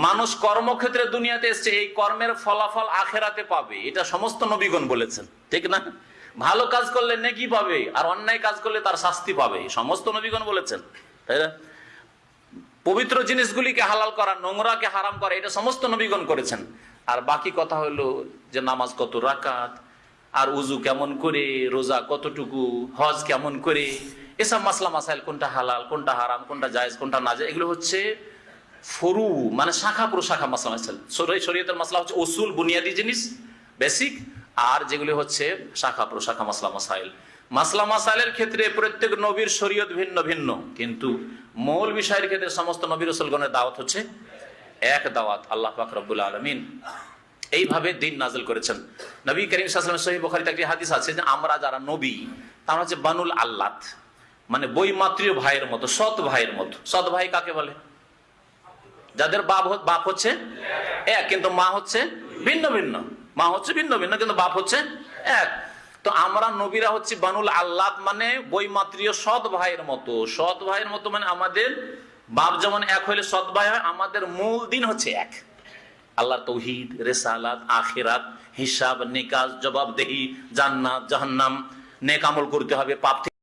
মানুষ কর্মক্ষেত্রে দুনিয়াতে এসছে, এই কর্মের ফলাফল আখেরাতে পাবে, এটা সমস্ত নবীগণ বলেছেন, ঠিক না? ভালো কাজ করলে নেকি পাবে আর অন্যায় কাজ করলে তার শাস্তি পাবে, সমস্ত নবীগণ বলেছেন, তাই না? পবিত্র জিনিসগুলিকে হালাল করা, নোংরাকে হারাম করা, এটা সমস্ত নবীগণ করেছেন। আর বাকি কথা হলো যে নামাজ কত রাকাত, আর উজু কেমন করে, রোজা কতটুকু, হজ কেমন করে, এসব মাসলা মাসাইল, কোনটা হালাল, কোনটা হারাম, কোনটা জায়েজ, কোনটা না জায়েজ, এগুলো হচ্ছে ফরু, মানে শাখা প্রশাখা মাসলা মাসাইল। শরীয়তের মাসলা হচ্ছে উসুল, বুনিয়াদী জিনিস, বেসিক, আর যেগুলি হচ্ছে শাখা প্রশাখা মাসলা মাসাইল। মাসলা মাসাইলের ক্ষেত্রে প্রত্যেক নবীর শরীয়ত ভিন্ন ভিন্ন, কিন্তু মূল বিষয়ের ক্ষেত্রে সমস্ত নবী রাসূলগণের দাওয়াত হচ্ছে এক দাওয়াত। আল্লাহ পাক রব্বুল আলামিন এইভাবে দিন নাযিল করেছেন। নবী করিম সাল্লাল্লাহু আলাইহি ওয়াসাল্লাম সহিহ বুখারীতে একটি হাদিস আছে যে আমরা যারা নবী, তারা হচ্ছে বানুল আল্লাত, মানে বৈমাত্রীয় ভাইয়ের মতো, সৎ ভাইয়ের মতো। সৎ ভাই কাকে বলে? যাদের বাপ হচ্ছে এক কিন্তু মা হচ্ছে ভিন্ন ভিন্ন, মা হচ্ছে ভিন্ন ভিন্ন কিন্তু বাপ হচ্ছে এক। তো আমরা নবীরা হচ্ছে বানুল আল্লাত, মানে বৈমাত্রীয় সৎ ভাইয়ের মতো। সৎ ভাইয়ের মতো মানে আমাদের বাপ যেমন এক হইলে সৎ ভাই হয়, আমাদের মূল দিন হচ্ছে এক। আল্লাহর তৌহিদ, রিসালাত, আখিরাত, হিসাব, নিকাশ, জবাবদেহি, জান্নাত, জাহান্নাম, নেক আমল করতে হবে, পাপ থেকে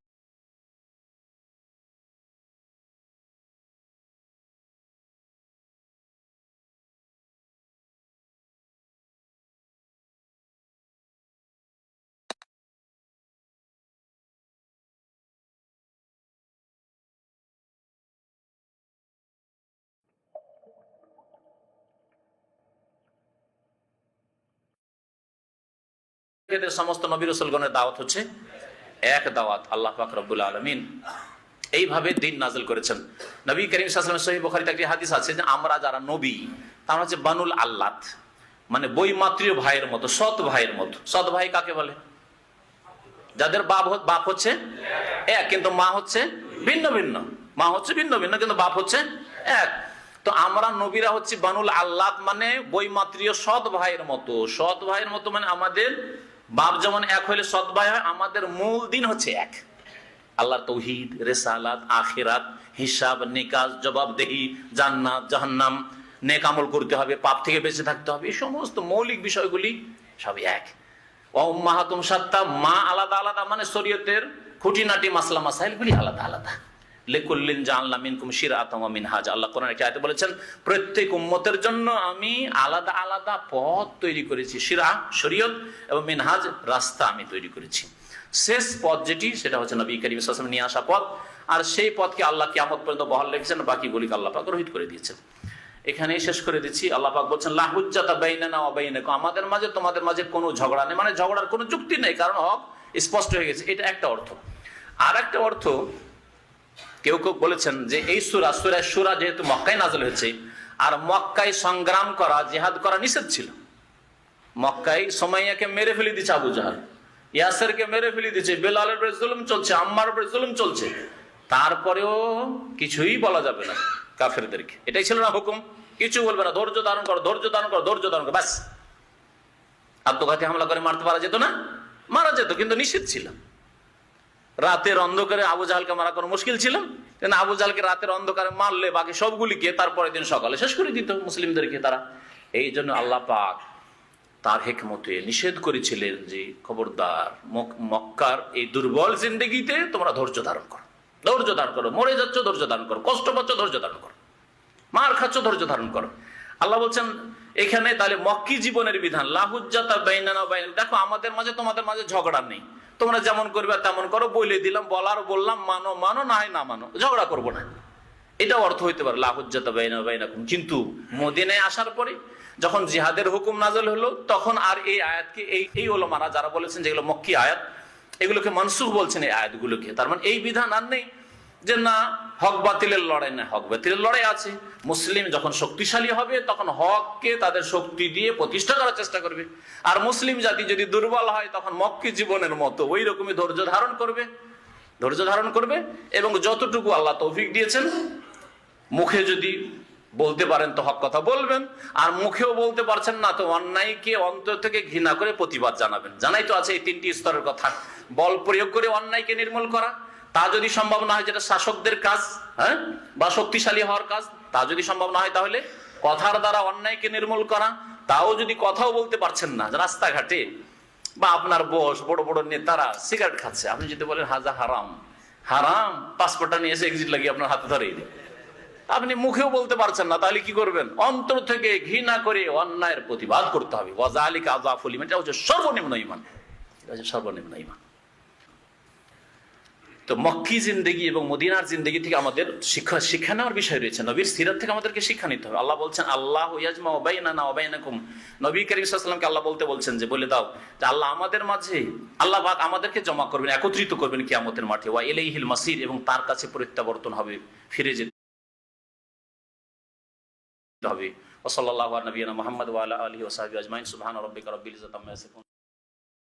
সমস্ত নবী রাসূলগণের দাওয়াত হচ্ছে এক দাওয়াত। আল্লাহ পাক রব্বুল আলামিন এইভাবে দিন নাযিল করেছেন। নবী করিম সাল্লাল্লাহু আলাইহি ওয়াসাল্লাম সহিহ বুখারীতে একটি হাদিস আছে যে আমরা যারা নবী, তারা হচ্ছে বানুল আল্লাত, মানে বৈমাত্রীয় ভাইয়ের মতো, সৎ ভাইয়ের মতো। সৎ ভাই কাকে বলে? যাদের বাপ হচ্ছে এক কিন্তু মা হচ্ছে ভিন্ন ভিন্ন, মা হচ্ছে ভিন্ন ভিন্ন কিন্তু বাপ হচ্ছে এক। তো আমরা নবীরা হচ্ছে বানুল আল্লাত, মানে বৈমাত্রীয় সৎ ভাইয়ের মতো। সৎ ভাইয়ের মতো মানে আমাদের বাপ যেমন এক হইলে সৎ ভাই হয়, আমাদের মূল দিন হচ্ছে এক। আল্লাহর তৌহিদ, রিসালাত, আখিরাত, হিসাব, নিকাশ, জবাবদেহি, জান্নাত, জাহান্নাম, নেক আমল করতে হবে, পাপ থেকে বেঁচে থাকতে হবে, এই সমস্ত মৌলিক বিষয়গুলি সবই এক। উম্মাহাতুম শাত্তা, মা আলাদা আলাদা, মানে শরীয়তের খুঁটিনাটি মাসলা মাসাইলগুলি আলাদা আলাদা। লিকুল্লিন জাআলনা মিনকুম শিরআতাম ওয়া মিনহাজ, আল্লাহ কোরআনে একটি আয়াতে বলেছেন প্রত্যেক উম্মতের জন্য আমি আলাদা আলাদা পথ তৈরি করেছি, শিরা শরীয়ত এবং মিনহাজ রাস্তা আমি তৈরি করেছি। শেষ পথ যেটি, সেটা হচ্ছে নবী করিম সাল্লাল্লাহু আলাইহি ওয়াসাল্লাম নিয়ে আসা পথ, আর সেই পথকে আল্লাহ কিয়ামত পর্যন্ত বহাল রেখেছেন, বাকিগুলিকে আল্লাহ পাক রহিত করে দিয়েছেন। এখানেই শেষ করে দিচ্ছি। আল্লাহ পাক বলছেন লা হুজ্জাতা বাইনানা ওয়া বাইনাকুম, আমাদের মাঝে তোমাদের মাঝে কোনো ঝগড়া নেই, মানে ঝগড়ার কোনো যুক্তি নেই, কারণ হক স্পষ্ট হয়ে গেছে। এটা একটা অর্থ। আর একটা অর্থ, কেউ কেউ বলেছেন যে এই সূরা সূরা যেহেতু মক্কায় নাযিল হয়েছে, আর মক্কায় সংগ্রাম করা, জিহাদ করা নিষেধ ছিল। মক্কায় সুমাইয়াকে মেরে ফেলে দিচ্ছে আবু জাহল, ইয়াসিরকে মেরে ফেলে দিচ্ছে, বেলালের উপরে জুলুম চলছে, আম্মার উপরে জুলুম চলছে, তারপরেও কিছুই বলা যাবে না কাফেরদেরকে। এটাই ছিল না হুকুম, কিছু বলবে না, ধৈর্য ধারণ করো, ধৈর্য ধারণ করো, ধৈর্য ধারণ করো, ব্যাস। আত্মঘাতী হামলা করে মারতে পারা যেত না? মারা যেত, কিন্তু নিষেধ ছিল। রাতের অন্ধকারে আবু জাহালকে মারা কোনো মুশকিল ছিল, কিন্তু আবু জাহালকে রাতের অন্ধকারে মারলে বাকি সবগুলিকে তারপরের দিন সকালে শেষ করে দিত মুসলিমদেরকে তারা। এই জন্য আল্লাহ পাক তার হিকমতে নিষেধ করেছিলেন যে খবরদার মক্কার এই দুর্বল জিন্দেগিতে তোমরা ধৈর্য ধারণ করো, ধৈর্য ধারণ করো, মরে যাচ্ছ ধৈর্য ধারণ করো, কষ্ট পাচ্ছ ধৈর্য ধারণ করো, মার খাচ্ছ ধৈর্য ধারণ করো। আল্লাহ বলছেন এখানে তাহলে মক্কি জীবনের বিধান, লা হুজ্জাতা বাইনানা ওয়া বাইনাকুম, দেখো আমাদের মাঝে তোমাদের মাঝে ঝগড়া নেই, তোমরা যেমন করবে তেমন করো, বলে দিলাম, বললাম, মানো মানো, না হয় না মানো, ঝগড়া করবো না। এটা অর্থ হইতে পারে লা হুজ্জাতা বাইনানা ওয়া বাইনাকুম। কিন্তু মদিনায় আসার পরে যখন জিহাদের হুকুম নাযিল হলো, তখন আর এই আয়াতকে এই ওলামারা যারা বলেছেন যেগুলো মক্কি আয়াত, এগুলোকে মানসুখ বলছেন এই আয়াতগুলোকে। তার মানে এই বিধান আর নেই যে না হক বাতিলের লড়াই, না, হক বাতিলের লড়াই আছে। মুসলিম যখন শক্তিশালী হবে তখন হককে তাদের শক্তি দিয়ে প্রতিষ্ঠা করার চেষ্টা করবে, আর মুসলিম জাতি যদি দুর্বল হয় তখন মক্কি জীবনের মতো ওই রকমই ধৈর্য ধারণ করবে, এবং যতটুকু আল্লাহ তৌফিক দিয়েছেন, মুখে যদি বলতে পারেন তো হক কথা বলবেন, আর মুখেও বলতে পারছেন না তো অন্যায়কে অন্তর থেকে ঘৃণা করে প্রতিবাদ জানাবেন। জানাই তো আছে এই তিনটি স্তরের কথা। বল প্রয়োগ করে অন্যায়কে নির্মূল করা, তা যদি সম্ভব না হয়, যেটা শাসকদের কাজ, হ্যাঁ, বা শক্তিশালী হওয়ার কাজ, তা যদি সম্ভব না হয় তাহলে কথার দ্বারা অন্যায়কে নির্মূল করা। তাও যদি কথাও বলতে পারছেন না, রাস্তাঘাটে বা আপনার বস বড় বড় নেতারা সিগারেট খাচ্ছে, আপনি যদি বলেন হাজা হারাম, হারাম, পাসপোর্টটা নিয়ে এসে এক্সিট লাগিয়ে আপনার হাতে ধরে দিন, আপনি মুখেও বলতে পারছেন না, তাহলে কি করবেন? অন্তর থেকে ঘৃণা করে অন্যায়ের প্রতিবাদ করতে হবে। ওয়াযালিকা আযাফুল ঈমান, এটা হচ্ছে সর্বনিম্ন ঈমান, এটা হচ্ছে সর্বনিম্ন ঈমান। তো মক্কি জিন্দেগি এবং মদিনার জিন্দেগি থেকে আমাদের শিক্ষা নেওয়ার বিষয় রয়েছে। নবীর সিরাত থেকে আমাদেরকে শিক্ষা নিতে হবে। আল্লাহ বলছেন আল্লাহ ইয়াজমাউ বাইনানা ওয়া বাইনাকুম, নবী করিম সাল্লাল্লাহু আলাইহি ওয়াসাল্লামকে আল্লাহ বলতে বলছেন যে বলে দাও যে আল্লাহ আমাদের মাঝে, আল্লাহ পাক আমাদেরকে জমা করবেন, একত্রিত করবেন কিয়ামতের মাঠে, ওয়া ইলাইহিল মাসির, এবং তার কাছে প্রত্যাবর্তন হবে, ফিরে যেতে হবে। ওয়া সাল্লাল্লাহু আলা নবিয়িনা মুহাম্মদ ওয়া আলা আলিহি ওয়া সাহবিহি আজমাইন। সুবহান রাব্বিকা রাব্বিল ইজ্জাতি আম্মা ইয়াসিফুন।